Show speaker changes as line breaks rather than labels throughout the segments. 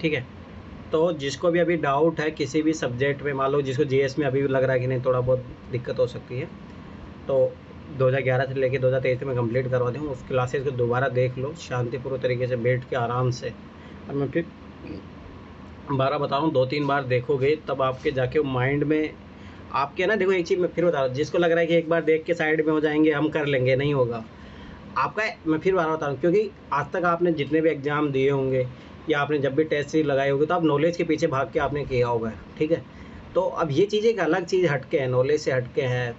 ठीक है। तो जिसको भी अभी डाउट है किसी भी सब्जेक्ट में, मान लो जिसको जीएस में अभी भी लग रहा है कि नहीं थोड़ा बहुत दिक्कत हो सकती है, तो 2011 से लेके 2023 में कंप्लीट करवा दूँ, उस क्लासेस को दोबारा देख लो शांतिपूर्वक तरीके से बैठ के आराम से। और मैं फिर 12 बता रहा हूँ, 2-3 बार देखोगे तब आपके जाके माइंड में आपके ना, देखो एक चीज़ मैं फिर बता रहा हूँ, जिसको लग रहा है कि एक बार देख के साइड में हो जाएंगे हम कर लेंगे, नहीं होगा आपका। मैं फिर बार बता रहा हूँ, क्योंकि आज तक आपने जितने भी एग्ज़ाम दिए होंगे या आपने जब भी टेस्ट सीरीज लगाई होगी तो आप नॉलेज के पीछे भाग के आपने किया होगा, ठीक है। तो अब ये चीज़ एक अलग चीज़ हटके है, नॉलेज से हटके है,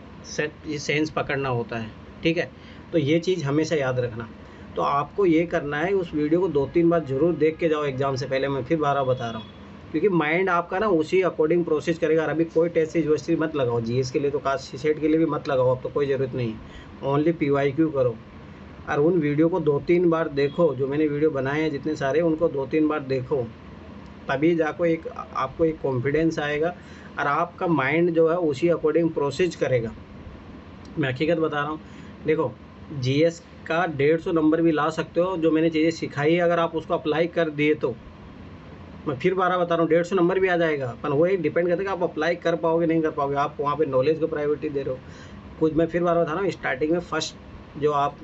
ये सेंस पकड़ना होता है, ठीक है। तो ये चीज़ हमेशा याद रखना। तो आपको ये करना है, उस वीडियो को 2-3 बार ज़रूर देख के जाओ एग्ज़ाम से पहले, मैं फिर 12 बता रहा हूँ, क्योंकि माइंड आपका ना उसी अकॉर्डिंग प्रोसेस करेगा। और अभी कोई टेस्ट सीरीज वैसे मत लगाओ, जीएस के लिए तो खास, सीसेट के लिए भी मत लगाओ, अब तो कोई ज़रूरत नहीं है, ओनली पीवाईक्यू करो। और उन वीडियो को 2-3 बार देखो, जो मैंने वीडियो बनाए हैं जितने सारे, उनको 2-3 बार देखो, तभी जाको आपको एक कॉन्फिडेंस आएगा और आपका माइंड जो है उसी अकॉर्डिंग प्रोसेस करेगा। मैं हकीकत बता रहा हूँ, देखो जीएस का 150 नंबर भी ला सकते हो, जो मैंने चीज़ें सिखाई है अगर आप उसको अप्लाई कर दिए तो। मैं फिर 12 बता रहा हूँ, 150 नंबर भी आ जाएगा, पर वो एक डिपेंड करता है कि आप अप्लाई कर पाओगे नहीं कर पाओगे, आप वहाँ पे नॉलेज को प्रायोरिटी दे रहे हो। कुछ मैं फिर 12 बता रहा हूँ, स्टार्टिंग में फर्स्ट जो आप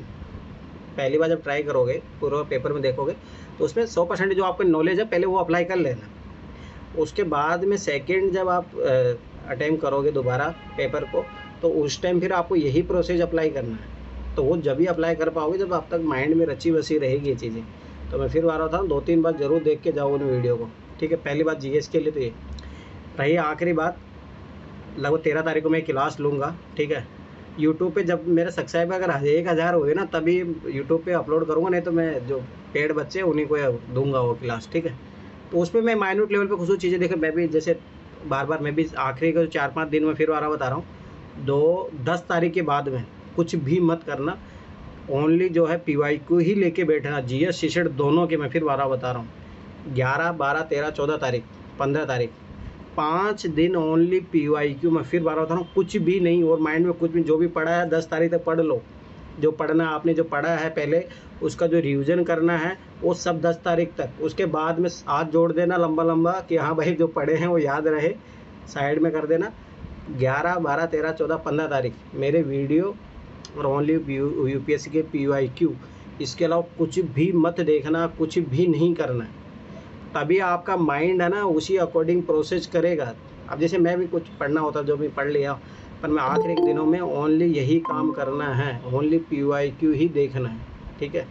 पहली बार जब ट्राई करोगे, पूरा पेपर में देखोगे, तो उसमें 100% जो आपका नॉलेज है पहले वो अप्लाई कर लेना। उसके बाद में सेकंड जब आप अटेम्प्ट करोगे दोबारा पेपर को, तो उस टाइम फिर आपको यही प्रोसेस अप्लाई करना है। तो वो जब भी अप्लाई कर पाओगे जब आप तक माइंड में रची बसी रहेगी ये चीज़ें। तो मैं फिर आ रहा था, 2-3 बार ज़रूर देख के जाओ उन वीडियो को, ठीक है। पहली बात जीएस के लिए तो ये रही। आखिरी बात, लगभग 13 तारीख को मैं क्लास लूँगा, ठीक है। यूट्यूब पे जब मेरे सब्सक्राइबर अगर 1000 हुए ना तभी यूट्यूब पे अपलोड करूँगा, नहीं तो मैं जो पेड बच्चे हैं उन्हीं को दूंगा वो क्लास, ठीक है। तो उसमें मैं माइन्यूट लेवल पे कुछ चीज़ें देखे, मैं भी जैसे बार मैं भी आखिरी के 4-5 दिन में फिर आ रहा बता रहा हूँ, 10 तारीख के बाद में कुछ भी मत करना, ओनली जो है पीवाईक्यू ही लेके बैठना, जीएस सीसेट दोनों के। मैं फिर 12 बता रहा हूँ, 11, 12, 13, 14 तारीख, 15 तारीख, 5 दिन ओनली पीवाईक्यू। मैं फिर 12 बता रहा हूँ, कुछ भी नहीं, और माइंड में कुछ भी, जो भी पढ़ा है 10 तारीख तक पढ़ लो। जो पढ़ना आपने जो पढ़ा है पहले, उसका जो रिवीजन करना है वो सब 10 तारीख तक। उसके बाद में हाथ जोड़ देना लंबा लंबा कि हाँ भाई जो पढ़े हैं वो याद रहे, साइड में कर देना। 11, 12, 13, 14, 15 तारीख मेरे वीडियो और ओनली यूपीएससी के पीवाईक्यू, इसके अलावा कुछ भी मत देखना, कुछ भी नहीं करना है। तभी आपका माइंड है ना उसी अकॉर्डिंग प्रोसेस करेगा। अब जैसे मैं भी कुछ पढ़ना होता जो भी पढ़ लिया, पर मैं आखिरी के दिनों में ओनली यही काम करना है, ओनली पीवाईक्यू ही देखना है, ठीक है।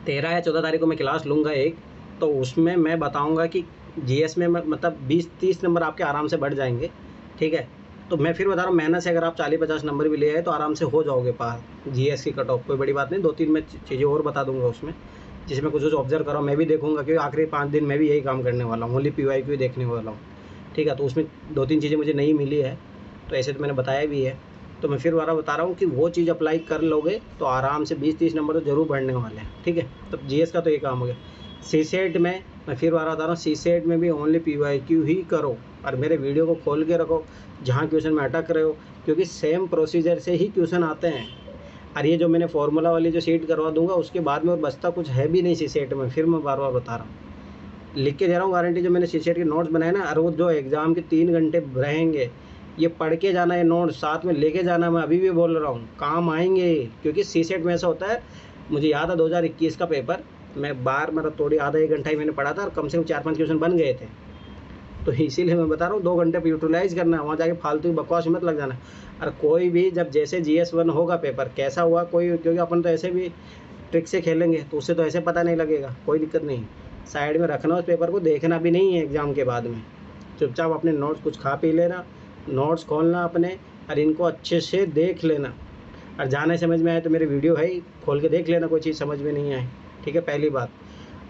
13 या 14 तारीख को मैं क्लास लूँगा एक, तो उसमें मैं बताऊँगा कि जीएस में मतलब 20-30 नंबर आपके आराम से बढ़ जाएंगे, ठीक है। तो मैं फिर बता रहा हूँ, मेहनत से अगर आप 40-50 नंबर भी ले आए तो आराम से हो जाओगे पार जीएस की कट ऑफ, कोई बड़ी बात नहीं। 2-3 मैं चीज़ें और बता दूंगा उसमें, जिसमें कुछ ऑब्जर्व करो, मैं भी देखूंगा, क्योंकि आखिरी 5 दिन मैं भी यही काम करने वाला हूँ, ओनली पीवाईक्यू देखने वाला हूँ, ठीक है। तो उसमें 2-3 चीज़ें मुझे नहीं मिली है, तो ऐसे तो मैंने बताया भी है। तो मैं फिर दोबारा बता रहा हूँ कि वो चीज़ अप्लाई कर लोगे तो आराम से 20-30 नंबर तो ज़रूर बढ़ने वाले हैं, ठीक है। तो जीएस का तो ये काम हो गया। सीसेट में मैं फिर दोबारा बता रहा हूँ, सीसेट में भी ओनली पीवाईक्यू ही करो, और मेरे वीडियो को खोल के रखो जहाँ क्वेश्चन में अटक रहे हो, क्योंकि सेम प्रोसीजर से ही क्वेश्चन आते हैं। और ये जो मैंने फार्मूला वाली जो सीट करवा दूंगा उसके बाद में और बचता कुछ है भी नहीं सीसेट में, फिर मैं बार बता रहा हूँ, लिख के दे रहा हूँ गारंटी। जो मैंने सीसेट के नोट्स बनाए ना, और वो जो एग्ज़ाम के 3 घंटे रहेंगे, ये पढ़ के जाना, ये नोट साथ में लेके जाना, मैं अभी भी बोल रहा हूँ काम आएंगे। क्योंकि सीसेट में ऐसा होता है, मुझे याद है 2021 का पेपर, मैं मतलब थोड़ी आधा 1 घंटा ही मैंने पढ़ा था और कम से कम 4-5 क्वेश्चन बन गए थे। तो इसीलिए मैं बता रहा हूँ 2 घंटे पर यूटिलाइज़ करना है, वहाँ जाके फालतू बकवास मत लग जाना। और कोई भी जब जैसे GS1 होगा पेपर कैसा हुआ कोई, क्योंकि अपन तो ऐसे भी ट्रिक से खेलेंगे तो उससे तो ऐसे पता नहीं लगेगा, कोई दिक्कत नहीं। साइड में रखना उस पेपर को, देखना भी नहीं है एग्ज़ाम के बाद में, चुपचाप अपने नोट्स कुछ खा पी लेना, नोट्स खोलना अपने, और इनको अच्छे से देख लेना। और जहाँ नहीं समझ में आए तो मेरे वीडियो है ही, खोल के देख लेना कोई चीज़ समझ में नहीं आए, ठीक है। पहली बात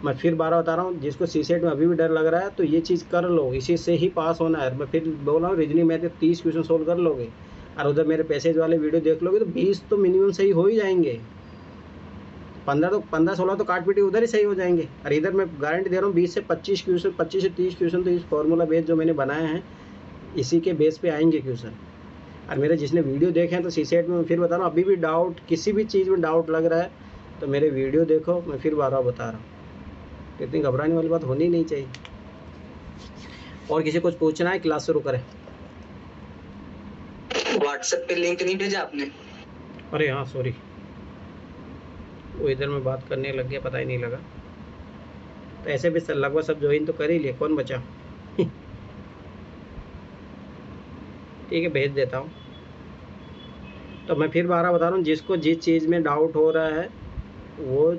मैं फिर 12 बता रहा हूँ, जिसको सीसेट में अभी भी डर लग रहा है तो ये चीज़ कर लो, इसी से ही पास होना है। मैं फिर बोल रहा हूँ, रीजनिंग मैथ 30 क्वेश्चन सोल्व कर लोगे, और उधर मेरे पैसेज वाले वीडियो देख लोगे तो 20 तो मिनिमम सही हो ही जाएंगे, 15-16 तो काट पीटी उधर ही सही हो जाएंगे। और इधर मैं गारंटी दे रहा हूँ 20 से 25 क्वेश्चन, 25 से 30 क्वेश्चन तो इस फार्मूला बेस जो मैंने बनाए हैं इसी के बेस पे आएंगे क्वेश्चन। और मेरे जिसने वीडियो देखे हैं तो सीसेट में मैं फिर बता रहा हूँ, अभी भी डाउट, किसी भी चीज़ में डाउट लग रहा है तो मेरे वीडियो देखो, मैं फिर बार बार बता रहा हूँ। तो इतनी घबराने वाली बात होनी नहीं चाहिए। और किसी कुछ पूछना है, क्लास शुरू करें?
व्हाट्सएप पे लिंक नहीं भेजा आपने?
अरे हाँ सॉरी, वो इधर में बात करने लग गया, पता ही नहीं लगा। तो ऐसे भी लगभग सब ज्वाइन तो कर ही लिए, कौन बचा? ठीक है, भेज देता हूँ। तो मैं फिर बारह बता रहा हूँ, जिसको जिस चीज़ में डाउट हो रहा है वो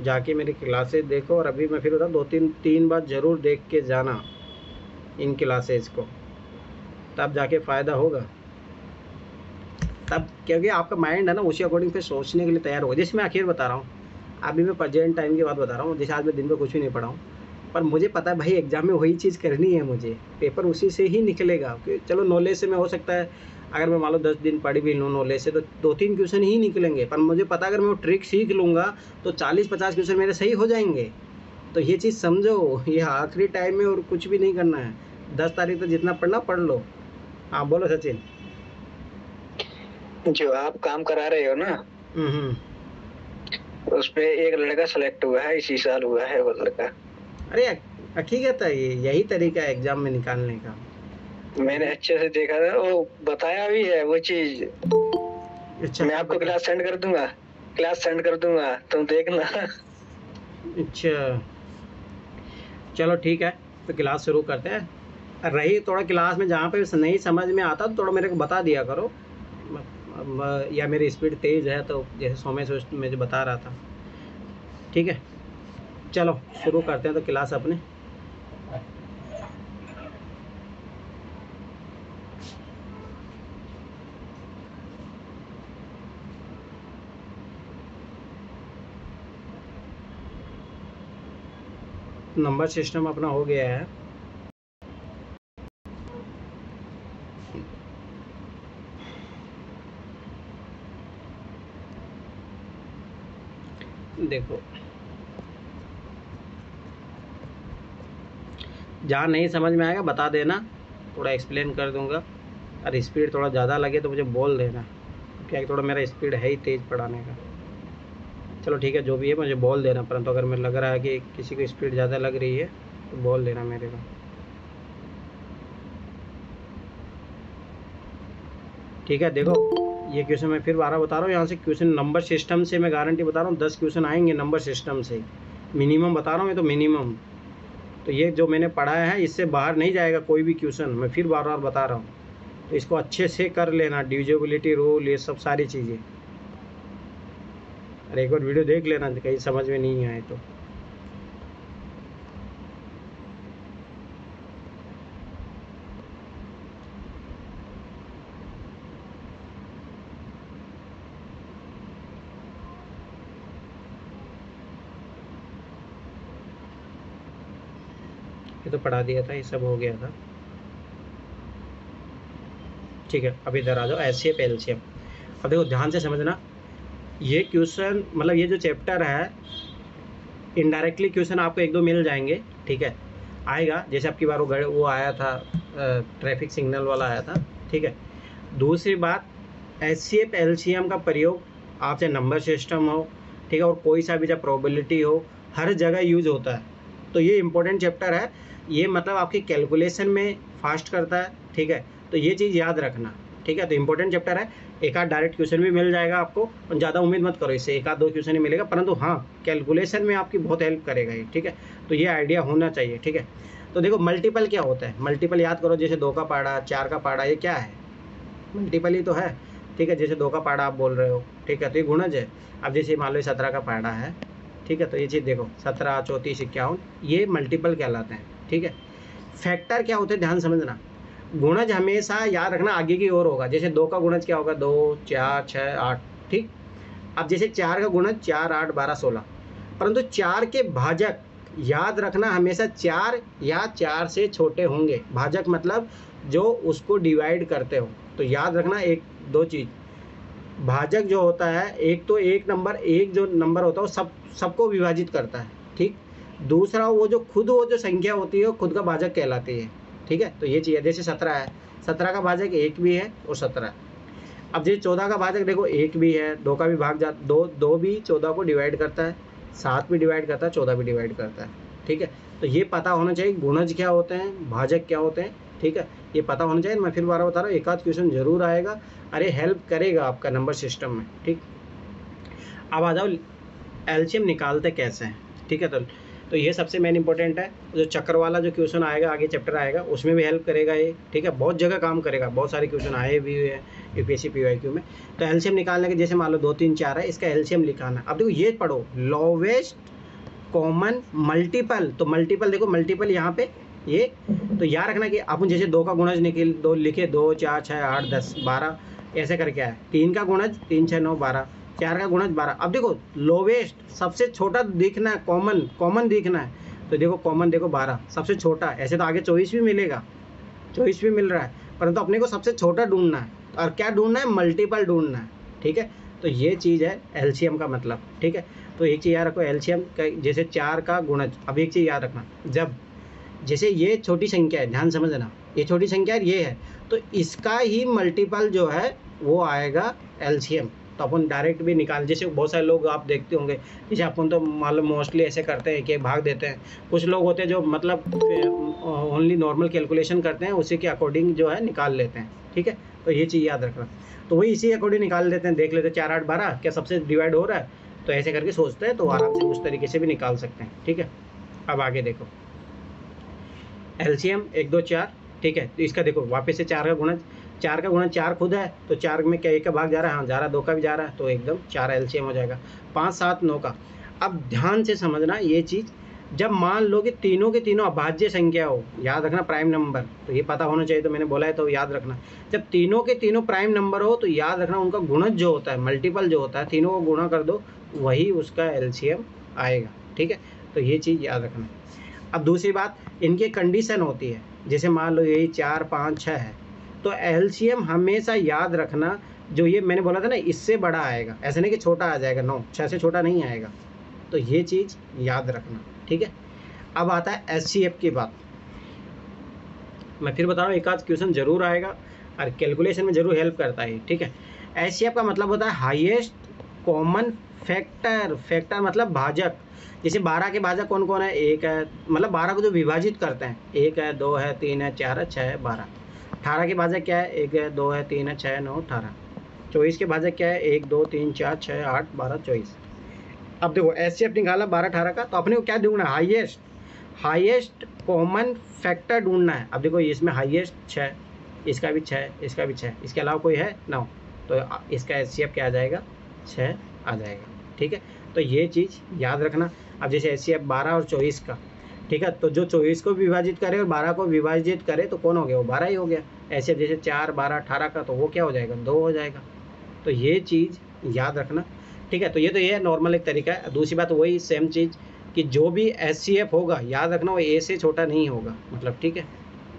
जाके मेरी क्लासेस देखो। और अभी मैं फिर बता, दो तीन बार ज़रूर देख के जाना इन क्लासेस को, तब जाके फ़ायदा होगा। तब क्योंकि आपका माइंड है ना उसी अकॉर्डिंग फिर सोचने के लिए तैयार होगा। जैसे मैं आखिर बता रहा हूँ, अभी मैं प्रेजेंट टाइम की बात बता रहा हूँ। जैसे आज मैं दिन में कुछ भी नहीं पढ़ा हूँ, पर मुझे पता है भाई एग्ज़ाम में वही चीज़ करनी है, मुझे पेपर उसी से ही निकलेगा। कि चलो नॉलेज से मैं हो सकता है, अगर मैं मान लो 10 दिन पढ़ी भी लूँ नॉलेज से, तो 2-3 क्वेश्चन ही निकलेंगे। पर मुझे पता अगर मैं वो ट्रिक सीख लूँगा तो 40-50 क्वेश्चन मेरे सही हो जाएंगे। तो ये चीज़ समझो, ये आखिरी टाइम में और कुछ भी नहीं करना है। 10 तारीख तक जितना पढ़ना पढ़ लो। हाँ बोलो सचिन।
जो आप काम करा रहे हो ना, उस पे एक लड़का सेलेक्ट हुआ है, इसी साल हुआ है वो लड़का।
अरे ठीक है, तो यही तरीका है एग्जाम में निकालने का।
मैंने अच्छे से देखा था, वो बताया भी है वो चीज।
अच्छा,
मैं आपको क्लास सेंड कर दूंगा, तुम देखना।
अच्छा चलो ठीक है, तो क्लास शुरू करते हैं। रही थोड़ा क्लास में जहाँ पे नहीं समझ में आता तो थोड़ा मेरे को बता दिया करो, या मेरी स्पीड तेज़ है तो जैसे सोमे से मुझे बता रहा था। ठीक है, चलो शुरू करते हैं तो क्लास अपने। नंबर सिस्टम अपना हो गया है। देखो, जहाँ नहीं समझ में आएगा बता देना, थोड़ा एक्सप्लेन कर दूंगा। और स्पीड थोड़ा ज़्यादा लगे तो मुझे बोल देना, क्या थोड़ा मेरा स्पीड है ही तेज़ पढ़ाने का। चलो ठीक है, जो भी है मुझे बोल देना, परंतु अगर मैं लग रहा है कि किसी को स्पीड ज़्यादा लग रही है तो बोल देना मेरे को। ठीक है, देखो ये क्वेश्चन मैं फिर 12 बता रहा हूँ। यहाँ से क्वेश्चन नंबर सिस्टम से मैं गारंटी बता रहा हूँ 10 क्वेश्चन आएंगे नंबर सिस्टम से, मिनिमम बता रहा हूँ मैं तो, मिनिमम। तो ये जो मैंने पढ़ाया है इससे बाहर नहीं जाएगा कोई भी क्वेश्चन, मैं फिर बार बार बता रहा हूँ। तो इसको अच्छे से कर लेना, डिविजिबिलिटी रूल, ये सब सारी चीज़ें। और एक बार वीडियो देख लेना कहीं समझ में नहीं आए तो। ये तो पढ़ा दिया था, ये सब हो गया था। ठीक है, अब इधर आ जाओ, एचसीएफ एलसीएम। अब देखो ध्यान से समझना, ये क्वेश्चन मतलब ये जो चैप्टर है, इनडायरेक्टली क्वेश्चन आपको 1-2 मिल जाएंगे। ठीक है, आएगा। जैसे आपकी बार वो आया था, ट्रैफिक सिग्नल वाला आया था। ठीक है, दूसरी बात, एचसीएफ एलसीएम का प्रयोग आप चाहे नंबर सिस्टम हो, ठीक है, और कोई सा भी चाहे प्रोबेबिलिटी हो, हर जगह यूज होता है। तो ये इंपॉर्टेंट चैप्टर है, ये मतलब आपकी कैलकुलेशन में फास्ट करता है। ठीक है, तो ये चीज़ याद रखना। ठीक है, तो इंपॉर्टेंट चैप्टर है। एक आध डायरेक्ट क्वेश्चन भी मिल जाएगा आपको, और ज़्यादा उम्मीद मत करो इससे, 1-2 क्वेश्चन ही मिलेगा, परंतु हाँ कैलकुलेशन में आपकी बहुत हेल्प करेगा ये। ठीक है, तो ये आइडिया होना चाहिए। ठीक है, तो देखो मल्टीपल क्या होता है, मल्टीपल याद करो। जैसे 2 का पहाड़ा, 4 का पहाड़ा, ये क्या है, मल्टीपल ही तो है। ठीक है, जैसे 2 का पहाड़ा आप बोल रहे हो, ठीक है, तो ये गुणज है। अब जैसे मान लो 17 का पहाड़ा है, ठीक है, तो ये चीज़ देखो 17, 34, 51, ये मल्टीपल कहलाते हैं। ठीक है, फैक्टर क्या होते हैं ध्यान समझना। गुणज हमेशा याद रखना आगे की ओर होगा। जैसे 2 का गुणज क्या होगा, 2, 4, 6, 8। ठीक, अब जैसे 4 का गुणज 4, 8, 12, 16, परंतु 4 के भाजक याद रखना हमेशा 4 या 4 से छोटे होंगे। भाजक मतलब जो उसको डिवाइड करते हो। तो याद रखना एक दो चीज़, भाजक जो होता है, एक तो एक नंबर, एक जो नंबर होता है वो सबको विभाजित करता है। ठीक, दूसरा वो जो संख्या होती है वो खुद का भाजक कहलाती है। ठीक है, तो ये चीज़ है। जैसे 17 है, 17 का भाजक 1 भी है और 17। अब जैसे 14 का भाजक देखो 1 भी है, 2 का भी भाग दो भी 14 को डिवाइड करता है। 7 भी डिवाइड करता है, 14 भी डिवाइड करता है, ठीक है। तो ये पता होना चाहिए गुणज क्या होते हैं, भाजक क्या होते हैं, ठीक है, ये पता होना चाहिए। मैं फिर बार बता रहा हूँ, एक आध क्वेश्चन जरूर आएगा, अरे हेल्प करेगा आपका नंबर सिस्टम में, ठीक। अब आ जाओ एलसीएम निकालते कैसे हैं, ठीक है। तो ये सबसे मेन इंपॉर्टेंट है। जो चक्र वाला जो क्वेश्चन आएगा, आगे चैप्टर आएगा, उसमें भी हेल्प करेगा ये, ठीक है। बहुत जगह काम करेगा, बहुत सारे क्वेश्चन आए भी हुए हैं यूपीएससी पीवाईक्यू में। तो एलसीएम निकालने के, जैसे मान लो 2 3 4 है, इसका एलसीएम लिखाना। अब देखो ये पढ़ो, लोवेस्ट कॉमन मल्टीपल। तो मल्टीपल देखो, मल्टीपल यहाँ पे ये, तो याद रखना कि अपन जैसे 2 का गुणज निकल 2 लिखे, 2 4 6 8 10 12 ऐसे करके आए। 3 का गुणज 3 6 9 12, 4 का गुणज 12। अब देखो लोवेस्ट सबसे छोटा दिखना है, कॉमन दिखना है, तो देखो कॉमन देखो 12 सबसे छोटा। ऐसे तो आगे 24 भी मिलेगा, 24 भी मिल रहा है, परंतु अपने को सबसे छोटा ढूंढना है। और क्या ढूंढना है, मल्टीपल ढूंढना है, ठीक है। तो ये चीज़ है एलसीएम का मतलब, ठीक है। तो एक चीज़ याद रखो, एलसीएम का जैसे 4 का गुणज। अब एक चीज़ याद रखना, जब जैसे ये छोटी संख्या है, ध्यान समझना, ये छोटी संख्या है, ये है, तो इसका ही मल्टीपल जो है वो आएगा एलसीएम। तो अपन डायरेक्ट भी निकाल, जैसे बहुत सारे लोग आप देखते होंगे, जैसे अपन तो मालूम मोस्टली ऐसे करते हैं कि भाग देते हैं। कुछ लोग होते हैं जो मतलब ओनली नॉर्मल कैलकुलेशन करते हैं, उसी के अकॉर्डिंग जो है निकाल लेते हैं, ठीक है। तो ये चीज़ याद रखना। तो वही इसी अकॉर्डिंग निकाल लेते हैं, देख लेते हैं 4 8 12 क्या सबसे डिवाइड हो रहा है, तो ऐसे करके सोचते हैं, तो आराम से उस तरीके से भी निकाल सकते हैं, ठीक है। अब आगे देखो एलसीएम 1 2 4, ठीक है। तो इसका देखो वापस से 4 का गुणज, 4 का गुणज 4 खुद है, तो 4 में क्या 1 का भाग जा रहा है, हाँ जा रहा है, 2 का भी जा रहा है, तो एकदम 4 एलसीएम हो जाएगा। 5 7 9 का। अब ध्यान से समझना ये चीज़, जब मान लो कि तीनों के तीनों अभाज्य संख्या हो, याद रखना प्राइम नंबर, तो ये पता होना चाहिए, तो मैंने बोला है तो याद रखना। जब तीनों के तीनों प्राइम नंबर हो, तो याद रखना उनका गुणज जो होता है, मल्टीपल जो होता है, तीनों को गुणा कर दो, वही उसका एलसीएम आएगा, ठीक है। तो ये चीज़ याद रखना। अब दूसरी बात, इनकी कंडीशन होती है, जैसे मान लो यही 4 5 6 है, तो एलसीएम हमेशा याद रखना, जो ये मैंने बोला था ना, इससे बड़ा आएगा, ऐसा नहीं कि छोटा आ जाएगा, 9 6 से छोटा नहीं आएगा। तो ये चीज़ याद रखना, ठीक है। अब आता है एचसीएफ की बात। मैं फिर बता रहा हूँ, एक आध क्वेश्चन जरूर आएगा और कैलकुलेशन में जरूर हेल्प करता है, ठीक है। एचसीएफ का मतलब होता है हाईएस्ट कॉमन फैक्टर। फैक्टर मतलब भाजक। जैसे 12 के भाजक कौन कौन है, 1 है, मतलब 12 को जो विभाजित करते हैं, 1 है 2 है 3 है 4 है 6 है 12। 18 के भाजक क्या है, 1 है 2 है 3 है 6 है 9 18। 24 के भाजक क्या है, 1 2 3 4 6 8 12 24। अब देखो एचसीएफ निकाला 12 18 का, तो अपने को क्या ढूंढना है, हाईएस्ट कॉमन फैक्टर ढूंढना है। अब देखो इसमें हाईएस्ट 6, इसका भी 6, इसका भी 6, इसके अलावा कोई है 9, तो इसका एचसीएफ क्या आ जाएगा, 6 आ जाएगा, ठीक है। तो ये चीज़ याद रखना। अब जैसे एचसीएफ 12 और 24 का, ठीक है, तो जो 24 को विभाजित करे और 12 को विभाजित करे तो कौन हो गया, वो 12 ही हो गया। ऐसे जैसे 4 12 18 का, तो वो क्या हो जाएगा, 2 हो जाएगा। तो ये चीज़ याद रखना, ठीक है। तो ये नॉर्मल एक तरीका है। दूसरी बात वही सेम चीज़ कि जो भी एचसीएफ होगा, याद रखना वो ए से छोटा नहीं होगा, मतलब, ठीक है।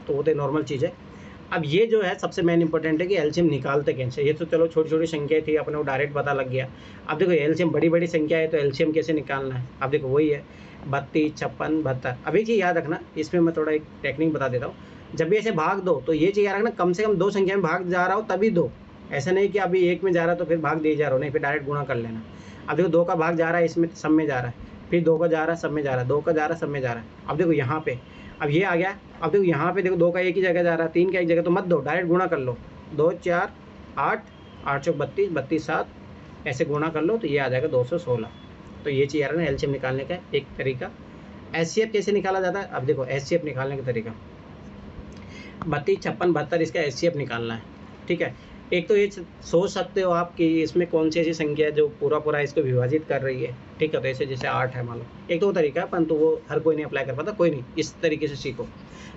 तो वो तो नॉर्मल चीज़ है। अब ये जो है सबसे मेन इंपॉर्टेंट है कि एलसीएम निकालते कैसे। ये तो चलो छोटी छोटी संख्या थी, अपने को डायरेक्ट पता लग गया। अब देखो एलसीएम बड़ी बड़ी संख्या है, तो एलसीएम कैसे निकालना है। अब देखो वही है 32 56 72। अब एक चीज़ याद रखना, इसमें मैं थोड़ा एक टेक्निक बता देता हूँ। जब भी ऐसे भाग दो, तो ये चीज़ याद रखना, कम से कम 2 संख्या में भाग जा रहा हो तभी दो। ऐसा नहीं कि अभी 1 में जा रहा है तो फिर भाग दे जा रहा हो, नहीं, फिर डायरेक्ट गुणा कर लेना। अब देखो 2 का भाग जा रहा है, इसमें सब में जा रहा है, फिर 2 का जा रहा है, सब में जा रहा है, 2 का जा रहा है, सब में जा रहा है। अब देखो यहाँ पे, अब ये आ गया। अब देखो यहाँ पे देखो 2 का एक ही जगह जा रहा है, 3 का एक जगह, तो मत दो, डायरेक्ट गुणा कर लो। 2 4 8 8 चौक 32 32 7, ऐसे गुणा कर लो, तो ये आ जाएगा 216। तो ये चीज़ यार ना एलसीएम निकालने का एक तरीका। एचसीएफ कैसे निकाला जाता है, अब देखो एचसीएफ निकालने का तरीका, 32 56 72 इसका एचसीएफ निकालना है, ठीक है। एक तो ये सोच सकते हो आप कि इसमें कौन सी ऐसी संख्या है जो पूरा इसको विभाजित कर रही है, ठीक है। तो ऐसे जैसे 8 है मान लो, एक तो वो तरीका है, परंतु वो हर कोई नहीं अप्लाई कर पाता, कोई नहीं, इस तरीके से सीखो।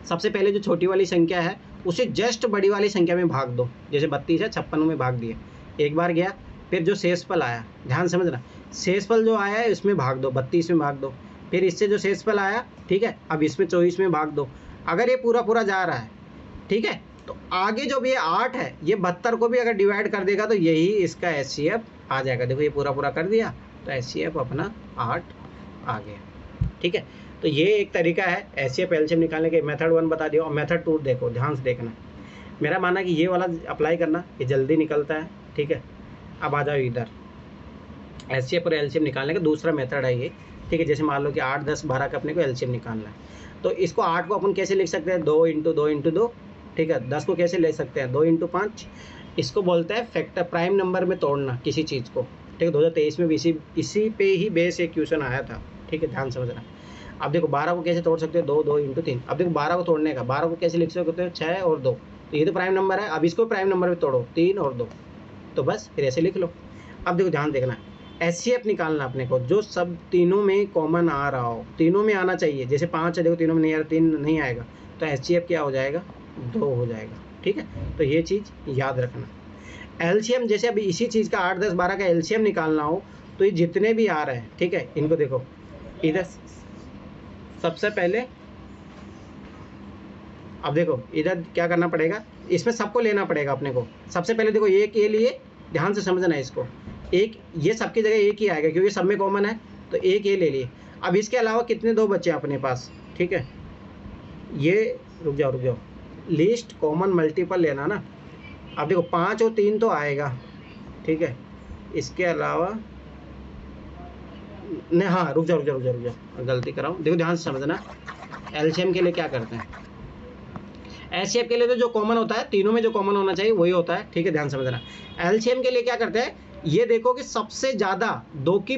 सबसे पहले जो छोटी वाली संख्या है उसे जस्ट बड़ी वाली संख्या में भाग दो। जैसे 32 है, 56 में भाग दिए, एक बार गया। फिर जो शेषफल आया, ध्यान समझना, शेषफल जो आया है इसमें भाग दो, 32 में भाग दो। फिर इससे जो शेषफल आया, ठीक है, अब इसमें 24 में भाग दो। अगर ये पूरा जा रहा है, ठीक है, तो आगे जो भी ये 8 है, ये 72 को भी अगर डिवाइड कर देगा तो यही इसका एचसीएफ आ जाएगा। देखो ये पूरा कर दिया, तो एचसीएफ अपना 8 आ गया, ठीक है। तो ये एक तरीका है एचसीएफ एलसीएम निकालने के। मेथड 1 बता दिया, और मेथड 2 देखो, ध्यान से देखना। मेरा मानना कि ये वाला अप्लाई करना, ये जल्दी निकलता है, ठीक है। अब आ जाओ इधर, एचसीएफ और एलसीएम निकालने का दूसरा मेथड है ये, ठीक है। जैसे मान लो कि 8, 10, 12 का अपने को एलसीएम निकालना है, तो इसको 8 को अपन कैसे लिख सकते हैं, 2 इंटू 2 इंटू 2, ठीक है। 10 को कैसे ले सकते हैं, 2 इंटू 5। इसको बोलते हैं फैक्टर, प्राइम नंबर में तोड़ना किसी चीज़ को, ठीक है। 2023 में भी इसी पे ही बेस एक क्वेश्चन आया था, ठीक है, ध्यान समझना। अब देखो 12 को कैसे तोड़ सकते हो, 2, 2 इंटू 3। अब देखो 12 को तोड़ने का, 12 को कैसे लिख सकते हो, 6 और 2, तो ये तो प्राइम नंबर है। अब इसको प्राइम नंबर में तोड़ो, 3 और 2, तो बस फिर ऐसे लिख लो। अब देखो ध्यान देखना, एचसीएफ निकालना अपने को, जो सब तीनों में कॉमन आ रहा हो, तीनों में आना चाहिए। जैसे 5 है, देखो तीनों में नहीं आ रहा, 3 नहीं आएगा, तो एचसीएफ क्या हो जाएगा, 2 हो जाएगा, ठीक है। तो ये चीज़ याद रखना। एलसीएम जैसे अभी इसी चीज़ का 8, 10, 12 का एलसीएम निकालना हो, तो ये जितने भी आ रहे हैं, ठीक है, इनको देखो इधर सबसे पहले, अब देखो इधर क्या करना पड़ेगा, इसमें सबको लेना पड़ेगा अपने को। सबसे पहले देखो एक ये लिए, ध्यान से समझना है इसको, एक ये सबकी जगह एक ही आएगा क्योंकि सब में कॉमन है, तो एक ये ले लिए। अब इसके अलावा कितने 2 बच्चे अपने पास, ठीक है, ये रुक जाओ, लिस्ट कॉमन मल्टीपल लेना ना। अब देखो 5 और 3 तो आएगा, ठीक है, इसके अलावा नहीं, हाँ रुक जाओ, गलती कर रहा हूँ। देखो ध्यान से समझना, एलसीएम के लिए क्या करते हैं, एचसीएफ के लिए तो जो कॉमन होता है, तीनों में जो कॉमन होना चाहिए वही होता है, ठीक है, ध्यान समझना। एलसीएम के लिए क्या करते हैं, ये देखो कि सबसे ज़्यादा 2 की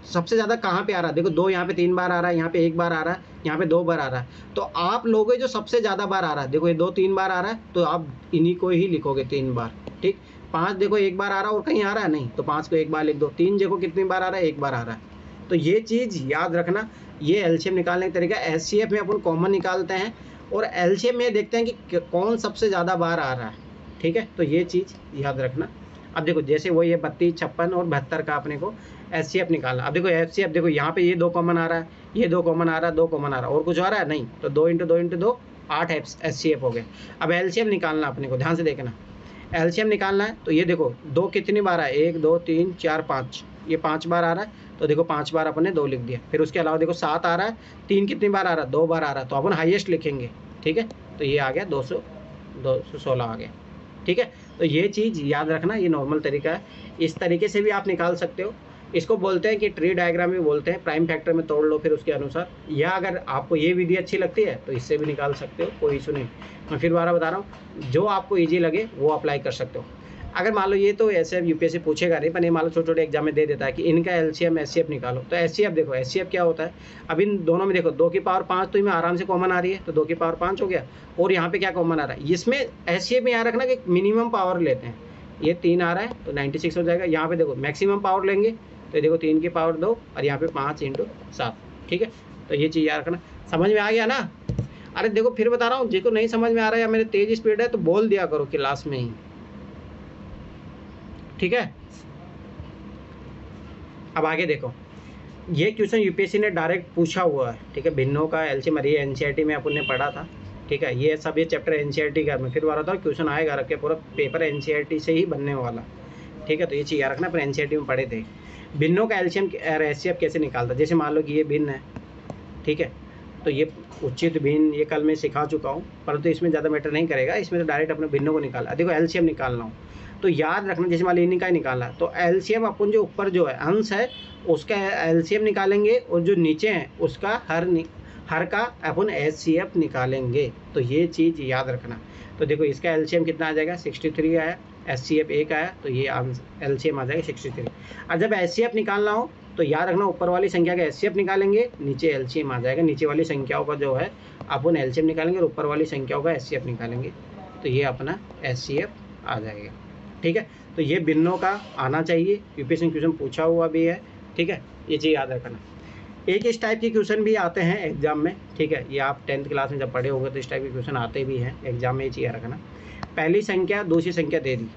सबसे ज़्यादा कहाँ पे आ रहा है, देखो 2 यहाँ पे 3 बार आ रहा है, यहाँ पे 1 बार आ रहा है, यहाँ पे 2 बार आ रहा है, तो आप लोगे जो सबसे ज़्यादा बार आ रहा है, देखो ये 2 3 बार आ रहा है, तो आप इन्हीं को ही लिखोगे 3 बार, ठीक। 5 देखो 1 बार आ रहा है और कहीं आ रहा है नहीं, तो 5 को 1 बार लिख दो। 3 देखो कितनी बार आ रहा है, 1 बार आ रहा है। तो ये चीज़ याद रखना, ये एलसीएम निकालने का तरीका। एचसीएफ में अपन कॉमन निकालते हैं और एलसीएम में देखते हैं कि कौन सबसे ज़्यादा बार आ रहा है, ठीक है, तो ये चीज़ याद रखना। अब देखो जैसे वो ये 32, 56 और 72 का अपने को एचसीएफ निकालना। अब देखो एचसीएफ, देखो यहाँ पे ये 2 कॉमन आ रहा है, ये 2 कॉमन आ रहा है, 2 कॉमन आ रहा है, और कुछ आ रहा है नहीं, तो 2 इंटू 2 इंटू 2 8 एचसीएफ हो गए। अब एलसीएम निकालना अपने को, ध्यान से देखना, एलसीएम निकालना है, तो ये देखो 2 कितनी बार है, 1 2 3 4 5, ये 5 बार आ रहा है, तो देखो 5 बार अपन ने 2 लिख दिया। फिर उसके अलावा देखो 7 आ रहा है, 3 कितनी बार आ रहा है, 2 बार आ रहा है, तो अपन हाईएस्ट लिखेंगे, ठीक है, तो ये आ गया 216 आ गया, ठीक है। तो ये चीज़ याद रखना, ये नॉर्मल तरीका है, इस तरीके से भी आप निकाल सकते हो। इसको बोलते हैं कि ट्री डायग्राम भी बोलते हैं, प्राइम फैक्टर में तोड़ लो फिर उसके अनुसार, या अगर आपको ये विधि अच्छी लगती है तो इससे भी निकाल सकते हो, कोई इशू नहीं। मैं फिर दोबारा बता रहा हूँ, जो आपको ईजी लगे वो अप्लाई कर सकते हो। अगर मान लो ये तो ऐसे यूपीएससी पूछेगा नहीं, पर ये मान लो छोटे छोटे एग्जाम में दे देता है कि इनका एलसीएम एचसीएफ निकालो, तो एचसीएफ देखो, एचसीएफ क्या होता है, अब इन दोनों में देखो 2 की पावर 5 तो इनमें आराम से कॉमन आ रही है, तो 2 की पावर 5 हो गया, और यहाँ पे क्या कॉमन आ रहा है, इसमें एचसीएफ में यहाँ रखना कि मिनिमम पावर लेते हैं, ये 3 आ रहा है तो 96 हो जाएगा। यहाँ पे देखो मैक्सिमम पावर लेंगे, तो देखो 3 की पावर 2 और यहाँ पे 5 इंटू 7, ठीक है। तो ये चीज़ याद रखना, समझ में आ गया ना। अरे देखो फिर बता रहा हूँ, जिसको नहीं समझ में आ रहा है या मेरे तेज स्पीड है तो बोल दिया करो क्लास में ही, ठीक है। अब आगे देखो, ये क्वेश्चन यूपीएससी ने डायरेक्ट पूछा हुआ है, ठीक है, भिन्नों का एलसीएम, ये एनसीईआरटी में अपन ने पढ़ा था, ठीक है। ये सब ये चैप्टर एनसीईआरटी का, मैं फिर बता रहा था क्वेश्चन आएगा, रख के पूरा पेपर एनसीईआरटी से ही बनने वाला, ठीक है। तो ये चीज़ याद रखना, अपन एनसीईआरटी में पढ़े थे भिन्नों का एलसीएम एचसीएफ कैसे निकालता। जैसे मान लो कि ये भिन्न है, ठीक है, तो ये उचित भिन्न ये कल मैं सिखा चुका हूँ, परंतु इसमें ज़्यादा मैटर नहीं करेगा, इसमें तो डायरेक्ट अपने भिन्नों को निकाला। देखो एलसीएम निकालना हो तो याद रखना, जैसे मान लो इनका ही निकाला, तो एलसीएम अपन जो ऊपर जो है अंश है उसका एलसीएम निकालेंगे, और जो नीचे है उसका हर का अपन एचसीएफ निकालेंगे। तो ये चीज़ याद रखना। तो देखो इसका एलसीएम कितना आ जाएगा, 63 आया, एचसीएफ 1 आया, तो ये एलसीएम आ जाएगा 63। और जब एचसीएफ निकालना हो तो याद रखना, ऊपर वाली संख्या का एचसीएफ निकालेंगे, नीचे एलसीएम आ जाएगा, नीचे वाली संख्याओं का जो है अपन एलसीएम निकालेंगे और ऊपर वाली संख्याओं का एचसीएफ निकालेंगे, तो ये अपना एचसीएफ आ जाएगा, ठीक है। तो ये भिन्नों का आना चाहिए, यूपीएससी क्वेश्चन पूछा हुआ भी है, ठीक है, ये चीज़ याद रखना। एक इस टाइप के क्वेश्चन भी आते हैं एग्जाम में, ठीक है, ये आप 10th क्लास में जब पढ़े होंगे तो इस टाइप के क्वेश्चन आते भी हैं एग्जाम में, ये चीज़ रखना। पहली संख्या दूसरी संख्या दे दी,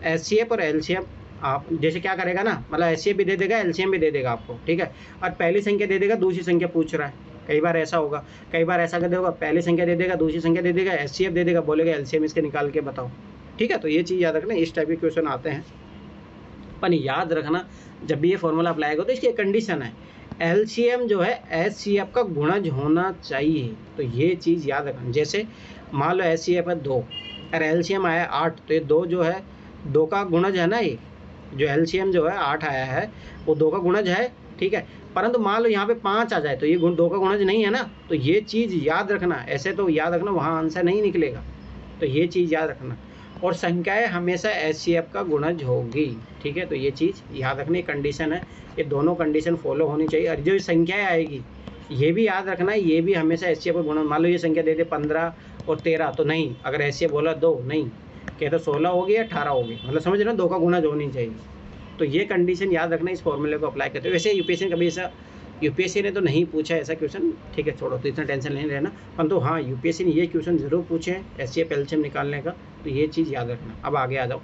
एचसीएफ और एलसीएम आप जैसे क्या करेगा ना, मतलब एचसीएफ भी दे देगा, एलसीएम भी दे देगा आपको, ठीक है, और पहली संख्या दे देगा, दूसरी संख्या पूछ रहा है, कई बार ऐसा होगा, कई बार ऐसा कर देगा, पहली संख्या दे देगा, दूसरी संख्या दे देगा, एचसीएफ दे देगा, बोलेगा एलसीएम इसके निकाल के बताओ, ठीक है। तो ये चीज़ याद रखना, इस टाइप के क्वेश्चन आते हैं, पर याद रखना जब भी ये फॉर्मूला अप्लाई होगा तो इसकी एक कंडीशन है, एलसीएम जो है एचसीएफ का गुणज होना चाहिए, तो ये चीज़ याद रखना। जैसे मान लो एचसीएफ है 2 और एलसीएम आया 8, तो ये 2 जो है 2 का गुणज है ना, ये जो एलसीएम जो है 8 आया है वो 2 का गुणज है, ठीक है। परंतु मान लो यहाँ पे 5 आ जाए तो ये 2 का गुणज नहीं है ना, तो ये चीज़ याद रखना। ऐसे तो याद रखना, वहाँ आंसर नहीं निकलेगा, तो ये चीज़ याद रखना। और संख्याएं हमेशा एचसीएफ का गुणज होगी, ठीक है। तो ये चीज़ याद रखनी, कंडीशन है, ये दोनों कंडीशन फॉलो होनी चाहिए। और जो संख्याएं आएगी ये भी याद रखना है, ये भी हमेशा एचसीएफ का गुणज। मान लो ये संख्या दे दे 15 और 13, तो नहीं, अगर एचसीएफ बोला 2, नहीं कहते 16 होगी या 18 होगी, मतलब समझ रहे ना, 2 का गुणज होनी चाहिए। तो ये कंडीशन याद रखना, इस फॉर्मूले को अप्लाई करते हो। वैसे यूपीएससी कभी ऐसा, यूपीएससी ने तो नहीं पूछा ऐसा क्वेश्चन, ठीक है, छोड़ो, तो इतना टेंशन नहीं लेना। परंतु हाँ, यूपीएससी ने ये क्वेश्चन जरूर पूछे हैं एचसीएफ एलसीएम निकालने का, तो ये चीज़ याद रखना। अब आगे आ जाओ।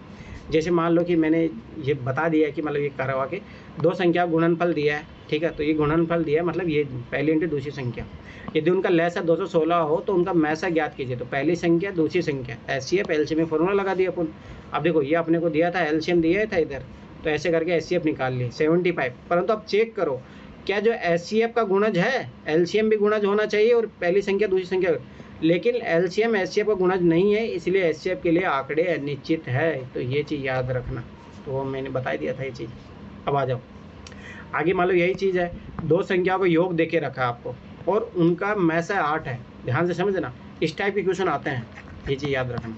जैसे मान लो कि मैंने ये बता दिया है कि मतलब ये करवा के 2 संख्या गुणनफल दिया है, ठीक है। तो ये गुणनफल दिया है, मतलब ये पहली इंटू दूसरी संख्या, यदि उनका लैसा 216 हो तो उनका मैसा ज्ञात कीजिए। तो पहली संख्या दूसरी संख्या, एचसीएफ एलसीएम में फॉर्मूला लगा दिया अपन। अब देखो ये अपने को दिया था, एलसीएम दिया था इधर, तो ऐसे करके एचसीएफ निकाल लिए 75। परंतु अब चेक करो, क्या जो एचसीएफ का गुणज है एलसीएम भी गुणज होना चाहिए, और पहली संख्या दूसरी संख्या, लेकिन एलसीएम एचसीएफ का गुणज नहीं है, इसलिए एचसीएफ के लिए आंकड़े अनिश्चित है। तो ये चीज़ याद रखना, तो वो मैंने बता दिया था ये चीज़। अब आ जाओ आगे। मान लो यही चीज़ है, 2 संख्याओं को योग देके रखा आपको और उनका मैसा 8 है, ध्यान से समझना, इस टाइप के क्वेश्चन आते हैं, ये चीज़ याद रखना।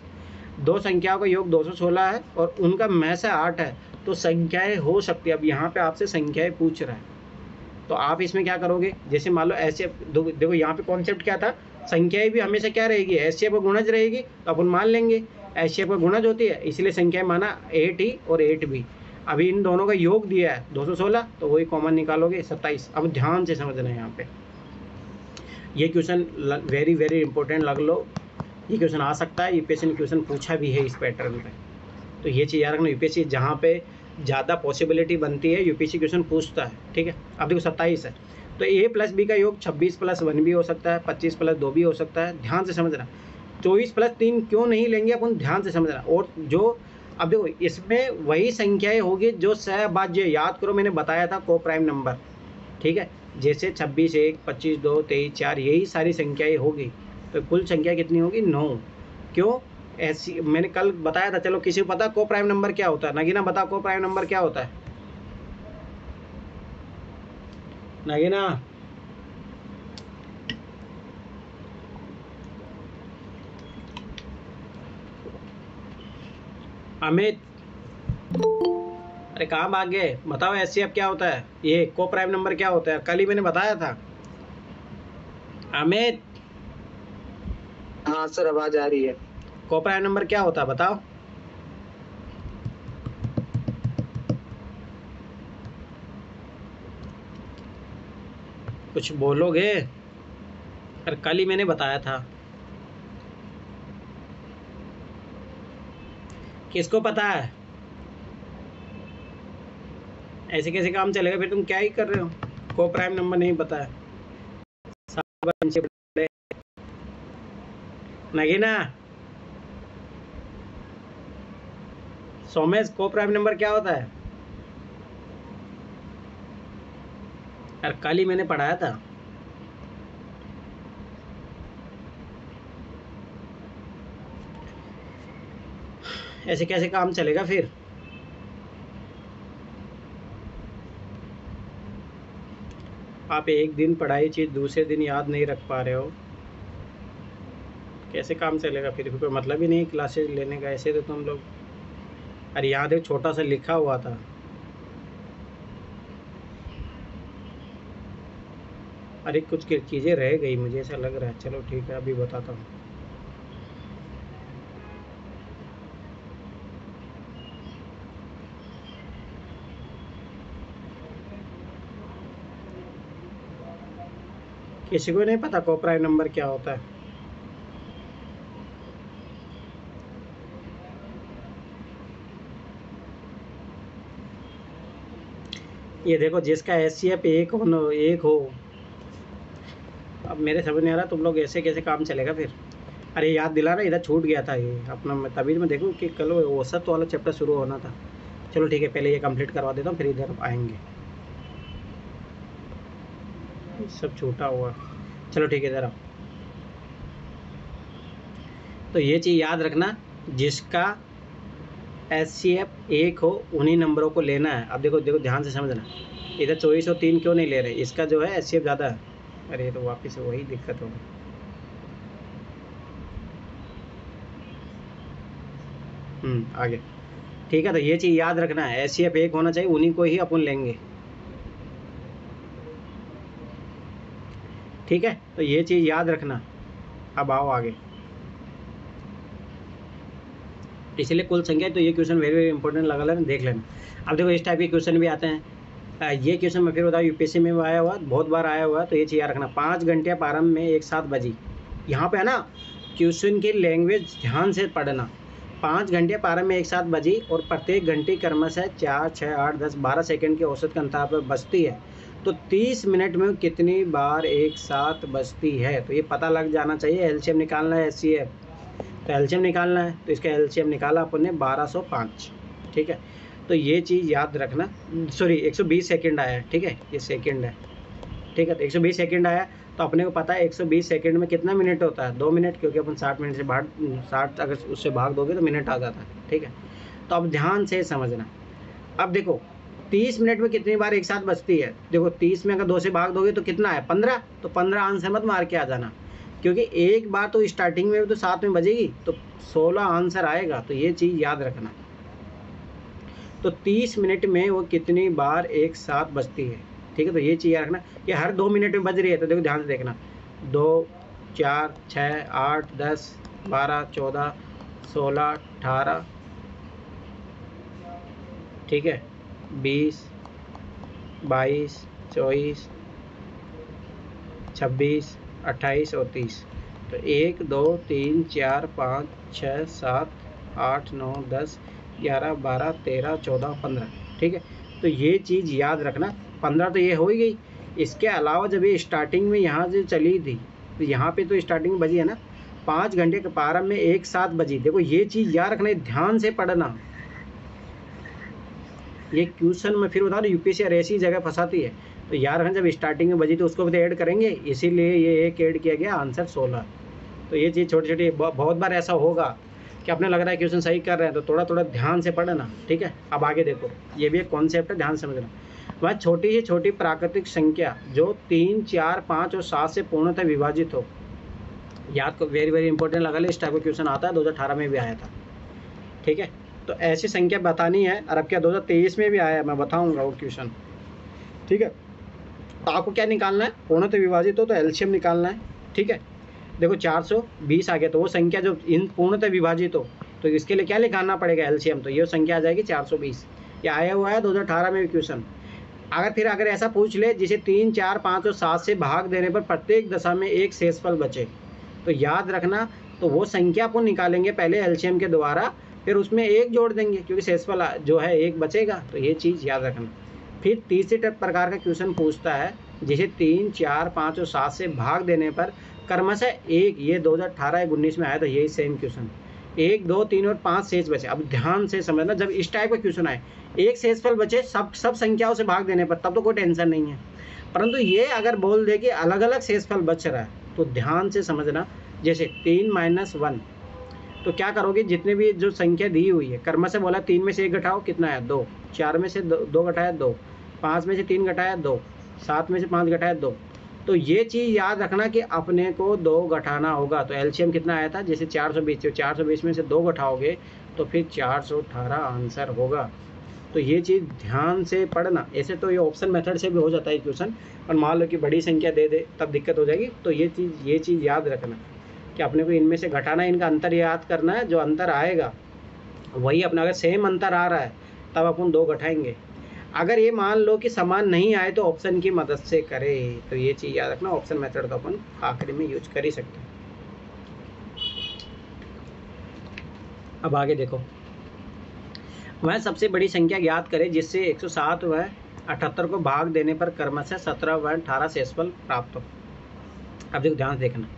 2 संख्याओं का योग 216 है और उनका मैसा 8 है, तो संख्याएं हो सकती है। अब यहाँ पे आपसे संख्याएं पूछ रहा है, तो आप इसमें क्या करोगे, जैसे मान लो ऐसे देखो यहाँ पे कॉन्सेप्ट क्या था, संख्याएं भी हमेशा क्या रहेगी, एचसीएफ का गुणज रहेगी, तो अपन मान लेंगे एचसीएफ का गुणज होती है, इसलिए संख्याएं माना 8 और 8 अभी इन दोनों का योग दिया है 216, तो वही कॉमन निकालोगे 27। अब ध्यान से समझना है यहाँ पे, ये क्वेश्चन वेरी वेरी इंपॉर्टेंट लग लो, ये क्वेश्चन आ सकता है, यूपीएससी ने क्वेश्चन पूछा भी है इस पैटर्न पे। तो ये चीज़ याद रखना, यूपीएससी जहाँ पे ज़्यादा पॉसिबिलिटी बनती है यूपीएससी क्वेश्चन पूछता है, ठीक है। अब देखो 27 है, तो a प्लस बी का योग 26 प्लस 1 भी हो सकता है, 25 प्लस 2 भी हो सकता है, ध्यान से समझना। 24 प्लस 3 क्यों नहीं लेंगे अपन, ध्यान से समझना। और जो अब देखो इसमें वही संख्याएं होगी जो सहभाज्य, याद करो मैंने बताया था को प्राइम नंबर, ठीक है। जैसे 26 1, 25 2, 23 4, यही सारी संख्याएं होगी। तो कुल संख्या कितनी होगी, 9। क्यों, ऐसी मैंने कल बताया था। चलो किसी को पता को प्राइम नंबर क्या होता है, नगीना बता को प्राइम नंबर क्या होता है, नगीना। अमित, अरे कहाँ भाग गए, बताओ एचसीएफ क्या होता है, ये को प्राइम नंबर क्या होता है, कल ही मैंने बताया था। अमित,
हाँ सर, आवाज आ रही है।
को प्राइम नंबर क्या होता है बताओ। कुछ बोलोगे, अरे कल ही मैंने बताया था। किसको पता है, ऐसे कैसे काम चलेगा फिर, तुम क्या ही कर रहे हो, को प्राइम नंबर नहीं पता है। नगीना, सोमेश, को प्राइम नंबर क्या होता है, यार कल ही मैंने पढ़ाया था। ऐसे कैसे काम चलेगा फिर, आप एक दिन पढ़ाई चीज दूसरे दिन याद नहीं रख पा रहे हो, कैसे काम चलेगा फिर कोई मतलब ही नहीं क्लासेस लेने का। ऐसे तो तुम लोग, अरे याद है छोटा सा लिखा हुआ था, अरे कुछ चीज़ें रह गई मुझे ऐसा लग रहा है। चलो ठीक है, अभी बताता हूँ। किसी को नहीं पता को प्राइम नंबर क्या होता है, ये देखो जिसका एचसीएफ 1 हो, अब मेरे समझ नहीं आ रहा तुम लोग ऐसे कैसे काम चलेगा फिर। अरे याद दिला ना, इधर छूट गया था ये अपना, मैं तभी मैं देखूँ कि कल वो औसत वाला चैप्टर शुरू होना था। चलो ठीक है, पहले ये कंप्लीट करवा देता हूँ, फिर इधर आएंगे, सब छूटा हुआ। चलो ठीक है, इधर आओ। तो ये चीज़ याद रखना, जिसका HCF 1 हो उन्हीं नंबरों को लेना है। अब देखो देखो ध्यान से समझना, इधर 2403 क्यों नहीं ले रहे, इसका जो है HCF ज़्यादा है। अरे तो वापस से वही दिक्कत होगी। आगे ठीक है, तो ये चीज़ याद रखना है, HCF 1 होना चाहिए, उन्हीं को ही अपन लेंगे। ठीक है, तो ये चीज़ याद रखना। अब आओ आगे, इसलिए कुल संख्या, तो ये क्वेश्चन वेरी वेरी इंपॉर्टेंट लगा लेना, देख लेना। अब देखो इस टाइप के क्वेश्चन भी आते हैं। ये क्वेश्चन मैं फिर बताऊँ, यूपीएससी में आया हुआ, बहुत बार आया हुआ, तो ये चीज़ याद रखना। 5 घंटे प्रारंभ में एक साथ बजी, यहाँ पे है ना, क्वेश्चन की लैंग्वेज ध्यान से पढ़ना। 5 घंटे प्रारंभ में एक साथ बजी और प्रत्येक घंटे क्रमशः 4, 6, 8, 10, 12 सेकंड के औसत के अंतराल पर बजती है, तो 30 मिनट में कितनी बार एक साथ बजती है, तो ये पता लग जाना चाहिए। एलसीएम निकालना है HCF, तो एलसीएम निकालना है, तो इसका एलसीएम निकाला अपन ने 1205। ठीक है, तो ये चीज़ याद रखना। सॉरी 120 सेकंड आया है, ठीक है, ये सेकंड है। ठीक है, तो 120 सेकंड आया, तो अपने को पता है 120 सेकंड में कितना मिनट होता है, 2 मिनट, क्योंकि अपन 60 मिनट से भाग 60 अगर उससे भाग दोगे तो मिनट आ जाता है। ठीक है, तो अब ध्यान से समझना। अब देखो 30 मिनट में कितनी बार एक साथ बजती है, देखो 30 में अगर 2 से भाग दोगे तो कितना है, 15, तो 15 आंसर मत मार के आ जाना, क्योंकि एक बार तो स्टार्टिंग में तो साथ में बजेगी, तो 16 आंसर आएगा, तो ये चीज़ याद रखना। तो 30 मिनट में वो कितनी बार एक साथ बजती है। ठीक है, तो ये चीज़ याद रखना कि हर 2 मिनट में बज रही है, तो देखो ध्यान से देखना, 2, 4, 6, 8, 10, 12, 14, 16, 18, ठीक है, 20, 22, 24, 26, 28 और 30, तो 1, 2, 3, 4, 5, 6, 7, 8, 9, 10, 11, 12, 13, 14, 15। ठीक है, तो ये चीज़ याद रखना, 15 तो ये हो ही गई। इसके अलावा जब ये स्टार्टिंग में यहाँ से चली थी, तो यहाँ पे तो स्टार्टिंग में बजी है ना, 5 घंटे के प्रारंभ में एक साथ बजी। देखो ये चीज़ याद रखना, ध्यान से पढ़ना। ये क्वेश्चन में फिर बता दो, यूपीएससी ऐसी जगह फंसाती है, तो याद रखना जब स्टार्टिंग में बजी तो उसको भी तो ऐड करेंगे, इसीलिए ये एक ऐड किया गया, आंसर 16। तो ये चीज़ छोटी छोटी बहुत बार ऐसा होगा कि आपने लग रहा है क्वेश्चन सही कर रहे हैं, तो थोड़ा थोड़ा ध्यान से पढ़ना। ठीक है, अब आगे देखो, ये भी एक कॉन्सेप्ट है, ध्यान समझना। वह छोटी से छोटी प्राकृतिक संख्या जो 3, 4, 5 और 7 से पूर्णतः विभाजित हो, याद को वेरी वेरी इंपॉर्टेंट लगा ले, इस टाइप का क्वेश्चन आता है, 2018 में भी आया था। ठीक है, तो ऐसी संख्या बतानी है, और अब क्या 2023 में भी आया है, मैं बताऊंगा वो क्वेश्चन। ठीक है, तो आपको क्या निकालना है, पूर्णतः विभाजित हो तो एलसीएम निकालना है। ठीक है, देखो 420 आ गया, तो वो संख्या जो इन पूर्णतः विभाजित हो, तो इसके लिए क्या लिखाना पड़ेगा, एलसीएम, तो ये संख्या आ जाएगी 420। ये आया हुआ है 2018 में भी क्वेश्चन। अगर ऐसा पूछ ले जिसे 3, 4, 5 और 7 से भाग देने पर प्रत्येक दशा में एक शेषफल बचे, तो याद रखना, तो वो संख्या अपन निकालेंगे पहले एलसीएम के द्वारा, फिर उसमें एक जोड़ देंगे, क्योंकि शेषफल जो है एक बचेगा, तो ये चीज़ याद रखना। फिर तीसरे प्रकार का क्वेश्चन पूछता है जिसे 3, 4, 5 और 7 से भाग देने पर क्रमशः एक, ये 2018 या 19 में आया था, यही सेम क्वेश्चन, 1, 2, 3 और 5 शेष बचे। अब ध्यान से समझना, जब इस टाइप का क्वेश्चन आए, एक शेषफल बचे सब संख्याओं से भाग देने पर, तब तो कोई टेंशन नहीं है। परंतु ये अगर बोल दे कि अलग अलग शेषफल बच रहा है, तो ध्यान से समझना। जैसे 3 - 1, तो क्या करोगे, जितने भी जो संख्या दी हुई है, क्रमशः बोला 3 में से 1 घटाओ, कितना है 2, 4 में से 2 घटाया 2, 5 में से 3 घटाया 2, 7 में से 5 घटाया 2, तो ये चीज़ याद रखना कि अपने को 2 घटाना होगा। तो एलसीएम कितना आया था, जैसे 420, 420 में से 2 घटाओगे तो फिर 418 आंसर होगा। तो ये चीज़ ध्यान से पढ़ना। ऐसे तो ये ऑप्शन मेथड से भी हो जाता है क्वेश्चन, और मान लो कि बड़ी संख्या दे दे तब दिक्कत हो जाएगी। तो ये चीज़ याद रखना कि अपने को इनमें से घटाना, इनका अंतर याद करना है, जो अंतर आएगा वही अपना, अगर सेम अंतर आ रहा है तब अपन 2 घटाएंगे। अगर ये मान लो कि समान नहीं आए तो ऑप्शन की मदद से करें। तो ये चीज़ याद रखना, ऑप्शन मेथड तो अपन आखिरी में यूज कर ही सकते हैं। अब आगे देखो, वह सबसे बड़ी संख्या ज्ञात करें जिससे 107 व 78 को भाग देने पर क्रमशः 17 व 18 शेषफल प्राप्त हो। अब देखो ध्यान से देखना,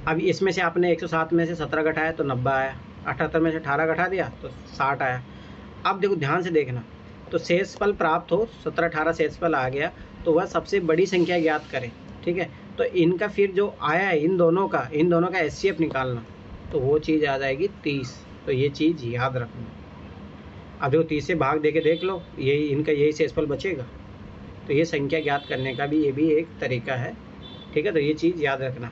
अब इसमें से आपने 107 में से 17 घटाया तो 90 आया, 78 में से 18 घटा दिया तो 60 आया। अब देखो ध्यान से देखना, तो शेषफल प्राप्त हो, 17, 18 शेषफल आ गया, तो वह सबसे बड़ी संख्या ज्ञात करें। ठीक है, तो इनका फिर जो आया है इन दोनों का HCF निकालना, तो वो चीज़ आ जाएगी 30। तो ये चीज़ याद रखना। अब देखो 30 से भाग दे के देख लो, यही इनका यही शेषफल बचेगा। तो ये संख्या ज्ञात करने का भी ये भी एक तरीका है, ठीक है। तो ये चीज़ याद रखना।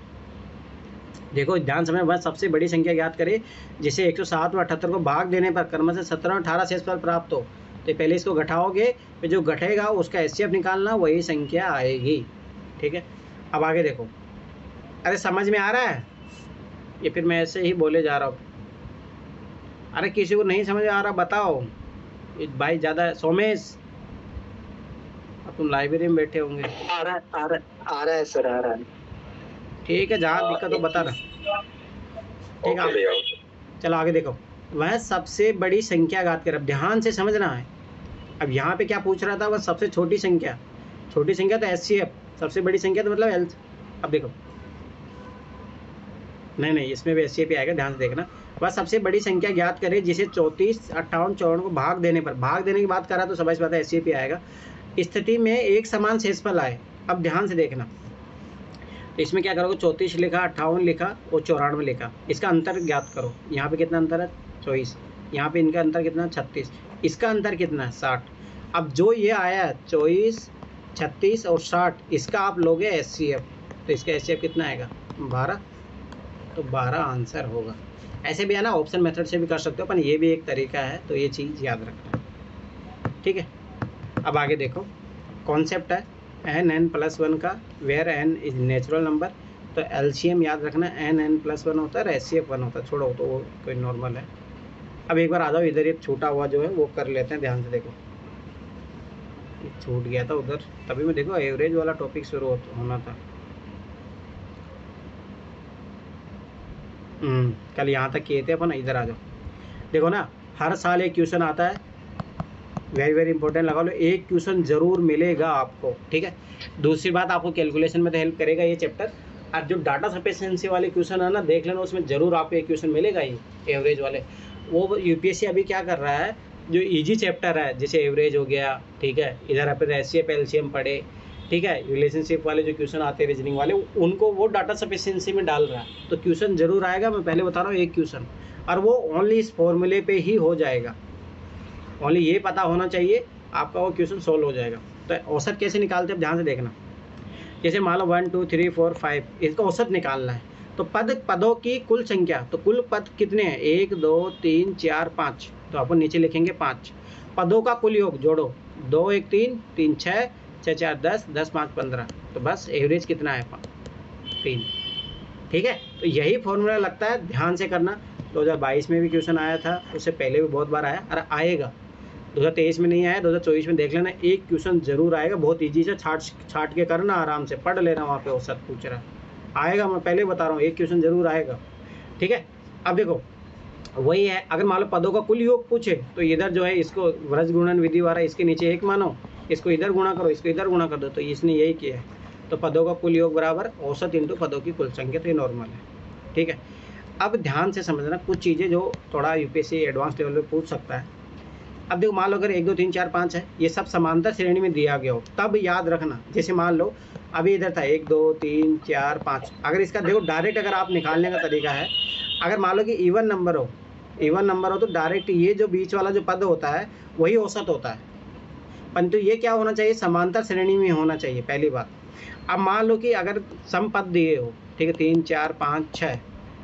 देखो ध्यान समय बस सबसे बड़ी संख्या ज्ञात करें जिसे 107 और 78 को भाग देने पर क्रमशः 17 और 18 शेषफल प्राप्त हो। तो पहले इसको घटाओगे, फिर जो घटेगा उसका एचसीएफ निकालना, वही संख्या आएगी, ठीक है। अब आगे देखो, अरे समझ में आ रहा है ये? फिर मैं ऐसे ही बोले जा रहा हूँ। अरे किसी को नहीं समझ आ रहा बताओ भाई। ज़्यादा सोमेश, अब तुम लाइब्रेरी में बैठे होंगे।
आ रहा है सर, आ रहा है।
ठीक है, जहाँ दिक्कत हो बता रहा। ठीक है, चलो आगे देखो। वह सबसे बड़ी संख्या ज्ञात कर। अब ध्यान से समझना है। अब यहाँ पे क्या पूछ रहा था? वह सबसे छोटी संख्या। छोटी संख्या तो एचसीएफ, सबसे बड़ी संख्या तो मतलब एल। अब देखो, नहीं इसमें भी एचसीएफ ही आएगा, ध्यान से देखना। वह सबसे बड़ी संख्या ज्ञात करे जिसे 34, 58, 54 को भाग देने पर, भाग देने की बात करा तो समझ बात है एचसीएफ ही आएगा। स्थिति में एक समान शेषफल आए। अब ध्यान से देखना, तो इसमें क्या करोगे? 34 लिखा, 58 लिखा और 94 लिखा। इसका अंतर ज्ञात करो। यहाँ पे कितना अंतर है? 24। यहाँ पे इनका अंतर कितना? 36। इसका अंतर कितना है? 60। अब जो ये आया 24, 36 और 60, इसका आप लोगे एचसीएफ। तो इसका एचसीएफ कितना आएगा? 12। तो 12 आंसर होगा। ऐसे भी है ना, ऑप्शन मेथड से भी कर सकते हो, पर ये भी एक तरीका है। तो ये चीज़ याद रखना, ठीक है। अब आगे देखो, कॉन्सेप्ट है n+1 का, where n is natural number. तो एलसीएम याद रखना, n+1 होता है और एचसीएफ 1 होता है। छोड़ो तो वो कोई नॉर्मल है। अब एक बार आ जाओ इधर, ये छूटा हुआ जो है वो कर लेते हैं। ध्यान से देखो, ये छूट गया था उधर, तभी मैं देखो एवरेज वाला टॉपिक शुरू होना था। कल यहाँ तक किए थे अपन। इधर आ जाओ, देखो ना, हर साल एक क्वेश्चन आता है, वेरी वेरी इंपॉर्टेंट लगा लो, एक क्वेश्चन जरूर मिलेगा आपको, ठीक है। दूसरी बात, आपको कैलकुलेशन में तो हेल्प करेगा ये चैप्टर। और जो डाटा सफिशिएंसी वाले क्वेश्चन है ना, देख लेना, उसमें जरूर आपको एक क्वेश्चन मिलेगा ही एवरेज वाले। वो यूपीएससी अभी क्या कर रहा है, जो इजी चैप्टर है जैसे एवरेज हो गया, ठीक है, इधर अपन एचसीएफ एलसीएम पढ़े, ठीक है, रिलेशनशिप वाले जो क्वेश्चन आते हैं रीजनिंग वाले, उनको वो डाटा सफिशिएंसी में डाल रहा है। तो क्वेश्चन जरूर आएगा, मैं पहले बता रहा हूँ, एक क्वेश्चन, और वो ओनली इस फॉर्मूले पे ही हो जाएगा। ओनली ये पता होना चाहिए, आपका वो क्वेश्चन सोल्व हो जाएगा। तो औसत कैसे निकालते हैं, ध्यान से देखना। जैसे मान लो 1 2 3 4 5, इसका औसत निकालना है। तो पदों की कुल संख्या, तो कुल पद कितने हैं? 1 2 3 4 5। तो अपन नीचे लिखेंगे 5। पदों का कुल योग जोड़ो, 2 1 3 3 6 6 4 10 10 5 15। तो बस एवरेज कितना है? 3, ठीक है। तो यही फॉर्मूला लगता है, ध्यान से करना। 2022 में भी क्वेश्चन आया था, उससे पहले भी बहुत बार आया, और आएगा। 2023 में नहीं आया, 2024 में देख लेना, एक क्वेश्चन जरूर आएगा। बहुत ईजी से छाट के करना, आराम से पढ़ लेना, वहाँ पे औसत पूछ रहा आएगा। मैं पहले बता रहा हूँ, एक क्वेश्चन जरूर आएगा, ठीक है। अब देखो वही है, अगर मान लो पदों का कुल योग पूछे, तो इधर जो है इसको व्रज गुणन विधि वाला, इसके नीचे 1 मानो, इसको इधर गुणा करो, इसको इधर गुणा कर दो। तो इसने यही किया है। तो पदों का कुल योग बराबर औसत इंटू पदों की कुल संख्या। तो ये नॉर्मल है, ठीक है। अब ध्यान से समझना कुछ चीज़ें जो थोड़ा यूपीएससी एडवांस लेवल पे पूछ सकता है। अब देखो, मान लो अगर 1 2 3 4 5 है, ये सब समांतर श्रेणी में दिया गया हो, तब याद रखना। जैसे मान लो अभी इधर था 1 2 3 4 5, अगर इसका देखो डायरेक्ट अगर आप निकालने का तरीका है, अगर मान लो कि इवन नंबर हो तो डायरेक्ट ये जो बीच वाला जो पद होता है वही औसत होता है। परंतु ये क्या होना चाहिए? समांतर श्रेणी में होना चाहिए, पहली बात। अब मान लो कि अगर सम पद दिए हो, ठीक है, 3 4 5 6,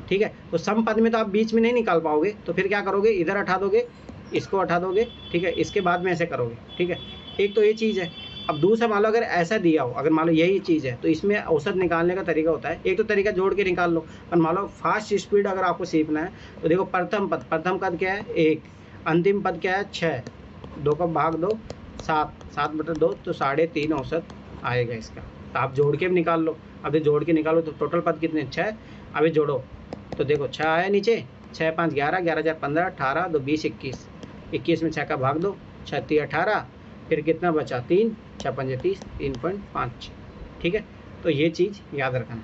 ठीक है, तो सम पद में तो आप बीच में नहीं निकाल पाओगे। तो फिर क्या करोगे? इधर हटा दोगे, इसको हटा दोगे, ठीक है, इसके बाद में ऐसे करोगे, ठीक है। एक तो ये चीज़ है। अब दूसरा मान लो अगर ऐसा दिया हो, अगर मान लो यही चीज़ है, तो इसमें औसत निकालने का तरीका होता है। एक तो तरीका जोड़ के निकाल लो, और मान लो फास्ट स्पीड अगर आपको सीखना है, तो देखो प्रथम पद क्या है? 1, अंतिम पद क्या है? 6, 2 का भाग दो 7, 7/2, तो 3.5 औसत आएगा इसका। तो आप जोड़ के भी निकाल लो। अभी जोड़ के निकालो तो टोटल पद कितने? 6। अभी जोड़ो तो देखो 6 आया नीचे, 6 5 11, 11 4 15, 18 2 20 21, 21 में 6 का भाग दो, 6 3 18, फिर कितना बचा? 3, 6 5 30, 3.5, ठीक है। तो ये चीज़ याद रखना।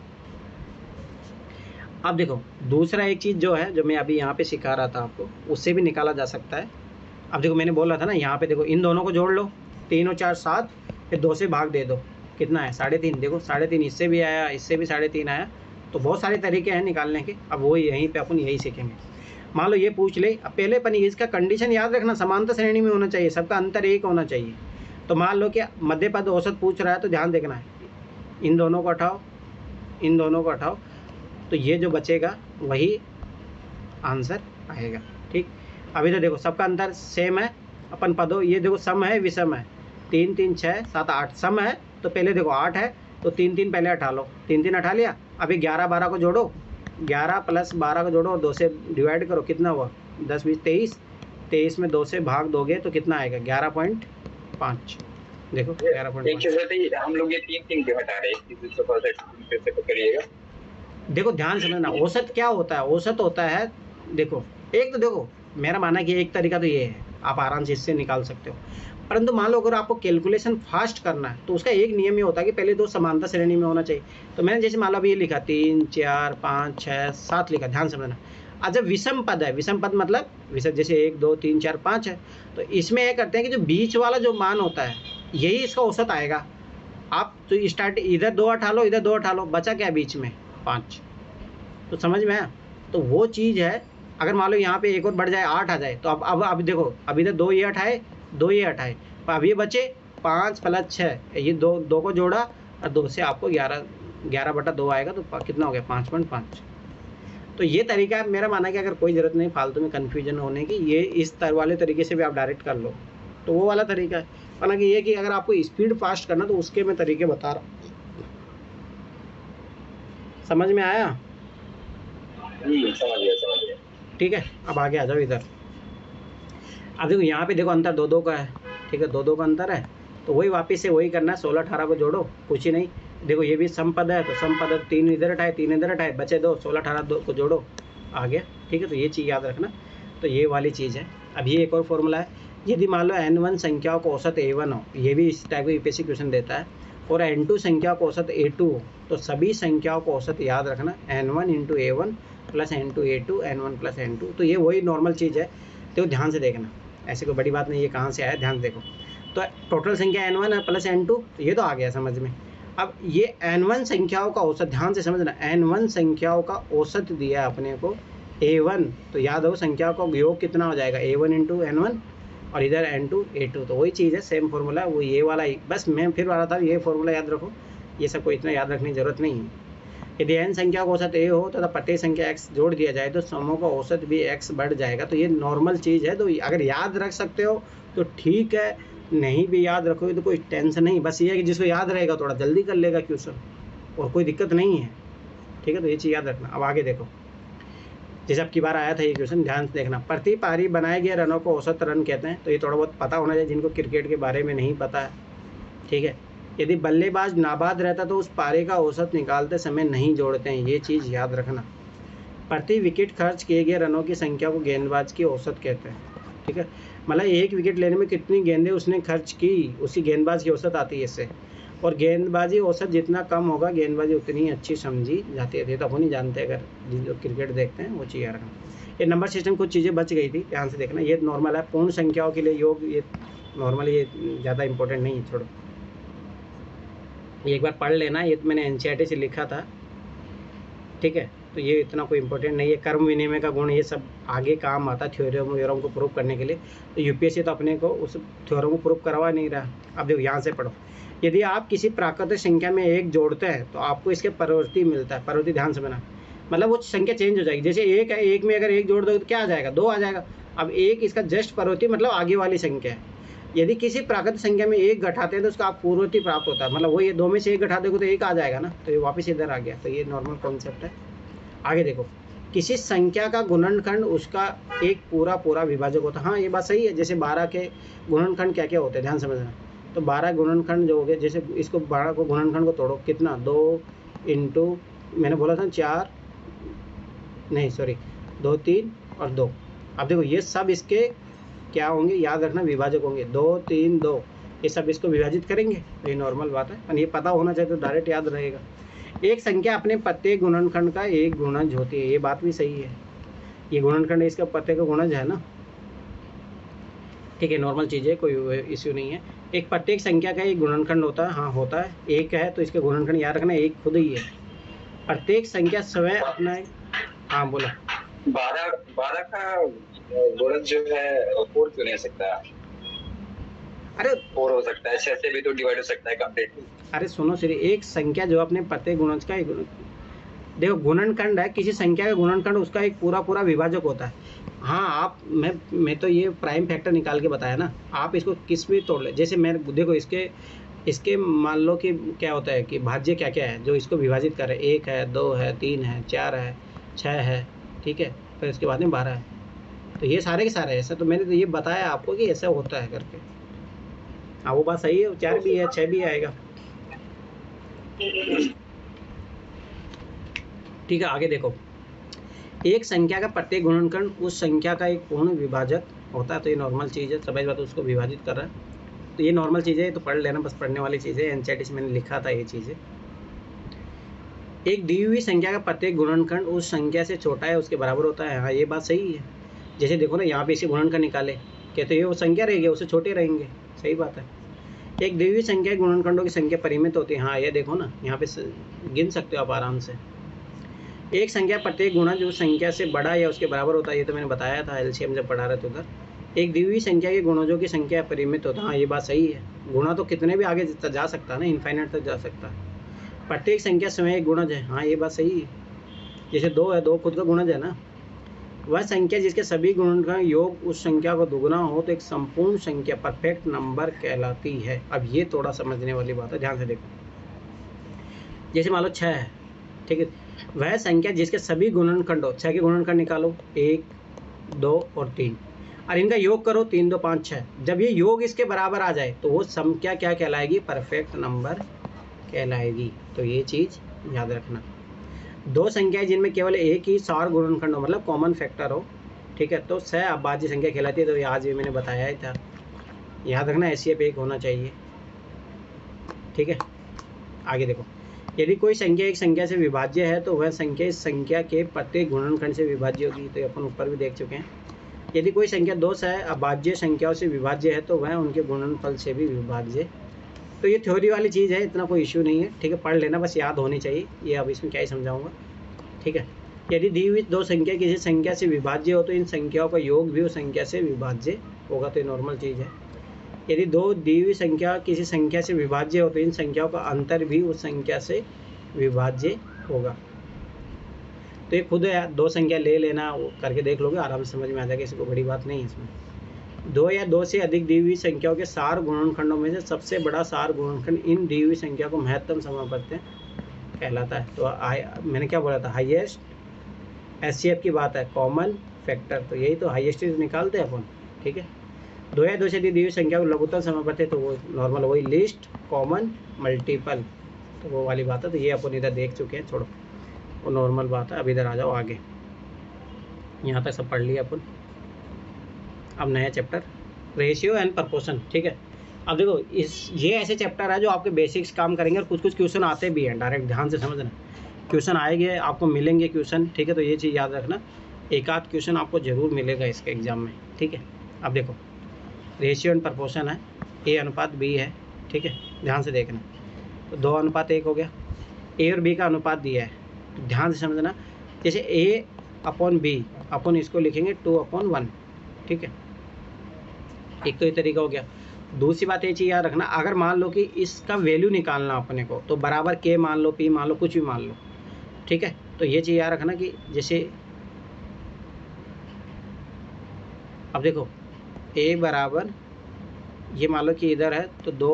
अब देखो दूसरा एक चीज़ जो है, जो मैं अभी यहाँ पे सिखा रहा था आपको, उससे भी निकाला जा सकता है। अब देखो मैंने बोला था ना, यहाँ पे देखो इन दोनों को जोड़ लो, 3 और 4 7, फिर 2 से भाग दे दो, कितना है? 3.5। देखो 3.5 इससे भी आया, इससे भी 3.5 आया। तो बहुत सारे तरीके हैं निकालने के। अब वो यहीं पे अपन यही सीखेंगे। मान लो ये पूछ ले, अब पहले अपन इसका कंडीशन याद रखना, समानता श्रेणी में होना चाहिए, सबका अंतर एक होना चाहिए। तो मान लो कि मध्य पद औसत पूछ रहा है, तो ध्यान देखना है, इन दोनों को हटाओ, इन दोनों को हटाओ, तो ये जो बचेगा वही आंसर आएगा। ठीक, अभी तो देखो सबका अंतर सेम है, अपन पदों, ये देखो सम है विषम है, 3 3 6 7 8 सम है, तो पहले देखो 8 है तो 3 3 पहले हटा लो, 3 3 हटा लिया। अभी 11 12 को जोड़ो, 11 + 12 को जोड़ो और 2 से डिवाइड करो, कितना हुआ 10 20 23, 23 में 2 से भाग दोगे तो कितना आएगा 11.5। देखो 11.5।
हम लोग ये 3 3 क्यों हटा रहे हैं, इसको फिर से करिएगा।
देखो ध्यान समझना, औसत क्या होता है, औसत होता है, देखो एक तो देखो मेरा मानना है कि एक तरीका तो ये है, आप आराम से इससे निकाल सकते हो, परंतु मान लो अगर आपको कैलकुलेशन फास्ट करना है तो उसका एक नियम ये होता है कि पहले दो समानता श्रेणी में होना चाहिए। तो मैंने जैसे मान लो अभी ये लिखा 3 4 5 6 7 लिखा, ध्यान समझना। अच्छा विषम पद है, विषम पद मतलब विषम जैसे 1 2 3 4 5 है, तो इसमें ये करते हैं कि जो बीच वाला जो मान होता है यही इसका औसत आएगा। आप तो स्टार्ट इधर 2 हटा लो, इधर 2 हटा लो, बचा क्या बीच में 5। तो समझ में आया, तो वो चीज़ है। अगर मान लो यहाँ पे एक और बढ़ जाए 8 आ जाए, तो अब देखो अभी इधर 2 ये हटाए, 2 ये हटाए, अब ये बचे 5 + 6, ये 2 को जोड़ा और 2 से आपको 11/2 आएगा, तो कितना हो गया 5.5। तो ये तरीका है, मेरा मानना है कि अगर कोई ज़रूरत नहीं फालतू में कन्फ्यूजन होने की, ये इस वाले तरीके से भी आप डायरेक्ट कर लो, तो वो वाला तरीका है। हालांकि ये कि अगर आपको स्पीड फास्ट करना तो उसके मैं तरीके बता रहा हूँ। समझ में आया?
समझ गया।
ठीक है, अब आगे आ जाओ इधर। अब देखो यहाँ पे देखो अंतर 2 2 का है, ठीक है 2 2 का अंतर है, तो वही वापस से वही करना है, 16 18 को जोड़ो, कुछ ही नहीं। देखो ये भी समपद है, तो समपद 3 इधर हटाए 3 इधर हटाए, बचे 2, 16 18 2 को जोड़ो, आ गया। ठीक है, तो ये चीज़ याद रखना, तो ये वाली चीज़ है। अब ये एक और फॉर्मूला है, यदि मान लो n1 संख्याओं को औसत a1 हो, ये भी इस टाइप का यूपीएससी क्वेश्चन देता है, और n2 संख्या को औसत a2 हो, तो सभी संख्याओं को औसत याद रखना n1 × a1 + n2 a2 n1 + n2। तो ये वही नॉर्मल चीज़ है, तो ध्यान से देखना, ऐसी कोई बड़ी बात नहीं, ये कहाँ से आया ध्यान देखो। तो टोटल संख्या n1 + n2, तो ये तो आ गया समझ में। अब ये n1 संख्याओं का औसत, ध्यान से समझना, n1 संख्याओं का औसत दिया है अपने को a1, तो याद हो संख्याओं का योग कितना हो जाएगा a1 × n1 और इधर n2 a2, तो वही चीज़ है, सेम फॉर्मूला वो ये वाला ही। बस मैं फिर आ रहा था, ये फॉर्मूला याद रखो, ये सब को इतना याद रखने की जरूरत नहीं है। यदि n संख्या का औसत a हो तथा प्रत्येक संख्या x जोड़ दिया जाए तो समूह का औसत भी x बढ़ जाएगा। तो ये नॉर्मल चीज़ है, तो अगर याद रख सकते हो तो ठीक है, नहीं भी याद रखोगे तो कोई टेंशन नहीं। बस ये है कि जिसको याद रहेगा थोड़ा जल्दी कर लेगा क्वेश्चन, और कोई दिक्कत नहीं है। ठीक है, तो ये चीज़ याद रखना। अब आगे देखो, जैसे अब की बार आया था ये क्वेश्चन, ध्यान से देखना, प्रति पारी बनाए गए रनों को औसत रन कहते हैं। तो ये थोड़ा बहुत पता होना चाहिए जिनको क्रिकेट के बारे में नहीं पता है। ठीक है, यदि बल्लेबाज नाबाद रहता तो उस पारे का औसत निकालते समय नहीं जोड़ते हैं, ये चीज़ याद रखना। प्रति विकेट खर्च किए गए रनों की संख्या को गेंदबाज की औसत कहते हैं। ठीक है, मतलब एक विकेट लेने में कितनी गेंदें उसने खर्च की, उसकी गेंदबाज की औसत आती है इससे। और गेंदबाजी औसत जितना कम होगा गेंदबाजी उतनी अच्छी समझी जाती है। तो अपन ही जानते हैं, अगर जो क्रिकेट देखते हैं वो चीज़ याद रखना। ये नंबर सिस्टम कुछ चीज़ें बच गई थी, ध्यान से देखना। ये नॉर्मल है, पूर्ण संख्याओं के लिए योग ये नॉर्मल, ये ज़्यादा इंपॉर्टेंट नहीं है, छोड़ो। एक बार पढ़ लेना, ये तो मैंने एनसीईआरटी से लिखा था। ठीक है, तो ये इतना कोई इंपॉर्टेंट नहीं है। कर्म विनिमय का गुण ये सब आगे काम आता है थ्योरम को प्रूव करने के लिए। तो यूपीएससी तो अपने को उस थ्योरम को प्रूव करवा नहीं रहा। अब देखो यहाँ से पढ़ो, यदि आप किसी प्राकृतिक संख्या में 1 जोड़ते हैं तो आपको इसके परिवर्ती मिलता है। परिवर्ती ध्यान समझना, मतलब वो संख्या चेंज हो जाएगी। जैसे 1 है, 1 में अगर 1 जोड़ दो तो क्या आ जाएगा 2 आ जाएगा। अब 1 इसका जस्ट परिवर्ती मतलब आगे वाली संख्या है। यदि किसी प्राकृतिक संख्या में 1 घटाते हैं तो उसका आप पूर्ववर्ती प्राप्त होता है, मतलब वो ये 2 में से 1 घटा दोगे तो 1 आ जाएगा ना, तो ये वापस इधर आ गया। तो ये नॉर्मल कॉन्सेप्ट है। आगे देखो, किसी संख्या का गुणनखंड उसका एक पूरा विभाजक होता है। हाँ, ये बात सही है। जैसे 12 के गुणनखंड क्या क्या होते हैं, ध्यान समझना। तो 12 गुणनखंड जो हो गए, जैसे इसको 12 को गुणनखंड को तोड़ो, कितना 2 इंटू मैंने बोला था 4 नहीं सॉरी 2 3 और 2। अब देखो ये सब इसके क्या होंगे, याद रखना विभाजक होंगे। 2 3 2 ये सब इसको विभाजित करेंगे, तो ये नॉर्मल बात है। और ये पता होना चाहिए तो डायरेक्ट याद रहेगा। एक संख्या अपने प्रत्येक गुणनखंड का एक गुणज होती है, ये बात भी सही है। ये गुणनखंड इसका प्रत्येक का गुणज है ना। ठीक है, नॉर्मल चीज़ है, कोई इश्यू नहीं है। एक प्रत्येक संख्या का एक गुणनखंड होता है, हाँ होता है। एक है तो इसके गुणनखंड याद रखना एक खुद ही है। प्रत्येक संख्या स्वयं अपना, हाँ बोला,
12 12 का गुणज जो है 4 क्यों नहीं हो सकता?
अरे
4 हो सकता है, 6 से भी तो डिवाइड हो सकता है कंप्लीटली।
अरे सुनो श्री, एक संख्या जो अपने प्रत्येक गुणज का एक, देखो गुणनखंड है, किसी संख्या का गुणनखंड उसका एक पूरा पूरा विभाजक होता है। हाँ आप, मैं तो ये प्राइम फैक्टर निकाल के बताया ना, आप इसको किस भी तोड़ ले। जैसे मैं देखो इसके इसके मान लो कि क्या होता है कि भाज्य क्या क्या है जो इसको विभाजित करे, 1 है, 2 है, 3 है, 4 है, 6 है, ठीक है, फिर इसके बाद में 12 है। तो ये सारे के सारे ऐसा, तो मैंने तो ये बताया आपको कि ऐसा होता है करके। हाँ वो बात सही है, 4 भी है, 6 भी आएगा। ठीक है, आगे देखो, एक संख्या का प्रत्येक गुणनखंड उस संख्या का एक पूर्ण विभाजक होता है। तो ये नॉर्मल चीज़ है, समझ बात, उसको विभाजित कर रहा है। तो ये नॉर्मल चीज़ है, तो पढ़ लेना, बस पढ़ने वाली चीज़ है, एनसीईआरटी से मैंने लिखा था ये चीज़ें। एक दी हुई संख्या का प्रत्येक गुणनखंड उस संख्या से छोटा है उसके बराबर होता है। हाँ ये बात सही है। जैसे देखो ना, यहाँ पे इसके गुणनखंड निकाले, कहते ये वो संख्या रहेगी, उससे छोटे रहेंगे, सही बात है। एक दी हुई संख्या गुणनखंडों की संख्या परिमित होती है। हाँ ये देखो ना, यहाँ पे गिन सकते हो आप आराम से। एक संख्या प्रत्येक गुणा जो संख्या से बड़ा या उसके बराबर होता है, ये तो मैंने बताया था एलसीएम जब पढ़ा रहे थे उधर। एक दी हुई संख्या के गुणजों की संख्या परिमित होता है। हाँ ये बात सही है, गुणा तो कितने भी आगे जा सकता है ना, इनफाइनाइट तक जा सकता है। प्रत्येक संख्या स्वयं एक गुणज है। हाँ ये बात सही है। जैसे 2 है, 2 खुद का गुणज है ना। वह संख्या जिसके सभी गुणों का योग उस संख्या को दुगुना हो तो एक संपूर्ण संख्या परफेक्ट नंबर कहलाती है। अब ये थोड़ा समझने वाली बात है, ध्यान से देखो। जैसे मान लो 6 है, ठीक है, वह संख्या जिसके सभी गुणनखंड हो, 6 के गुणनखंड निकालो, 1, 2 और 3, और इनका योग करो, 3, 2, 5, 6। जब ये योग इसके बराबर आ जाए तो वो संख्या क्या कहलाएगी? परफेक्ट नंबर कहलाएगी। तो ये चीज़ याद रखना। दो संख्याएं जिनमें केवल एक ही सार गुणनखंड हो, मतलब कॉमन फैक्टर हो, ठीक है, तो सह अभाज्य संख्या कहलाती है। तो ये आज भी मैंने बताया ही था, याद रखना, एचसीएफ 1 होना चाहिए, ठीक है। आगे देखो, यदि कोई संख्या एक संख्या से विभाज्य है तो वह संख्या इस संख्या के प्रत्येक गुणनखंड से विभाज्य होगी। तो अपन ऊपर भी देख चुके हैं। यदि कोई संख्या दो सह अभाज्य संख्याओं से विभाज्य है तो वह उनके गुणनफल से भी विभाज्य। तो ये थ्योरी वाली चीज़ है, इतना कोई इशू नहीं है, ठीक है, पढ़ लेना, बस याद होनी चाहिए ये। अब इसमें क्या ही समझाऊंगा, ठीक है। यदि दी हुई दो संख्या किसी संख्या से विभाज्य हो तो इन संख्याओं का योग भी उस संख्या से विभाज्य होगा। तो ये नॉर्मल चीज़ है। यदि दो दी हुई संख्या किसी संख्या से विभाज्य हो तो इन संख्याओं का अंतर भी उस संख्या से विभाज्य होगा। तो ये खुद है, दो संख्या ले लेना, वो करके देख लोगे, आराम से समझ में आ जाएगा, इसको बड़ी बात नहीं है इसमें। दो या दो से अधिक दी हुई संख्याओं के सार गुणनखंडों में से सबसे बड़ा सार गुणनखंड इन दी हुई संख्या को महत्तम समापत्ति कहलाता है। तो मैंने क्या बोला था, हाईएस्ट एचसीएफ की बात है, कॉमन फैक्टर, तो यही तो हाईएस्ट निकालते हैं अपन, ठीक है। दो या दो से अधिक दी हुई संख्या को लघुत्तम समापत्ति, तो वो नॉर्मल वही लिस्ट कॉमन मल्टीपल, तो वो वाली बात है। तो ये अपन इधर देख चुके हैं, छोड़ो वो नॉर्मल बात है। अब इधर आ जाओ आगे, यहाँ तक सब पढ़ लिया अपन। अब नया चैप्टर, रेशियो एंड प्रपोर्शन, ठीक है। अब देखो ये ऐसे चैप्टर है जो आपके बेसिक्स काम करेंगे, और कुछ कुछ क्वेश्चन आते भी हैं डायरेक्ट, ध्यान से समझना, क्वेश्चन आएंगे, आपको मिलेंगे क्वेश्चन, ठीक है। तो ये चीज़ याद रखना, एक आध क्वेश्चन आपको ज़रूर मिलेगा इसके एग्जाम में, ठीक है। अब देखो रेशियो एंड प्रपोर्शन है, A अनुपात B है, ठीक है, ध्यान से देखना। तो 2 अनुपात 1 हो गया, A और B का अनुपात दिया है, तो ध्यान से समझना। जैसे A/B, अपन इसको लिखेंगे 2/1, ठीक है, एक तो ये तरीका हो गया। दूसरी बात ये चीज़ याद रखना, अगर मान लो कि इसका वैल्यू निकालना अपने को, तो बराबर K मान लो, P मान लो, कुछ भी मान लो, ठीक है। तो ये चीज़ याद रखना कि जैसे अब देखो A बराबर, ये मान लो कि इधर है, तो 2,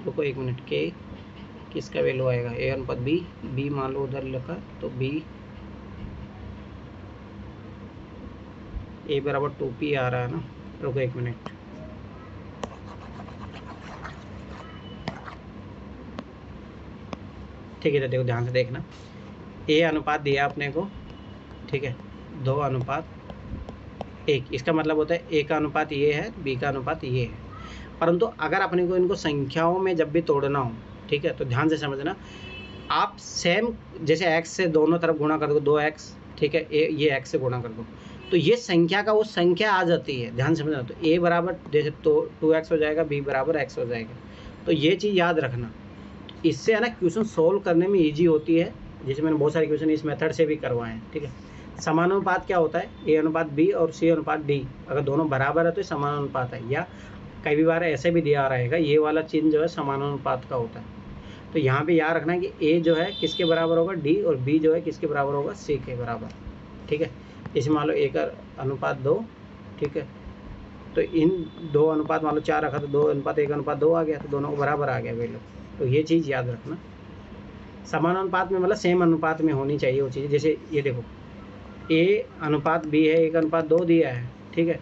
रुको 1 मिनट, K किसका वैल्यू आएगा, A अनुपात B मान लो उधर लिखा, तो B A बराबर 2P आ रहा है ना, रुको 1 मिनट, ठीक है। तो देखो ध्यान से देखना, A अनुपात दिया अपने को, ठीक है, 2 अनुपात 1, इसका मतलब होता है A का अनुपात ये है, B का अनुपात ये है। परंतु अगर अपने को इनको संख्याओं में जब भी तोड़ना हो, ठीक है, तो ध्यान से समझना, आप सेम जैसे x से दोनों तरफ गुणा कर दो, 2x, ठीक है, ये x से गुणा कर दो, तो ये संख्या का वो संख्या आ जाती है, ध्यान से समझना। तो A बराबर जैसे तो 2x हो जाएगा, B बराबर x हो जाएगा। तो ये चीज़ याद रखना, इससे है ना क्वेश्चन सोल्व करने में ईजी होती है। जैसे मैंने बहुत सारे क्वेश्चन इस मेथड से भी करवाए हैं, ठीक है। समानुपात क्या होता है, ए अनुपात बी और सी अनुपात डी, अगर दोनों बराबर है तो समानुपात है। या कई बार ऐसे भी दिया रहेगा, ये वाला चिन्ह जो है समानुपात का होता है। तो यहाँ पे याद रखना है कि ए जो है किसके बराबर होगा, डी, और बी जो है किसके बराबर होगा, सी के बराबर। ठीक है, इसे मान लो 1:2, ठीक है। तो इन दो अनुपात मान लो 4 रखा तो 2:1:2 आ गया, तो दोनों को बराबर आ गया वैल्यू। तो ये चीज़ याद रखना। समानुपात में मतलब सेम अनुपात में होनी चाहिए वो चीज़। जैसे ये देखो, ए अनुपात बी है 1:2 दिया है, ठीक है,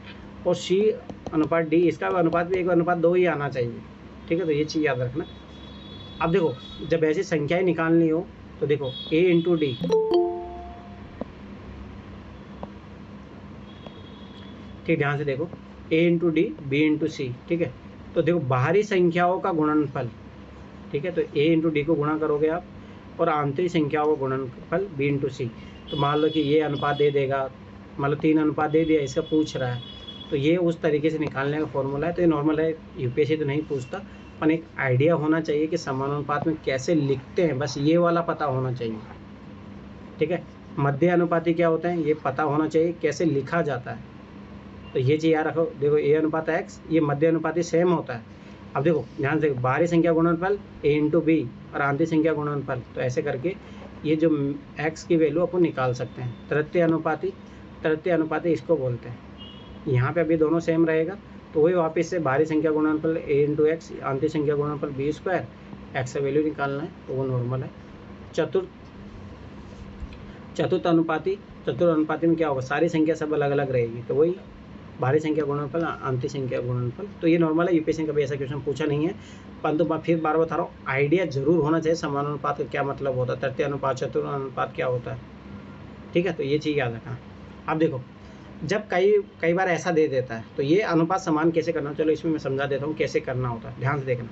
और सी अनुपात डी, इसका अनुपात भी 1:2 ही आना चाहिए। ठीक है, तो ये चीज़ याद रखना। अब देखो, जब ऐसी संख्याएं निकालनी हो तो देखो ए इंटू डी, ठीक, ध्यान से देखो, ए इंटू डी, बी इंटू सी, ठीक है। तो देखो बाहरी संख्याओं का गुणनफल, ठीक है, तो ए इंटू डी को गुणा करोगे आप, और आंतरिक संख्याओं का गुणनफल बी इंटू सी। तो मान लो कि ये अनुपात दे देगा, मान लो 3 अनुपात दे दिया, इसका पूछ रहा है, तो ये उस तरीके से निकालने का फॉर्मूला है। तो ये नॉर्मल है, यूपीएससी तो नहीं पूछता, पर एक आइडिया होना चाहिए कि समानुपात में कैसे लिखते हैं, बस ये वाला पता होना चाहिए। ठीक है, मध्य अनुपाती क्या होता है ये पता होना चाहिए, कैसे लिखा जाता है। तो ये चीज़ याद रखो। देखो ए अनुपात एक्स, ये मध्य अनुपाती सेम होता है। अब देखो ध्यान से, बाहरी संख्या गुणनफल ए इंटू बी और आंतरिक संख्या गुणनफल, तो ऐसे करके ये जो एक्स की वैल्यू अपन निकाल सकते हैं। तृतीय अनुपाती इसको बोलते हैं। यहाँ पे अभी दोनों सेम रहेगा, तो वही वापस से बाहरी संख्या गुणनफल ए इंटू एक्स, आंतरिक संख्या गुणनफल बी स्क्वायर, एक्स का वैल्यू निकालना है, तो वो नॉर्मल है। चतुर्थ अनुपाती में क्या होगा, सारी संख्या सब अलग अलग रहेगी, तो वही बाहरी संख्या गुणनफल, आंतरिक संख्या गुणनफल। तो ये नॉर्मल है, यूपीएससी ने कभी ऐसा क्वेश्चन पूछा नहीं है, परंतु मैं फिर बार बता रहा हूँ, आइडिया जरूर होना चाहिए समानुपात का क्या मतलब होता है, तृतीय अनुपात, चतुर्थ अनुपात क्या होता है। ठीक है, तो ये चीज़ याद रखना। अब देखो, जब कई बार ऐसा दे देता है, तो ये अनुपात समान कैसे करना, चलो इसमें मैं समझा देता हूँ कैसे करना होता है, ध्यान से देखना।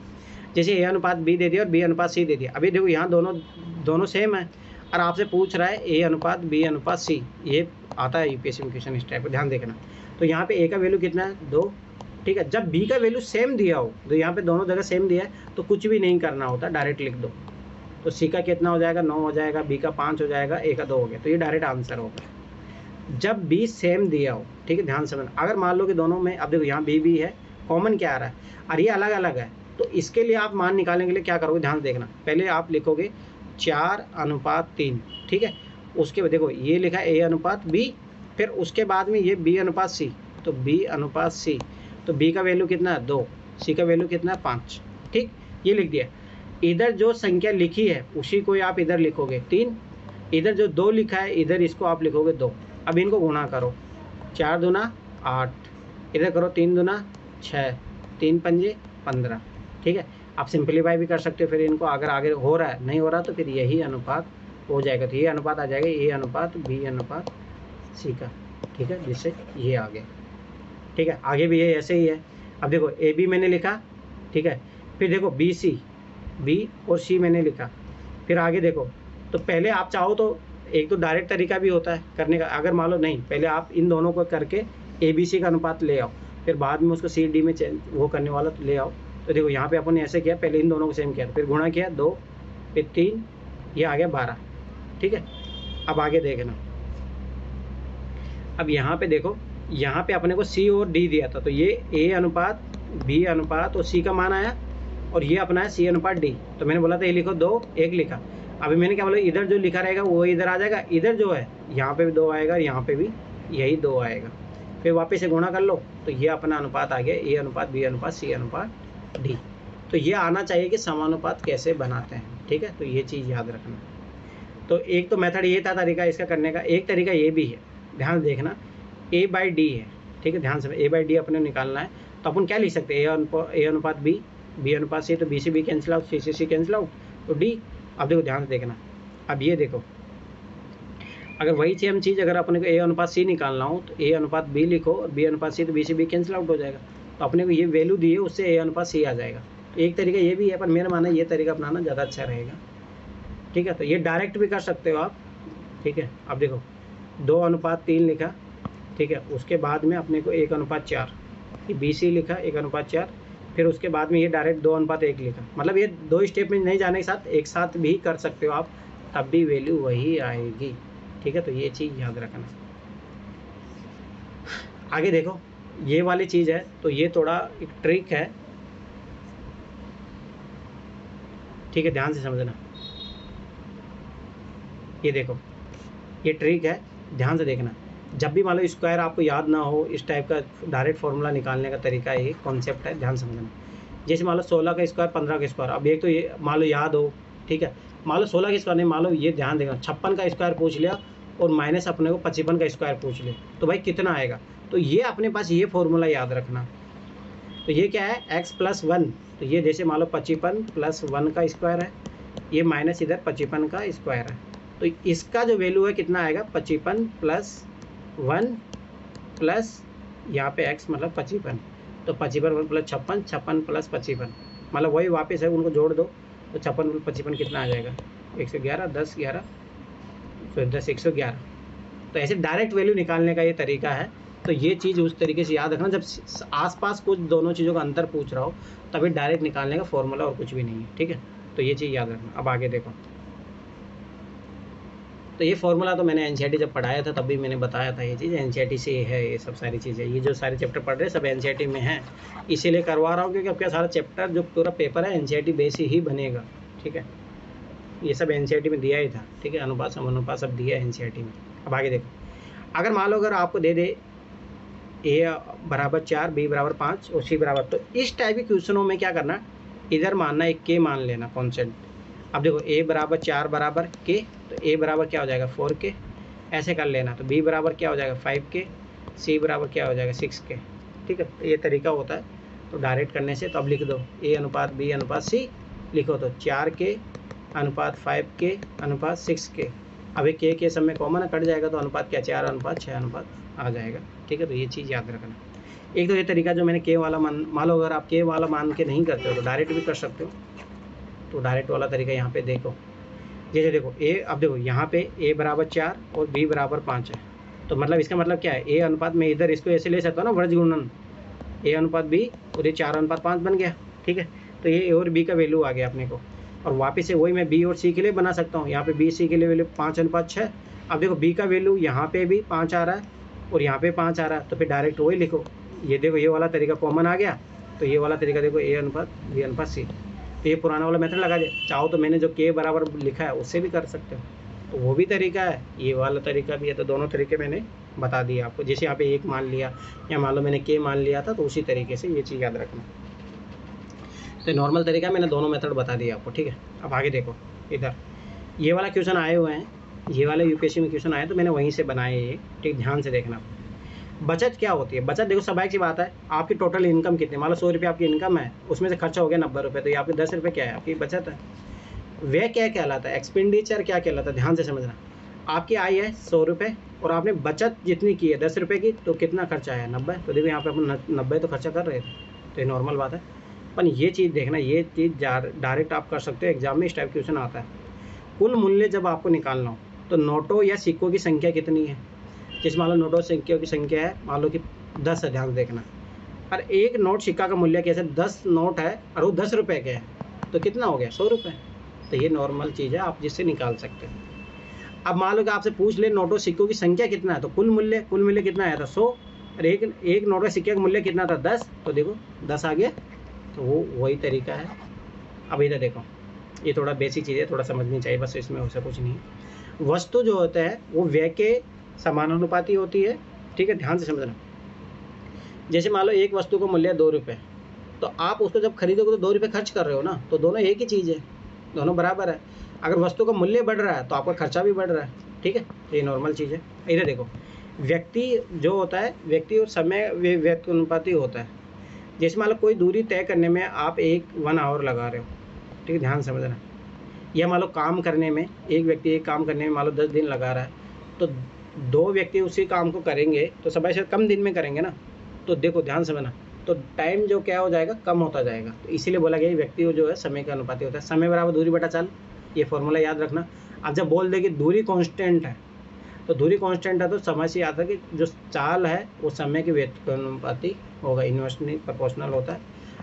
जैसे ए अनुपात बी दे दिया और बी अनुपात सी दे दिया। अभी देखो यहाँ दोनों सेम है, और आपसे पूछ रहा है ए अनुपात बी अनुपात सी, ये आता है यूपीएससी में क्वेश्चन इस टाइप पर, ध्यान देखना। तो यहाँ पे ए का वैल्यू कितना है, 2, ठीक है। जब बी का वैल्यू सेम दिया हो, तो यहाँ पे दोनों जगह सेम दिया है, तो कुछ भी नहीं करना होता, डायरेक्ट लिख दो। तो सी का कितना हो जाएगा, 9 हो जाएगा, बी का 5 हो जाएगा, ए का 2 हो गया, तो ये डायरेक्ट आंसर होगा। जब बी सेम दिया हो, ठीक है, ध्यान से। अगर मान लो कि दोनों में, अब देखो यहाँ बी है, कॉमन क्या आ रहा है, और ये अलग अलग है, तो इसके लिए आप मान निकालने के लिए क्या करोगे, ध्यान देखना। पहले आप लिखोगे 4:3, ठीक है। उसके बाद देखो ये लिखा ए अनुपात बी, फिर उसके बाद में ये बी अनुपात सी, तो बी अनुपात सी, तो बी का वैल्यू कितना है, 2, सी का वैल्यू कितना है, 5, ठीक, ये लिख दिया। इधर जो संख्या लिखी है उसी को आप इधर लिखोगे 3, इधर जो 2 लिखा है इधर इसको आप लिखोगे 2। अब इनको गुणा करो, 4 दूना 8, इधर करो 3 दूना 6, 3 पंजे 15, ठीक है। आप सिंप्लीफाई भी कर सकते हो, फिर इनको अगर आगे हो रहा है, नहीं हो रहा तो फिर यही अनुपात हो जाएगा, तो ये अनुपात आ जाएगा ए अनुपात बी अनुपात सी का, ठीक है, जिससे ये आ गया। ठीक है, आगे भी ये ऐसे ही है। अब देखो ए बी मैंने लिखा, ठीक है, फिर देखो बी सी, बी और सी मैंने लिखा, फिर आगे देखो। तो पहले आप चाहो तो एक तो डायरेक्ट तरीका भी होता है करने का, अगर मान लो नहीं, पहले आप इन दोनों को करके ए बी सी का अनुपात ले आओ, फिर बाद में उसको सी डी में वो करने वाला तो ले आओ। तो देखो यहाँ पे अपन ने ऐसे किया, पहले इन दोनों को सेम किया, फिर गुणा किया 2, फिर 3, ये आ गया 12, ठीक है। अब आगे देखना, अब यहाँ पे देखो, यहाँ पे अपने को सी और डी दिया था, तो ये ए अनुपात बी अनुपात और सी का मान आया, और ये अपना है सी अनुपात डी। तो मैंने बोला था ये लिखो 2, 1 लिखा। अभी मैंने क्या बोला, इधर जो लिखा रहेगा वो इधर आ जाएगा, इधर जो है यहाँ पे भी 2 आएगा, यहाँ पे भी यही 2 आएगा, फिर वापस से गुणा कर लो, तो ये अपना अनुपात आ गया ए अनुपात बी अनुपात सी अनुपात डी। तो ये आना चाहिए कि समानुपात कैसे बनाते हैं, ठीक है। तो ये चीज़ याद रखना। तो एक तो मेथड ये था तरीका इसका करने का, एक तरीका ये भी है, ध्यान देखना, A/D है, ठीक है, ध्यान से। A/D अपने निकालना है, तो अपन क्या लिख सकते हैं, ए अनुपात बी, बी अनुपात सी, तो बी से बी कैंसिल आउट, सी से सी कैंसिल आउट, तो डी। अब देखो ध्यान से देखना, अब ये देखो, अगर वही सेम चीज़ अगर अपने को ए अनुपात सी निकालना हो, तो ए अनुपात बी लिखो और बी अनुपात सी, तो बी से बी कैंसिल आउट हो जाएगा, तो अपने को ये वैल्यू दी है उससे ए अनुपात सी आ जाएगा। तो एक तरीका ये भी है, पर मेरा मानना है ये तरीका अपनाना ज़्यादा अच्छा रहेगा, ठीक है। तो ये डायरेक्ट भी कर सकते हो आप, ठीक है। अब देखो 2:3 लिखा, ठीक है, उसके बाद में अपने को 1:4, ये बी सी लिखा 1:4, फिर उसके बाद में ये डायरेक्ट 2:1 लिखा। मतलब ये 2 स्टेप में नहीं जाने के साथ एक साथ भी कर सकते हो आप, तब भी वैल्यू वही आएगी, ठीक है, तो ये चीज़ याद रखना। आगे देखो, ये वाली चीज़ है तो ये थोड़ा एक ट्रिक है, ठीक है, ध्यान से समझना। ये देखो, ये ट्रिक है, ध्यान से देखना। जब भी मान लो स्क्वायर आपको याद ना हो, इस टाइप का डायरेक्ट फॉर्मूला निकालने का तरीका ये कॉन्सेप्ट है, ध्यान समझना। जैसे मान लो 16 का स्क्वायर 15 का स्क्वायर, अब एक तो ये मान लो याद हो, ठीक है, मान लो 16 का स्क्वायर नहीं, मान लो ये ध्यान देना 56 का स्क्वायर पूछ लिया और माइनस अपने को 55 का स्क्वायर पूछ लिया, तो भाई कितना आएगा। तो ये अपने पास ये फॉर्मूला याद रखना। तो ये क्या है, x + 1, तो ये जैसे मान लो 55 + 1 का स्क्वायर है, ये माइनस इधर 55 का स्क्वायर है, तो इसका जो वैल्यू है कितना आएगा, 55 + 1 प्लस यहाँ पे x मतलब 55, तो 55 + 56, 56 + 55, मतलब वही वापस है, उनको जोड़ दो तो 56 + 55 कितना आ जाएगा, 111, 10 11 10 111। तो ऐसे डायरेक्ट वैल्यू निकालने का ये तरीका है। तो ये चीज़ उस तरीके से याद रखना, जब आसपास कुछ दोनों चीज़ों का अंतर पूछ रहा हो तभी डायरेक्ट निकालने का फॉर्मूला और कुछ भी नहीं है, ठीक है। तो ये चीज़ याद रखना। अब आगे देखो, तो ये फॉर्मूला तो मैंने एनसीईआरटी जब पढ़ाया था तब भी मैंने बताया था, ये चीज़ एनसीईआरटी से है, ये सब सारी चीज़ें, ये जो सारे चैप्टर पढ़ रहे हैं सब एनसीईआरटी में हैं, इसीलिए करवा रहा हूँ क्योंकि आपका सारा चैप्टर जो पूरा पेपर है एनसीईआरटी बेस ही बनेगा, ठीक है। ये सब एनसीईआरटी में दिया ही था, ठीक है, अनुपात समानुपात सब दिया है एनसीईआरटी में। अब आगे देखो, अगर मान लो अगर आपको दे दे a = 4, b = 5 और c = तो इस टाइप के क्वेश्चनों में क्या करना, इधर मानना एक k मान लेना कॉन्सेंट। अब देखो a = 4 = k, तो a बराबर क्या हो जाएगा 4k, ऐसे कर लेना। तो b बराबर क्या हो जाएगा 5k, c बराबर क्या हो जाएगा 6k, ठीक है। तो ये तरीका होता है, तो डायरेक्ट करने से। तो अब लिख दो a/b/c, लिखो तो 4k / 5k / 6k। अब एक k सब में कॉमन कट जाएगा तो अनुपात क्या 4/6 आ जाएगा, ठीक है। तो ये चीज़ याद रखना। एक तो ये तरीका जो मैंने k वाला मान लो, अगर आप k वाला मान के नहीं करते हो तो डायरेक्ट भी कर सकते हो। तो डायरेक्ट वाला तरीका यहाँ पे देखो, जैसे देखो a, अब देखो यहाँ पे a = 4 और b = 5 है, तो मतलब इसका मतलब क्या है, a अनुपात में इधर इसको ऐसे ले सकता हूँ ना, व्रज गुणन a/b और ये 4/5 बन गया, ठीक है। तो ये a और b का वैल्यू आ गया अपने को, और वापस से वही मैं b और c के लिए बना सकता हूँ। यहाँ पे b c के लिए वैल्यू 5/6। अब देखो b का वैल्यू यहाँ पे भी 5 आ रहा है और यहाँ पे 5 आ रहा है, तो फिर डायरेक्ट वही लिखो। ये देखो ये वाला तरीका कॉमन आ गया, तो ये वाला तरीका देखो a/b/c, तो ये पुराना वाला मेथड लगा दे। चाहो तो मैंने जो k बराबर लिखा है उससे भी कर सकते हो, तो वो भी तरीका है, ये वाला तरीका भी है। तो दोनों तरीके मैंने बता दिए आपको। जैसे यहाँ पे 1 मान लिया या मान लो मैंने k मान लिया था, तो उसी तरीके से ये चीज़ याद रखना। तो नॉर्मल तरीका मैंने दोनों मेथड बता दिए आपको, ठीक है। अब आगे देखो, इधर ये वाला क्वेश्चन आए हुए हैं, ये वाले यूपीएससी में क्वेश्चन आए तो मैंने वहीं से बनाए ये, ठीक, ध्यान से देखना। बचत क्या होती है, बचत देखो स्वाभाविक सी बात है, आपकी टोटल इनकम कितनी, मान लो 100 रुपये आपकी इनकम है, उसमें से खर्चा हो गया 90 रुपये, तो ये आपके 10 रुपये क्या है, आपकी बचत है। व्यय क्या कहलाता है, एक्सपेंडिचर क्या कहलाता है, ध्यान से समझना। आपकी आय है 100 रुपये और आपने बचत जितनी की है 10 रुपये की, तो कितना खर्चा है 90, तो देखो यहाँ पे अपन 90 तो खर्चा कर रहे थे, तो ये नॉर्मल बात है। पर ये चीज़ देखना, ये चीज़ डायरेक्ट आप कर सकते हो, एग्जाम में इस टाइप क्वेश्चन आता है। कुल मूल्य जब आपको निकालना हो तो नोटों या सिक्कों की संख्या कितनी है, जैसे मान लो नोटों सिक्कों की संख्या है, मान लो कि 10 है, ध्यान देखना। और एक नोट सिक्का का मूल्य कैसे, 10 नोट है और वो 10 रुपये के है, तो कितना हो गया 100 रुपये। तो ये नॉर्मल चीज़ है, आप जिससे निकाल सकते हैं। अब मान लो कि आपसे पूछ ले नोटों सिक्कों की संख्या कितना है, तो कुल मूल्य कितना आया था 100, और एक नोट का सिक्के का मूल्य कितना था 10, तो देखो 10 आ गया, तो वो वही तरीका है। अब इधर देखो, ये थोड़ा बेसिक चीज़ है, थोड़ा समझनी चाहिए बस, इसमें वैसा कुछ नहीं है। वस्तु जो होता है वो व्यय के समानुपाती होती है, ठीक है, ध्यान से समझना। जैसे मान लो एक वस्तु का मूल्य 2 रुपये, तो आप उसको जब खरीदोगे तो 2 रुपये खर्च कर रहे हो ना, तो दोनों एक ही चीज़ है, दोनों बराबर है। अगर वस्तु का मूल्य बढ़ रहा है तो आपका खर्चा भी बढ़ रहा है, ठीक है, तो ये नॉर्मल चीज़ है। इधर देखो, व्यक्ति जो होता है, व्यक्ति और समय व्यक्तिनुपाती होता है। जैसे मान लो कोई दूरी तय करने में आप 1 आवर लगा रहे हो, ठीक है, ध्यान समझना। या मान लो काम करने में एक व्यक्ति एक काम करने में मान लो 10 दिन लगा रहा है, तो 2 व्यक्ति उसी काम को करेंगे तो सब ऐसे कम दिन में करेंगे ना, तो देखो ध्यान समझना, तो टाइम जो क्या हो जाएगा, कम होता जाएगा। तो इसीलिए बोला गया व्यक्ति जो है समय का अनुपाती होता है, समय बराबर दूरी बटा चाल, ये फॉर्मूला याद रखना। अब जब बोल दे कि दूरी कांस्टेंट है, तो दूरी कांस्टेंट है तो समझ से आता है कि जो चाल है वो समय के व्यक्तिनुपाती होगा, इन्वर्सली प्रोपोर्शनल होता है।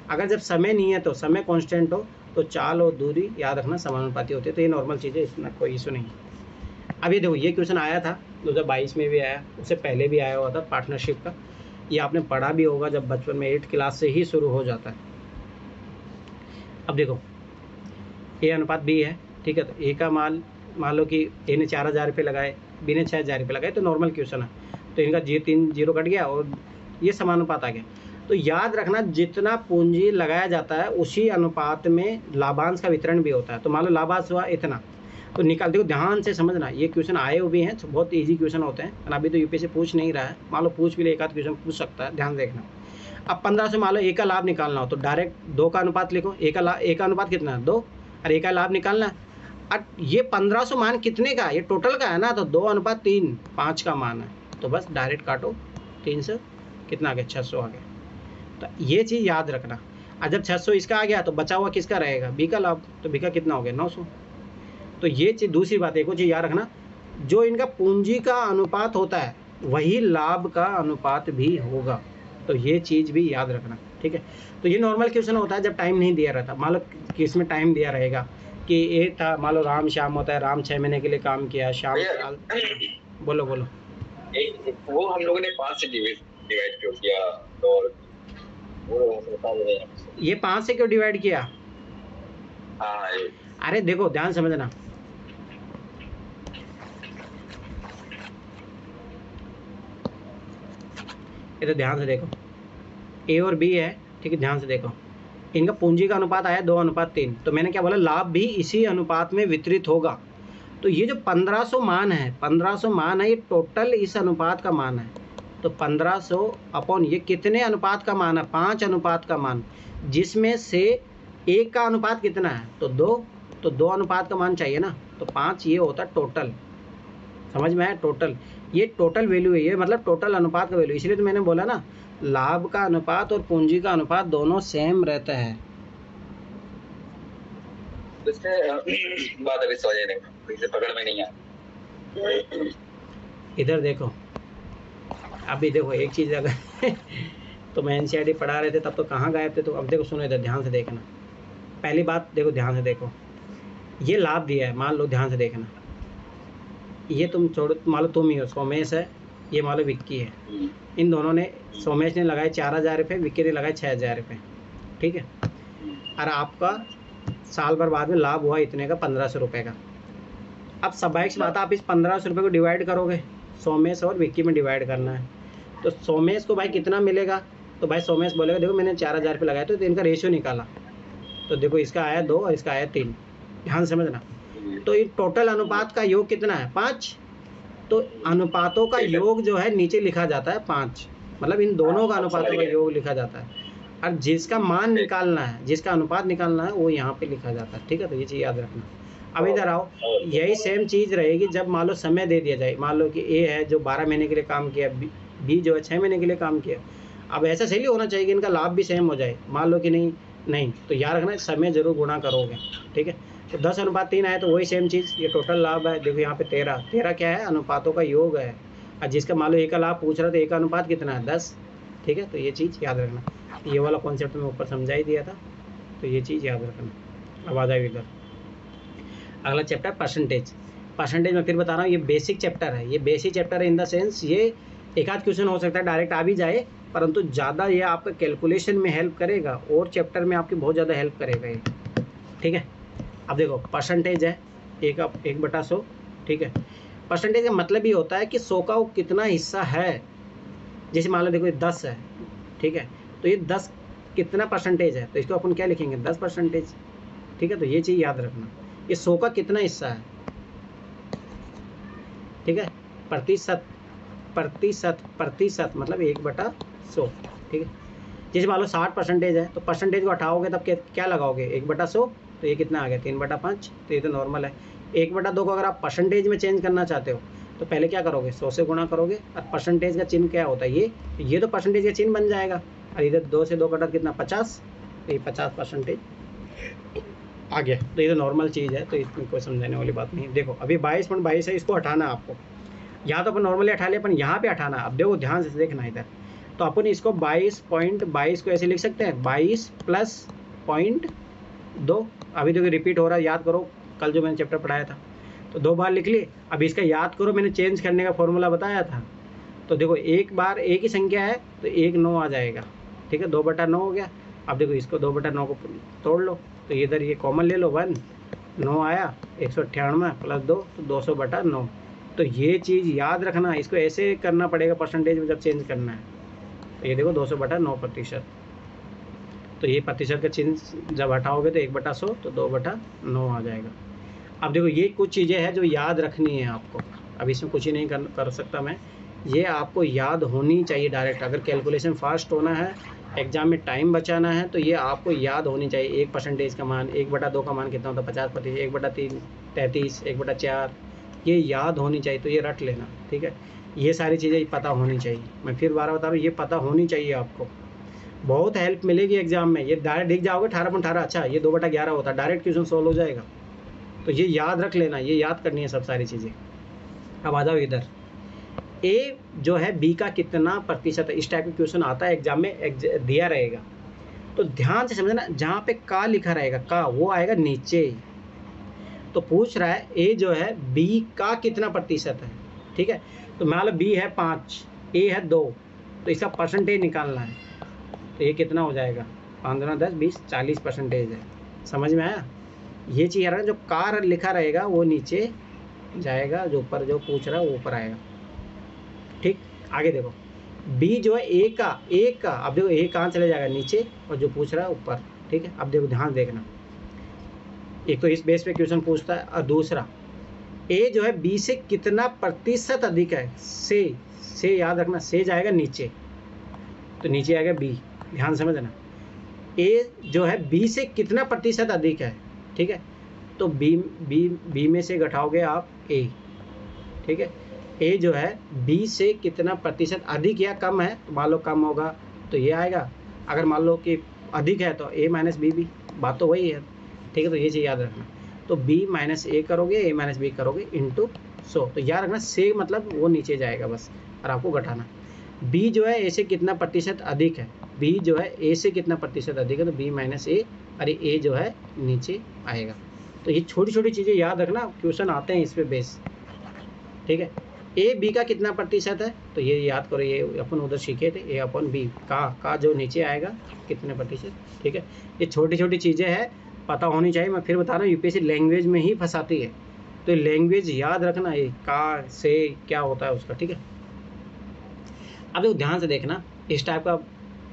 अगर जब समय नहीं है तो समय कांस्टेंट हो, तो चाल और दूरी याद रखना समानुपाती होती है। तो ये नॉर्मल चीज़ है, इसमें कोई इशू नहीं। अब ये देखो, ये क्वेश्चन आया था 2022 में भी आया, उससे पहले भी आया हुआ था पार्टनरशिप का। ये आपने पढ़ा भी होगा, जब बचपन में 8th क्लास से ही शुरू हो जाता है। अब देखो ए अनुपात बी है, ठीक है। तो ए का मान लो कि ए ने 4000 रुपये लगाए, बी ने 6000 रुपये लगाए, तो नॉर्मल क्वेश्चन है। तो इनका 3 जीरो कट गया और ये समानुपात आ गया। तो याद रखना, जितना पूंजी लगाया जाता है उसी अनुपात में लाभांश का वितरण भी होता है। तो मान लो लाभांश हुआ इतना, तो निकाल देखो, ध्यान से समझना। ये क्वेश्चन आए हुए हैं, बहुत ईजी क्वेश्चन होते हैं, अभी तो यूपीएससी पूछ नहीं रहा है। मान लो पूछ भी ले, एक आध क्वेश्चन पूछ सकता है, ध्यान देखना। अब 15 से मान लो ए का लाभ निकालना हो, तो डायरेक्ट 2 का अनुपात लिखो। ए का अनुपात कितना है? 2। और ए का लाभ निकालना है। अब ये 1500 मान कितने का? ये टोटल का है ना, तो 2:3, 5 का मान है। तो बस डायरेक्ट काटो, 3 से कितना आ गया? 600 आ गया। तो ये चीज़ याद रखना। और जब 600 इसका आ गया तो बचा हुआ किसका रहेगा? बी का लाभ। तो बी का कितना हो गया? 900। तो ये चीज़, दूसरी बात एक और चीज़ याद रखना, जो इनका पूंजी का अनुपात होता है वही लाभ का अनुपात भी होगा। तो ये चीज़ भी याद रखना, ठीक है। तो ये नॉर्मल क्वेश्चन होता है जब टाइम नहीं दिया रहता। मान लो कि इसमें टाइम दिया रहेगा कि ये था, मान लो राम श्याम होता है, राम 6 महीने के लिए काम किया, श्याम साल। बोलो बोलो।
वो हम लोगों ने 5 से डिवाइड क्यों किया? तो
ये 5 से क्यों डिवाइड किया?
हाँ,
अरे देखो, ध्यान समझना। ये तो ध्यान से देखो, ए और बी है, ठीक है। ध्यान से देखो, इनका पूंजी का अनुपात आया 2:3। तो मैंने क्या बोला? लाभ भी इसी अनुपात में वितरित होगा। तो ये जो 1500 मान है, 1500 मान है, ये टोटल इस अनुपात का मान है। तो 1500 अपॉन ये कितने अनुपात का मान है? 5 अनुपात का मान, जिसमें से एक का अनुपात कितना है? तो 2। तो 2 अनुपात का मान चाहिए ना, तो 5 ये होता है टोटल। समझ में आया? टोटल, ये टोटल वैल्यू है, ये मतलब टोटल अनुपात का वैल्यू। इसलिए तो मैंने बोला ना, लाभ का अनुपात और पूंजी का अनुपात दोनों सेम रहता है।
बात अभी समझ नहीं, इसे पकड़ में नहीं आया।
इधर देखो, अभी देखो एक चीज़ अगर तो मैं एनसीईआरटी पढ़ा रहे थे तब तो कहाँ गायब थे। तो अब देखो, सुनो इधर ध्यान से देखना। पहली बात देखो, ध्यान से देखो, ये लाभ दिया है, मान लो, ध्यान से देखना। ये तुम छोड़ो, मान लो तुम ही हो, सोमेश है, ये मान लो विक्की है। इन दोनों ने, सोमेश ने लगाए 4000 रुपये, विक्की ने लगाए 6000 रुपये, ठीक है। और आपका साल भर बाद में लाभ हुआ इतने का, 1500 रुपये का। अब स्वाभाविक बात, आप इस 1500 रुपये को डिवाइड करोगे, सोमेश और विक्की में डिवाइड करना है। तो सोमेश को भाई कितना मिलेगा? तो भाई सोमेश बोलेगा, देखो मैंने 4000 रुपये लगाए, तो इनका रेशियो निकाला। तो देखो, इसका आया 2 और इसका आया 3। ध्यान समझना। तो ये टोटल अनुपात का योग कितना है? 5। तो अनुपातों का योग जो है नीचे लिखा जाता है 5, मतलब इन दोनों का अनुपातों का योग लिखा जाता है। और जिसका मान निकालना है, जिसका अनुपात निकालना है, वो यहाँ पे लिखा जाता है, ठीक है। तो ये चीज़ याद रखना। अब इधर आओ, यही सेम चीज़ रहेगी जब मान लो समय दे दिया जाए। मान लो कि ए है जो 12 महीने के लिए काम किया, बी जो है 6 महीने के लिए काम किया। अब ऐसा सही होना चाहिए कि इनका लाभ भी सेम हो जाए। मान लो कि नहीं, तो याद रखना समय जरूर गुणा करोगे, ठीक है। तो 10:3 आए, तो वही सेम चीज़, ये टोटल लाभ है। देखो यहाँ पे 13 क्या है? अनुपातों का योग है। और जिसका मान लो ए का लाभ पूछ रहा था, ए का अनुपात कितना है? 10, ठीक है। तो ये चीज़ याद रखना। ये वाला कॉन्सेप्ट मैं ऊपर समझा ही दिया था, तो ये चीज़ याद रखना। अब आ जाए इधर, अगला चैप्टर परसेंटेज। परसेंटेज में फिर बता रहा हूँ, ये बेसिक चैप्टर है। ये बेसिक चैप्टर है इन द सेंस, ये एक आध क्वेश्चन हो सकता है डायरेक्ट आ भी जाए, परंतु ज़्यादा ये आपका कैलकुलेशन में हेल्प करेगा और चैप्टर में आपकी बहुत ज़्यादा हेल्प करेगा ये, ठीक है। अब देखो, परसेंटेज है 1/100, ठीक है। परसेंटेज का मतलब ये होता है कि 100 का वो कितना हिस्सा है। जैसे मान लो देखो, ये 10 है, ठीक है। तो ये 10 कितना परसेंटेज है? तो इसको अपन क्या लिखेंगे? 10%, ठीक है। तो ये चीज़ याद रखना, ये 100 का कितना हिस्सा है, ठीक है। प्रतिशत मतलब 1/100, ठीक है। जैसे मान लो 60% है, तो परसेंटेज को हटाओगे तब क्या लगाओगे? 1/100, तो ये कितना आ गया? 3/5। तो ये तो नॉर्मल है। 1/2 को अगर आप परसेंटेज में चेंज करना चाहते हो तो पहले क्या करोगे? 100 से गुणा करोगे। और परसेंटेज का चिन्ह क्या होता है? ये तो परसेंटेज का चिन्ह बन जाएगा। और इधर 2 से 2 कटा कितना? 50। तो ये 50% आ गया। तो ये तो नॉर्मल चीज़ है, तो इसमें कोई समझाने वाली बात नहीं। देखो, अभी 22.22 है, इसको हटाना आपको। यहाँ तो अपन नॉर्मली हटा लिया, अपन यहाँ पे हटाना। अब देखो, ध्यान से देखना इधर। तो अपन इसको 22.22 को ऐसे लिख सकते हैं, 22 + 0.2। अभी देखो रिपीट हो रहा है, याद करो कल जो मैंने चैप्टर पढ़ाया था। तो 2 बार लिख लिए। अब इसका याद करो, मैंने चेंज करने का फॉर्मूला बताया था। तो देखो एक बार एक ही संख्या है तो 1 9 आ जाएगा, ठीक है, 2/9 हो गया। अब देखो इसको 2/9 को तोड़ लो, तो इधर ये कॉमन ले लो, 1 9 आया, 198 प्लस 2 तो 200/9। तो ये चीज़ याद रखना, इसको ऐसे करना पड़ेगा परसेंटेज में जब चेंज करना है। तो ये देखो 200/9%। तो ये प्रतिशत का चिन्ह जब हटाओगे तो 1/100 तो 2/9 आ जाएगा। अब देखो ये कुछ चीज़ें हैं जो याद रखनी है आपको। अब इसमें कुछ ही नहीं कर सकता मैं, ये आपको याद होनी चाहिए डायरेक्ट। अगर कैलकुलेशन फास्ट होना है, एग्जाम में टाइम बचाना है, तो ये आपको याद होनी चाहिए। 1% का मान, 1/2 का मान कितना होता है 50%, 1/3 33, 1/4, ये याद होनी चाहिए। तो ये रट लेना, ठीक है। ये सारी चीज़ें पता होनी चाहिए। मैं फिर बार बता रहा हूँ, ये पता होनी चाहिए आपको, बहुत हेल्प मिलेगी एग्जाम में। ये डायरेक्ट दिख जाओगे 18/18, अच्छा ये 2/11 होता है, डायरेक्ट क्वेश्चन सोल्व हो जाएगा। तो ये याद रख लेना, ये याद करनी है सब सारी चीज़ें। अब आ जाओ इधर, ए जो है बी का कितना प्रतिशत है, इस टाइप का क्वेश्चन आता है एग्जाम में, दिया रहेगा। तो ध्यान से समझना, जहाँ पे का लिखा रहेगा का, वो आएगा नीचे। तो पूछ रहा है ए जो है बी का कितना प्रतिशत है, ठीक है। तो मान लो बी है 5, ए है 2, तो इसका परसेंटेज निकालना है। तो ये कितना हो जाएगा, 5 दूना 10, 20, 40% है। समझ में आया? ये चीज़ है, जो कार लिखा रहेगा वो नीचे जाएगा, जो ऊपर जो पूछ रहा है वो ऊपर आएगा, ठीक। आगे देखो, बी जो है ए का, अब देखो ए कहाँ चले जाएगा, नीचे, और जो पूछ रहा है ऊपर, ठीक है। अब देखो ध्यान देखना, एक तो इस बेस पे क्वेश्चन पूछता है, और दूसरा ए जो है बी से कितना प्रतिशत अधिक है, से याद रखना, से जाएगा नीचे, तो नीचे आएगा बी। ध्यान समझना, ए जो है बी से कितना प्रतिशत अधिक है, ठीक है। तो बी में से घटाओगे आप ए, ठीक है। ए जो है बी से कितना प्रतिशत अधिक या कम है, तो मान लो कम होगा तो ये आएगा, अगर मान लो कि अधिक है तो ए माइनस बी, बात तो वही है, ठीक है। तो ये चीज़ याद रखना, तो बी माइनस ए करोगे, ए माइनस बी करोगे इंटू 100। तो याद रखना से मतलब वो नीचे जाएगा बस, और आपको घटाना। बी जो है ए से कितना प्रतिशत अधिक है, बी जो है ए से कितना प्रतिशत अधिक है, तो बी माइनस ए, अरे ए जो है नीचे आएगा। तो ये छोटी छोटी चीज़ें याद रखना, क्वेश्चन आते हैं इस पे बेस, ठीक है। ए बी का कितना प्रतिशत है, तो ये याद करो, ये अपन उधर सीखे थे, ए अपन बी का जो नीचे आएगा कितने प्रतिशत, ठीक है। ये छोटी छोटी चीज़ें हैं, पता होनी चाहिए। मैं फिर बता रहा हूँ, यूपीएससी लैंग्वेज में ही फंसाती है, तो लैंग्वेज याद रखना, ये का से क्या होता है उसका, ठीक है। अब देखो ध्यान से देखना, इस टाइप का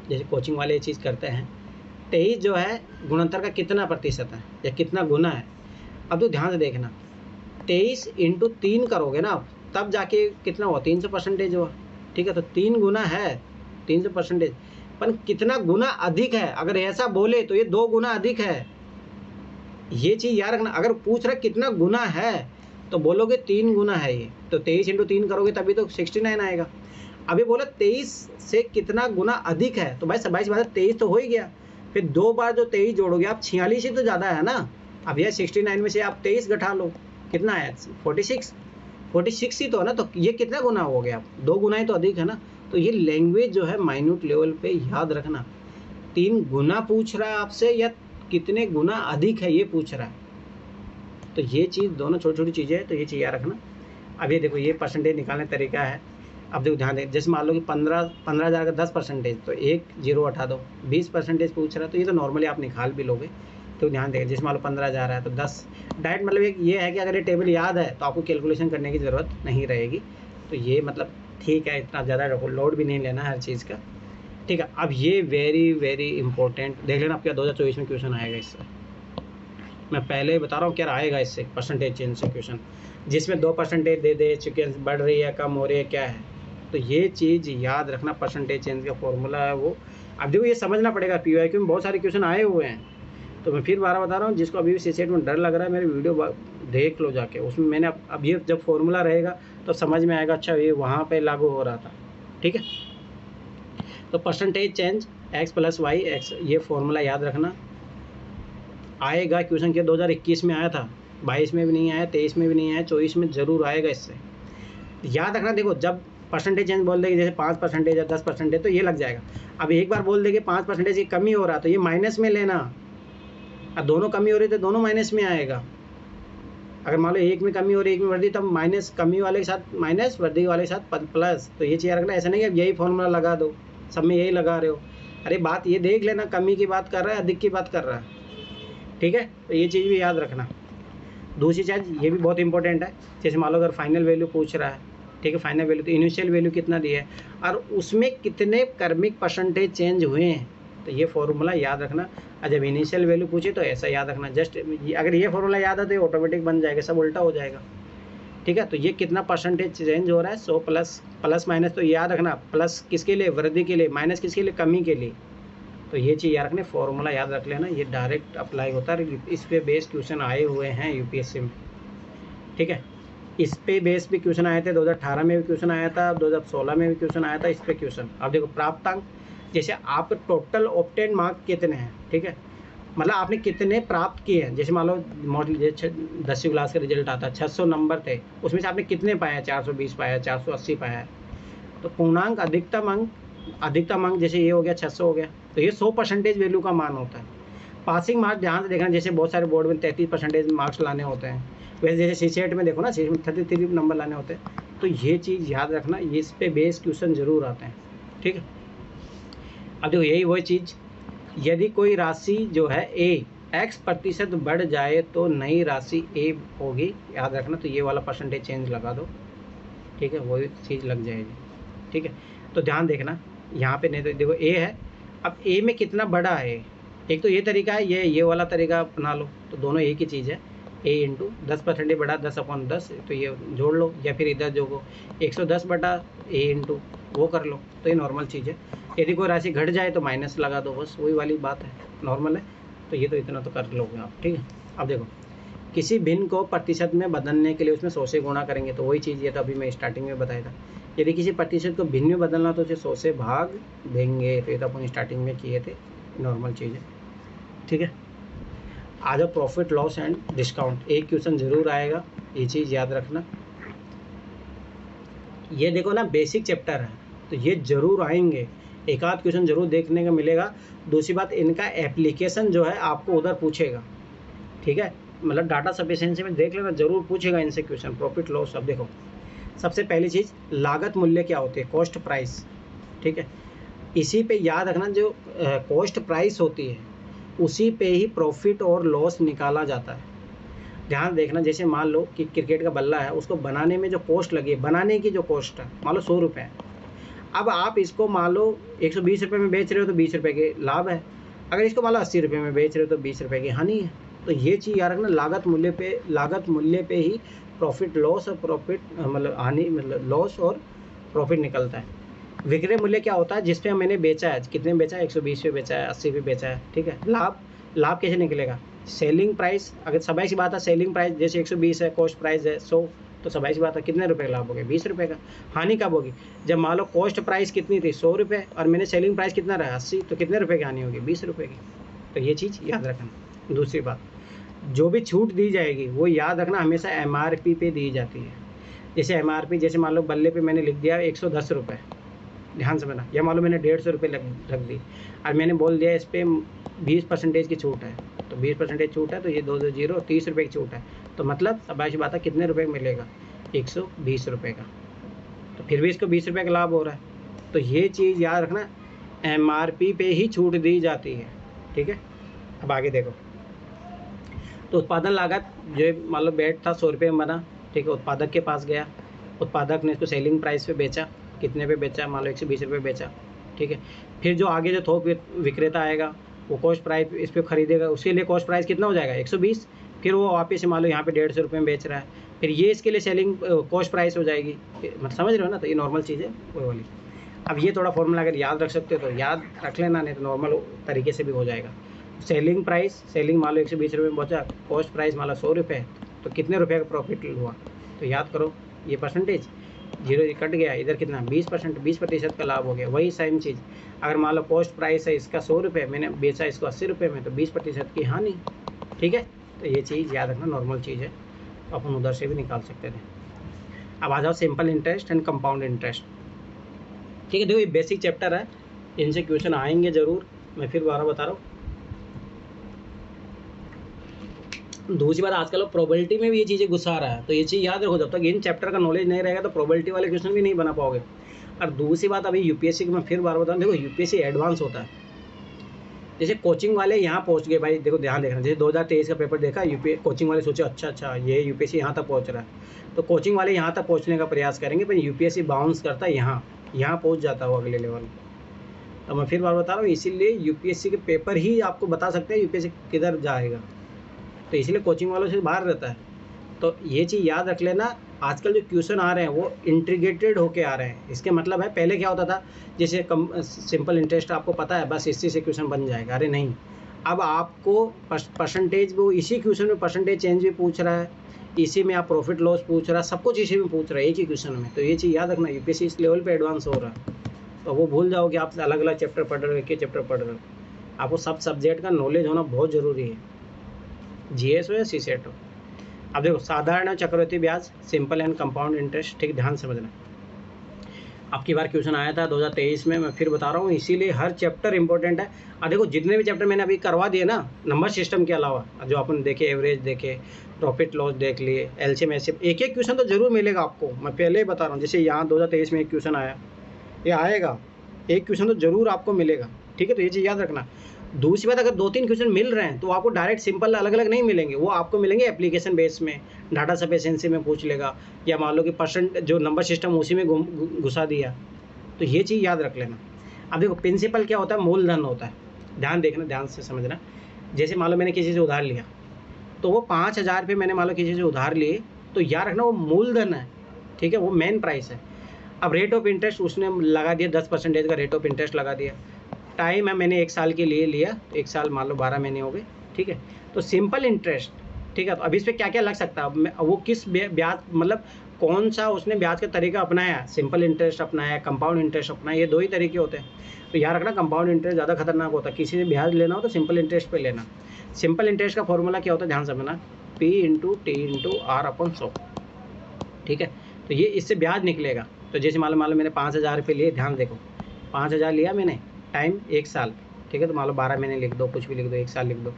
जैसे कोचिंग वाले ये चीज़ करते हैं, 23 जो है गुणनतर का कितना प्रतिशत है या कितना गुना है। अब तो ध्यान से देखना, 23 इंटू 3 करोगे ना आप, तब जाके कितना हुआ, 300% हुआ, ठीक है। तो 3 गुना है 300%, पर कितना गुना अधिक है, अगर ऐसा बोले तो ये 2 गुना अधिक है। ये चीज़ याद रखना, अगर पूछ रहा कितना गुना है तो बोलोगे 3 गुना है ये, तो 23 इंटू 3 करोगे तभी तो 69 आएगा। अभी बोला 23 से कितना गुना अधिक है, तो भाई 27 बात 23 तो हो ही गया, फिर 2 बार जो 23 जोड़ोगे आप 46 ही तो ज़्यादा है ना। अब यह 69 में से आप 23 घटा लो, कितना है 46 ही तो है ना। तो ये कितना गुना हो गया, 2 गुना ही तो अधिक है ना। तो ये लैंग्वेज जो है माइन्यूट लेवल पे याद रखना, 3 गुना पूछ रहा है आपसे या कितने गुना अधिक है ये पूछ रहा है। तो ये चीज़ दोनों छोटी छोटी चीज़ें हैं, तो ये चीज़ याद रखना। अब ये देखो, ये परसेंटेज निकालने का तरीका है। अब देखो ध्यान दें, जैसे मान लो कि 15,000 का 10%, तो 1 0 हटा दो, 20% पूछ रहा है, तो ये तो नॉर्मली आप निकाल भी लोगे। तो ध्यान दें, जैसे मान लो 15,000 है तो 10 डायरेक्ट, मतलब एक ये है कि अगर ये टेबल याद है तो आपको कैलकुलेशन करने की ज़रूरत नहीं रहेगी। तो ये मतलब ठीक है, इतना ज़्यादा लोड भी नहीं लेना हर चीज़ का, ठीक है। अब ये वेरी वेरी इंपॉर्टेंट देख लेना, आपका 2024 में क्वेश्चन आएगा इससे, मैं पहले ही बता रहा हूँ क्या आएगा इससे, परसेंटेज चेंज से क्वेश्चन, जिसमें 2% दे चिकन बढ़ रही है कम हो रही है क्या है। तो ये चीज़ याद रखना, परसेंटेज चेंज का फॉर्मूला है वो। अब देखो ये समझना पड़ेगा, पीवाईक्यू में बहुत सारे क्वेश्चन आए हुए हैं। तो मैं फिर बार बता रहा हूँ, जिसको अभी भी सीसेट में डर लग रहा है, मेरी वीडियो देख लो जाके, उसमें मैंने अब ये जब फॉर्मूला रहेगा तो समझ में आएगा, अच्छा ये वहाँ पे लागू हो रहा था, ठीक है। तो percentage change x + y x, ये फॉर्मूला याद रखना। आएगा क्वेश्चन के 2021 में आया था, 22 में भी नहीं आया, 23 में भी नहीं आया, 24 में ज़रूर आएगा। इससे याद रखना, देखो जब परसेंटेज चेंज बोल देंगे जैसे 5% या 10% तो ये लग जाएगा। अब एक बार बोल देंगे 5% की कमी हो रहा तो ये माइनस में लेना, अब दोनों कमी हो रही तो दोनों माइनस में आएगा, अगर मान लो एक में कमी और एक में वृद्धि, तब माइनस कमी वाले के साथ माइनस, वृद्धि वाले के साथ प्लस। तो ये चीज़ रखना, ऐसा नहीं कि अब यही फॉर्मूला लगा दो, सब में यही लगा रहे हो। अरे बात ये देख लेना, कमी की बात कर रहा है अधिक की बात कर रहा है, ठीक है। तो ये चीज़ भी याद रखना। दूसरी चीज़ ये भी बहुत इंपॉर्टेंट है, जैसे मान लो अगर फाइनल वैल्यू पूछ रहा है, ठीक है, फाइनल वैल्यू तो इनिशियल वैल्यू कितना दिया है और उसमें कितने कर्मिक परसेंटेज चेंज हुए हैं, तो ये फॉर्मूला याद रखना। और जब इनिशियल वैल्यू पूछे तो ऐसा याद रखना, जस्ट अगर ये फॉर्मूला याद है तो ये ऑटोमेटिक बन जाएगा, सब उल्टा हो जाएगा, ठीक है। तो ये कितना परसेंटेज चेंज हो रहा है, 100 प्लस माइनस, तो याद रखना प्लस किसके लिए, वृद्धि के लिए, माइनस किसके लिए, कमी के लिए। तो ये चीज़ याद रखने, फॉर्मूला याद रख लेना, ये डायरेक्ट अप्लाई होता है, इस पे बेस क्वेश्चन आए हुए हैं यूपीएससी में, ठीक है। इस पे बेस भी क्वेश्चन आए थे, 2018 में भी क्वेश्चन आया था, 2016 में भी क्वेश्चन आया था इस पे क्वेश्चन। अब देखो प्राप्तांक, जैसे आप टोटल ऑब्टेन मार्क कितने हैं, ठीक है, मतलब आपने कितने प्राप्त किए हैं। जैसे मान लो मॉडल 10वीं क्लास का रिजल्ट आता है, 600 नंबर थे, उसमें से आपने कितने पाया, 420 पाया, 480 पाया। तो पूर्णांक अधिकतम अंक जैसे ये हो गया 600 हो गया, तो ये 100% वैल्यू का मान होता है। पासिंग मार्क्स ध्यान से देखना, जैसे बहुत सारे बोर्ड में 33% मार्क्स लाने होते हैं, वैसे जैसे सीसेट में देखो ना, सीसेट में 33 नंबर लाने होते हैं। तो ये चीज़ याद रखना, ये इस पे बेस क्वेश्चन जरूर आते हैं, ठीक है। अब देखो यही वही चीज़, यदि कोई राशि जो है x% बढ़ जाए तो नई राशि a होगी, याद रखना। तो ये वाला परसेंटेज चेंज लगा दो, ठीक है, वही चीज़ लग जाएगी, ठीक है। तो ध्यान देखना यहाँ पे, नहीं तो देखो a है, अब a में कितना बड़ा है, एक तो ये तरीका है, ये वाला तरीका अपना लो, तो दोनों एक ही चीज़ है, a इंटू 10% बढ़ा 10/10, तो ये जोड़ लो, या फिर इधर जो 110 बटा a इंटू वो कर लो, तो ये नॉर्मल चीज़ है। यदि कोई राशि घट जाए तो माइनस लगा दो, बस वही वाली बात है, नॉर्मल है। तो ये तो इतना तो कर लोगे आप, ठीक है। अब देखो किसी भिन्न को प्रतिशत में बदलने के लिए उसमें 100 से गुणा करेंगे, तो वही चीज़ ये तो अभी मैं स्टार्टिंग में बताया था। यदि किसी प्रतिशत को भिन्न में बदलना तो उसे 100 से भाग देंगे, तो ये तो अपन स्टार्टिंग में किए थे, नॉर्मल चीज़ है, ठीक है। आ जाओ प्रॉफिट लॉस एंड डिस्काउंट, एक क्वेश्चन जरूर आएगा, ये चीज़ याद रखना। ये देखो ना बेसिक चैप्टर है, तो ये जरूर आएंगे, एक आध क्वेश्चन जरूर देखने का मिलेगा। दूसरी बात, इनका एप्लीकेशन जो है आपको उधर पूछेगा, ठीक है, मतलब डाटा सफिशिएंसी में देख लेना, जरूर पूछेगा इनसे क्वेश्चन, प्रॉफिट लॉस। अब देखो सबसे पहली चीज़, लागत मूल्य क्या होती है, कॉस्ट प्राइस, ठीक है। इसी पे याद रखना, जो कॉस्ट प्राइस होती है उसी पे ही प्रॉफिट और लॉस निकाला जाता है। ध्यान देखना, जैसे मान लो कि क्रिकेट का बल्ला है, उसको बनाने में जो कॉस्ट लगी है, बनाने की जो कॉस्ट है मान लो 100 रुपये है। अब आप इसको मान लो 120 रुपये में बेच रहे हो तो 20 रुपये के लाभ है, अगर इसको मान लो 80 रुपये में बेच रहे हो तो 20 रुपये की हानि है। तो ये चीज़ याद रखना, लागत मूल्य पे ही प्रॉफिट लॉस और प्रॉफिट मतलब हानि, मतलब लॉस और प्रॉफिट निकलता है। विक्रय मूल्य क्या होता है, जिस पे मैंने बेचा है, कितने में बेचा है, 120 पे बेचा है, 80 पे बेचा है, ठीक है। लाभ कैसे निकलेगा, सेलिंग प्राइस, अगर सबाई सी बात है, सेलिंग प्राइस जैसे 120 है, कॉस्ट प्राइस है 100, तो सबाई सी बात है कितने रुपए का लाभ हो गया, 20 रुपये का। हानि कब होगी, जब मान लो कॉस्ट प्राइस कितनी थी 100 रुपये और मैंने सेलिंग प्राइस कितना रहा 80, तो कितने रुपये की हानि होगी, 20 रुपये की। तो ये चीज़ याद रखना। दूसरी बात, जो भी छूट दी जाएगी वो याद रखना हमेशा MRP पे दी जाती है। जैसे MRP, जैसे मान लो बल्ले पे मैंने लिख दिया 110 रुपये, ध्यान से बना, या मान लो मैंने 150 रुपये रख दी और मैंने बोल दिया इस पर 20% की छूट है, तो 20% छूट है, तो ये 2 0 30 रुपये की छूट है, तो मतलब सबाशी बात है कितने रुपये मिलेगा, 120 रुपये का। तो फिर भी इसको 20 रुपये का लाभ हो रहा है। तो ये चीज़ याद रखना, MRP पे ही छूट दी जाती है, ठीक है। अब आगे देखो, तो उत्पादन लागत जो मान लो बैट था 100 रुपये में बना, ठीक है, उत्पादक के पास गया, उत्पादक ने इसको सेलिंग प्राइस पे बेचा, कितने पे बेचा, मान लो 120 रुपये बेचा, ठीक है। फिर जो आगे जो थोक विक्रेता आएगा वो कॉस्ट प्राइस इस पर खरीदेगा, उसके लिए कॉस्ट प्राइस कितना हो जाएगा 120, फिर वो वापस से मान लो यहाँ पे 150 रुपये में बेच रहा है, फिर ये इसके लिए सेलिंग कॉस्ट प्राइस हो जाएगी, मतलब समझ रहे हो ना। तो ये नॉर्मल चीज़ है वो वाली। अब ये थोड़ा फॉर्मूला अगर याद रख सकते हो तो याद रख लेना, नहीं तो नॉर्मल तरीके से भी हो जाएगा। सेलिंग मान लो 120 रुपये में पहुँचा, कॉस्ट प्राइस मान लो 100 रुपये, तो कितने रुपये का प्रॉफिट हुआ, तो याद करो ये परसेंटेज, 0 कट गया, इधर कितना 20% का लाभ हो गया। वही सेम चीज़, अगर मान लो कॉस्ट प्राइस है इसका 100 रुपये, मैंने बेचा इसको 80 रुपये में, तो 20% की हानि, ठीक है। तो ये चीज़ याद रखना, नॉर्मल चीज़ है, अपन उधर से भी निकाल सकते थे। अब आ जाओ simple interest and compound interest, ठीक है। देखो ये बेसिक चैप्टर है, इनसे क्वेश्चन आएंगे ज़रूर, मैं फिर दोबारा बता रहा हूँ। दूसरी बात, आजकल प्रोबेबिलिटी में भी ये चीज़ें घुसा रहा है, तो ये चीज़ याद रखो, जब तक इन चैप्टर का नॉलेज नहीं रहेगा तो प्रोबेबिलिटी वाले क्वेश्चन भी नहीं बना पाओगे। और दूसरी बात, अभी यूपीएससी की मैं फिर बार बताऊँ, देखो यूपीएससी एडवांस होता है। जैसे कोचिंग वाले यहाँ पहुँच गए भाई, देखो ध्यान देखना, जैसे 2023 का पेपर देखा, कोचिंग वाले सोचे अच्छा ये यूपीएससी यहाँ तक पहुँच रहा है, तो कोचिंग वाले यहाँ तक पहुँचने का प्रयास करेंगे, पर यूपीएससी बाउंस करता है यहाँ पहुँच जाता है वो अगले लेवल। तो मैं फिर बार बता रहा हूँ, इसीलिए यूपीएससी के पेपर ही आपको बता सकते हैं यूपीएससी किधर जाएगा, तो इसलिए कोचिंग वालों से बाहर रहता है। तो ये चीज़ याद रख लेना, आजकल जो क्वेश्चन आ रहे हैं वो इंटीग्रेटेड होके आ रहे हैं। इसके मतलब है, पहले क्या होता था, जैसे सिंपल इंटरेस्ट आपको पता है, बस इसी से क्वेश्चन बन जाएगा। अरे नहीं, अब आपको परसेंटेज, वो इसी क्वेश्चन में परसेंटेज चेंज भी पूछ रहा है, इसी में आप प्रॉफिट लॉस पूछ रहा है, सब कुछ इसी में पूछ रहा है, एक ही क्वेश्चन में। तो ये चीज़ याद रखना, यूपीएससी इस लेवल पर एडवांस हो रहा है, तो वो भूल जाओ कि आप अलग अलग चैप्टर पढ़ रहे हो, एक ही चैप्टर पढ़ रहे हो। आपको सब सब्जेक्ट का नॉलेज होना बहुत ज़रूरी है, जीएस हो या सीसेट हो। अब देखो, साधारण और चक्रवृद्धि ब्याज, सिंपल एंड कंपाउंड इंटरेस्ट, ठीक ध्यान समझना। अब की बार क्वेश्चन आया था 2023 में, मैं फिर बता रहा हूँ, इसीलिए हर चैप्टर इंपॉर्टेंट है। अब देखो, जितने भी चैप्टर मैंने अभी करवा दिए ना, नंबर सिस्टम के अलावा जो अपन देखे, एवरेज देखे, प्रॉफिट लॉस देख लिए, एलसीएम एचसीएफ, एक एक क्वेश्चन तो जरूर मिलेगा आपको, मैं पहले ही बता रहा हूँ। जैसे यहाँ 2023 में एक क्वेश्चन आया, ये आएगा, एक क्वेश्चन तो जरूर आपको मिलेगा, ठीक है, तो ये चीज़ याद रखना। दूसरी बात, अगर 2-3 क्वेश्चन मिल रहे हैं तो आपको डायरेक्ट सिंपल अलग अलग नहीं मिलेंगे, वो आपको मिलेंगे एप्लीकेशन बेस में, डाटा सफिशिएंसी में पूछ लेगा, या मान लो कि परसेंट जो नंबर सिस्टम उसी में घुसा दिया, तो ये चीज़ याद रख लेना। अब देखो, प्रिंसिपल क्या होता है, मूलधन होता है, ध्यान देखना, ध्यान से समझना। जैसे मान लो मैंने किसी से उधार लिया, तो वो 5,000 रुपये मैंने मान लो किसी से उधार लिए, तो याद रखना वो मूलधन है, ठीक है, वो मेन प्राइस है। अब रेट ऑफ इंटरेस्ट उसने लगा दिया, 10% का रेट ऑफ इंटरेस्ट लगा दिया। टाइम है, मैंने 1 साल के लिए लिया, 1 साल मान लो 12 महीने हो गए, ठीक है, तो सिंपल इंटरेस्ट, ठीक है। तो अभी इस पर क्या क्या लग सकता है, वो किस ब्याज, मतलब कौन सा उसने ब्याज का तरीका अपनाया, सिंपल इंटरेस्ट अपनाया, कंपाउंड इंटरेस्ट अपनाया, ये 2 ही तरीके होते हैं। तो याद रखना, कंपाउंड इंटरेस्ट ज़्यादा खतरनाक होता है, किसी से ब्याज लेना हो तो सिंपल इंटरेस्ट पे लेना। सिंपल इंटरेस्ट का फॉर्मूला क्या होता है, ध्यान समझना, P/T/R/100, ठीक है। तो ये इससे ब्याज निकलेगा। तो जैसे मान लो मैंने 5,000 रुपये लिए, ध्यान देखो, 5,000 लिया मैंने, टाइम 1 साल, ठीक है, तो मान लो 12 महीने लिख दो, कुछ भी लिख दो, 1 साल लिख दो,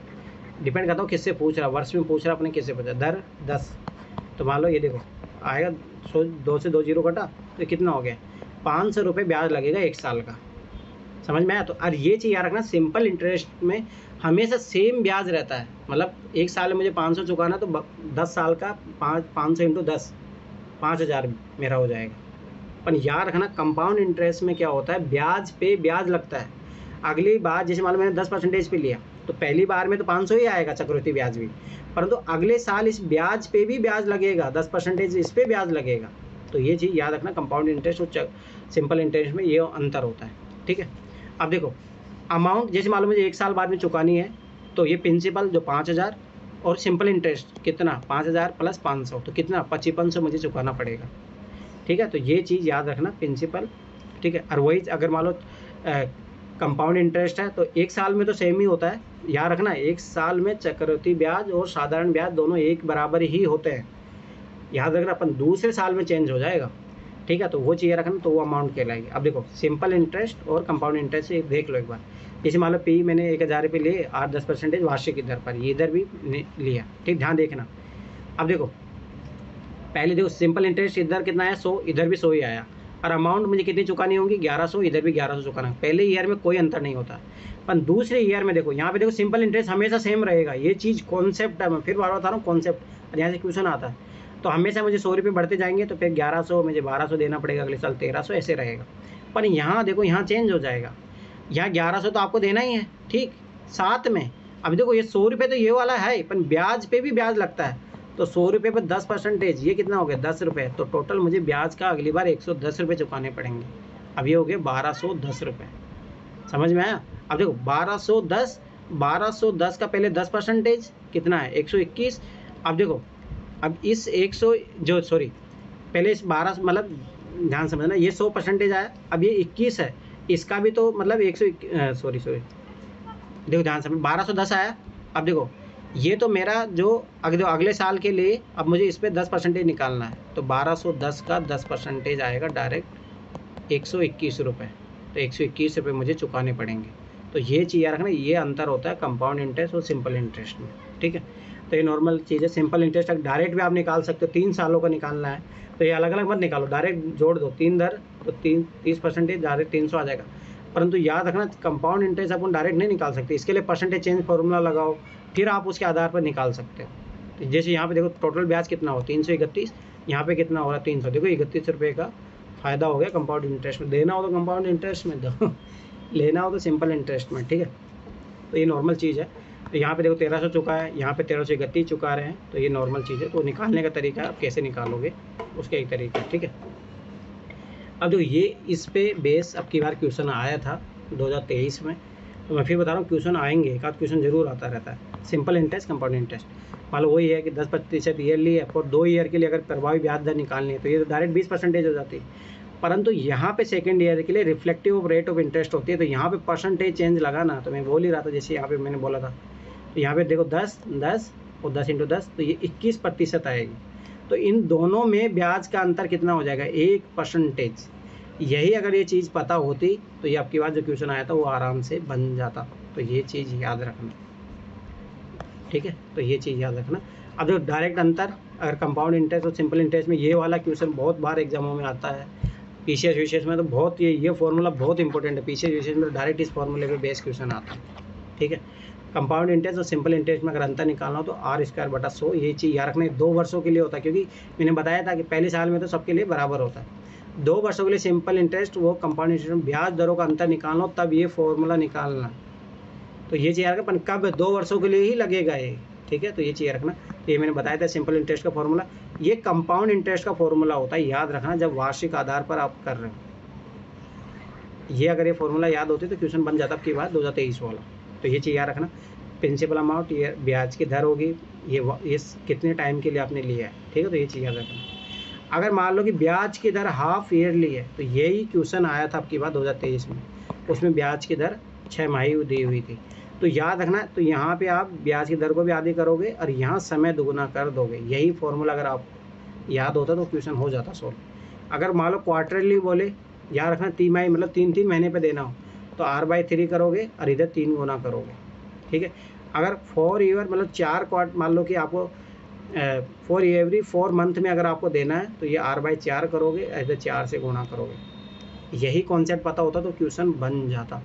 डिपेंड करता हूँ किससे पूछ रहा, वर्ष में पूछ रहा अपने, किससे पूछा, दर 10, तो मान लो ये देखो आएगा 2 से 2 जीरो कटा, तो कितना हो गया, 500 रुपये ब्याज लगेगा 1 साल का, समझ में आया। तो और ये चीज़ याद रखना, सिंपल इंटरेस्ट में हमेशा सेम ब्याज रहता है, मतलब 1 साल में मुझे 500 चुकाना, तो 10 साल का 500 × 10, 5,000 मेरा हो जाएगा। पर याद रखना, कंपाउंड इंटरेस्ट में क्या होता है, ब्याज पे ब्याज लगता है। अगली बार जैसे मान लो मैंने 10% पे लिया, तो पहली बार में तो 500 ही आएगा चक्रवृद्धि ब्याज भी, परंतु अगले साल इस ब्याज पे भी ब्याज लगेगा, 10% इस पे ब्याज लगेगा। तो ये चीज़ याद रखना, कंपाउंड इंटरेस्ट और सिंपल इंटरेस्ट में ये अंतर होता है, ठीक है। अब देखो, अमाउंट जैसे मान लो मुझे 1 साल बाद में चुकानी है, तो ये प्रिंसिपल जो 5,000 और सिंपल इंटरेस्ट कितना, 5,000 + 500, तो कितना, 5500 मुझे चुकाना पड़ेगा, ठीक है। तो ये चीज़ याद रखना, प्रिंसिपल, ठीक है। और वही अगर मान लो कंपाउंड इंटरेस्ट है, तो 1 साल में तो सेम ही होता है, याद रखना, 1 साल में चक्रवृद्धि ब्याज और साधारण ब्याज दोनों एक बराबर ही होते हैं, याद रखना, अपन दूसरे साल में चेंज हो जाएगा, ठीक है। तो वो चीज़ रखना, तो वो अमाउंट कहलाएगी। अब देखो, सिंपल इंटरेस्ट और कंपाउंड इंटरेस्ट से देख लो एक बार, जैसे मान लो पी मैंने 1,000 रुपये लिए, 8-10% वार्षिक की दर पर, ये इधर भी लिया, ठीक, ध्यान देखना। अब देखो, पहले देखो, सिंपल इंटरेस्ट इधर कितना आया, 100, इधर भी 100 ही आया, और अमाउंट मुझे कितनी चुकानी होगी, 1100, इधर भी 1100 चुकाना। पहले ईयर में कोई अंतर नहीं होता, पर दूसरे ईयर में देखो, यहाँ पे देखो सिंपल इंटरेस्ट हमेशा सेम रहेगा। ये चीज़ कॉन्सेप्ट है, मैं फिर बार बता रहा हूँ, कॉन्सेप्ट, यहाँ से क्वेश्चन आता है, तो हमेशा मुझे 100 रुपये बढ़ते जाएंगे, तो फिर 1100 मुझे 1200 देना पड़ेगा, अगले साल 1300, ऐसे रहेगा। पर यहाँ देखो, यहाँ चेंज हो जाएगा, यहाँ 1100 तो आपको देना ही है, ठीक, साथ में अब देखो ये 100 रुपये तो ये वाला है, पर ब्याज पे भी ब्याज लगता है, तो 100 रुपये पर 10%, ये कितना हो गया, 10 रुपये, तो टोटल मुझे ब्याज का अगली बार 110 रुपये चुकाने पड़ेंगे। अब ये हो गए 1210 रुपये, समझ में आया। अब देखो 1210 का पहले 10% कितना है, 121। अब देखो, अब इस 100 जो सॉरी पहले इस 12 मतलब ध्यान समझना, ये 100% आया, अब ये 21 है, इसका भी तो मतलब 100 सॉरी देखो ध्यान समझ, 1210 आया। अब देखो ये तो मेरा जो अगले साल के लिए, अब मुझे इस पर 10% निकालना है, तो 1210 का 10% आएगा डायरेक्ट 121 रुपये, तो 121 रुपये मुझे चुकाने पड़ेंगे। तो ये चीज़ याद रखना, ये अंतर होता है कंपाउंड इंटरेस्ट और सिंपल इंटरेस्ट में, ठीक है। तो ये नॉर्मल चीज़ है। सिंपल इंटरेस्ट डायरेक्ट भी आप निकाल सकते हो, 3 सालों का निकालना है तो ये अलग अलग मत निकालो, डायरेक्ट जोड़ दो 3 दर तो 30% डायरेक्ट 300 आ जाएगा। परंतु याद रखना कंपाउंड इंटरेस्ट अपन डायरेक्ट नहीं निकाल सकते, इसके लिए परसेंटेज चेंज फॉर्मूला लगाओ, फिर आप उसके आधार पर निकाल सकते हो। तो जैसे यहाँ पे देखो टोटल ब्याज कितना हो 331, यहाँ पे कितना हो रहा है 300, देखो 31 रुपये का फ़ायदा हो गया कंपाउंड इंटरेस्ट में। देना हो तो कंपाउंड इंटरेस्ट में दो लेना हो तो सिंपल इंटरेस्ट में, ठीक है। तो ये नॉर्मल चीज़ है। तो यहाँ पे देखो 1300 चुका है, यहाँ पे 1331 चुका रहे हैं, तो ये नॉर्मल चीज़ है। तो निकालने का तरीका आप कैसे निकालोगे उसका एक तरीका है, ठीक है। अब जो ये इस पे बेस अब की बार क्वेश्चन आया था 2023 में, तो मैं फिर बता रहा हूँ क्वेश्चन आएंगे, एक आध क्वेश्चन जरूर आता रहता है। सिंपल इंटरेस्ट कंपाउंड इंटरेस्ट मान लो वही है कि 10% ईयरली है, और 2 ईयर के लिए अगर प्रभावी ब्याज दर निकालनी है तो ये तो डायरेक्ट 20% हो जाती है। परंतु यहाँ पे सेकेंड ईयर के लिए रिफ्लेक्टिव रेट ऑफ इंटरेस्ट होती है, तो यहाँ पे परसेंटेज चेंज लगाना, तो मैं बोल ही रहा था जैसे यहाँ पे मैंने बोला था। तो यहाँ पे देखो 10 और 10 × 10 तो ये 21% आएगी। तो इन दोनों में ब्याज का अंतर कितना हो जाएगा 1%। यही अगर ये चीज़ पता होती तो ये आपकी बात जो क्वेश्चन आया था वो आराम से बन जाता। तो ये चीज़ याद रखना, ठीक है। तो ये चीज़ याद रखना। अब जो डायरेक्ट अंतर अगर कंपाउंड इंटरेस्ट और सिंपल इंटरेस्ट में, ये वाला क्वेश्चन बहुत बार एग्जामों में आता है। पीसीएस विशेष में तो बहुत ये फॉर्मूला बहुत इंपॉर्टेंट है। पीसीएस विशेष में तो डायरेक्ट इस फॉर्मूले पे बेस क्वेश्चन आता है, ठीक है। कंपाउंड इंटरेस्ट और सिंपल इंटरेस्ट में अगर अंतर निकालना हो तो r²/100, ये चीज़ याद रखना। 2 वर्षों के लिए होता है, क्योंकि मैंने बताया था कि पहले साल में तो सबके लिए बराबर होता है। 2 वर्षों के लिए सिंपल इंटरेस्ट वो कंपाउंड इंटरेस्ट में ब्याज दरों का अंतर निकालना हो तब ये फॉर्मूला निकालना। तो ये चीज़ याद रखना, कब 2 वर्षों के लिए ही लगेगा ये, ठीक है। तो ये चीज़ रखना। तो ये मैंने बताया था सिंपल इंटरेस्ट का फॉर्मूला, ये कंपाउंड इंटरेस्ट का फॉर्मूला होता है, याद रखना जब वार्षिक आधार पर आप कर रहे हो। ये अगर ये फॉर्मूला याद होती तो क्वेश्चन बन जाता आपकी बात 2023 वाला। तो ये चीज़ याद रखना। प्रिंसिपल अमाउंट, ये ब्याज की दर होगी, ये कितने टाइम के लिए आपने लिया है, ठीक है। तो ये चीज़ याद रखना। अगर मान लो कि ब्याज की दर हाफ ईयरली है, तो यही क्वेश्चन आया था आपकी बात 2023 में, उसमें ब्याज की दर 6 माही दी हुई थी। तो याद रखना, तो यहाँ पे आप ब्याज की दर को भी आधी करोगे और यहाँ समय दुगुना कर दोगे। यही फॉर्मूला अगर आप याद होता तो क्वेश्चन हो जाता सॉल्व। अगर मान लो क्वार्टरली बोले, याद रखना तिमाही मतलब 3 महीने पे देना हो तो r/3 करोगे और इधर 3 गुना करोगे, ठीक है। अगर 4 ईयर मतलब 4 क्वार्टर, मान लो कि आपको 4 मंथ में अगर आपको देना है तो ये r/4 करोगे, इधर 4 से गुणा करोगे। यही कॉन्सेप्ट पता होता तो क्वेश्चन बन जाता।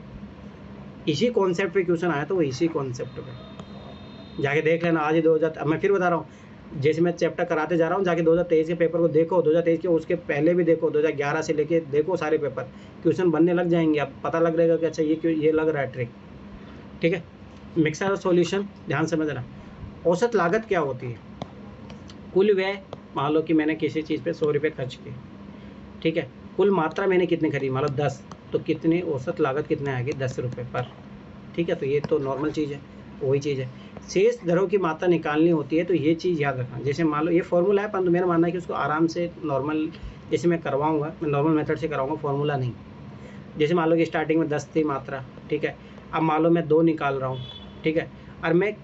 इसी कॉन्सेप्ट पे क्वेश्चन आया तो वो इसी कॉन्सेप्ट पे जाके देख लेना। आज ही 2000, मैं फिर बता रहा हूँ, जैसे मैं चैप्टर कराते जा रहा हूँ, जाके 2023 के पेपर को देखो, 2023 के उसके पहले भी देखो, 2011 से लेके देखो सारे पेपर, क्वेश्चन बनने लग जाएंगे। अब पता लग रहेगा कि अच्छा ये लग रहा है ट्रिक, ठीक है। मिक्सर और सॉल्यूशन ध्यान समझना। औसत लागत क्या होती है? कुल व्यय, मान लो कि मैंने किसी चीज़ पे 100 रुपये खर्च किए, ठीक है। कुल मात्रा मैंने कितनी खरीदी, मान लो 10, तो कितनी औसत लागत कितने आएगी 10 रुपये पर, ठीक है। तो ये तो नॉर्मल चीज़ है, वही चीज़ है। शेष दरों की मात्रा निकालनी होती है, तो ये चीज़ याद रखना। जैसे मान लो ये फॉर्मूला है, परंतु मेरा मानना है कि उसको आराम से नॉर्मल, जैसे मैं करवाऊँगा, मैं नॉर्मल मेथड से कराऊँगा, फॉर्मूला नहीं। जैसे मान लो कि स्टार्टिंग में 10 थी मात्रा, ठीक है। अब मान लो मैं 2 निकाल रहा हूँ, ठीक है, और मैं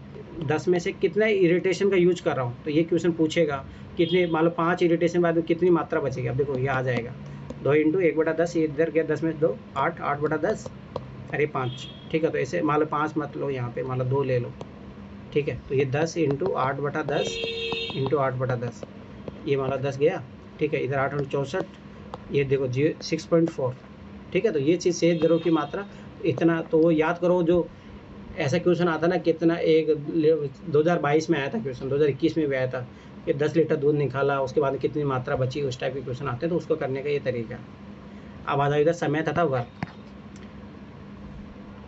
10 में से कितना इरिटेशन का यूज कर रहा हूँ, तो ये क्वेश्चन पूछेगा कितने, मान लो 5 इरिटेशन बाद में कितनी मात्रा बचेगी। अब देखो ये आ जाएगा 2 × 1/10, ये इधर गया 10 में 2, 8/10, अरे 5, ठीक है। तो ऐसे मान लो 5 मत लो, यहाँ पे मान लो 2 ले लो, ठीक है। तो ये 10 × 8/10 × 8/10, ये मान लो 10 गया, ठीक है। इधर 8 × 64, ये देखो 6.4, ठीक है। तो ये चीज़ शेष दरों की मात्रा इतना, तो वो याद करो। जो ऐसा क्वेश्चन आता ना, कितना एक 2022 में आया था क्वेश्चन, 2021 में भी आया था कि 10 लीटर दूध निकाला, उसके बाद कितनी मात्रा बची, उस टाइप के क्वेश्चन आते हैं। तो उसको करने का ये तरीका। अब आ जाओ इधर समय तथा वर्क,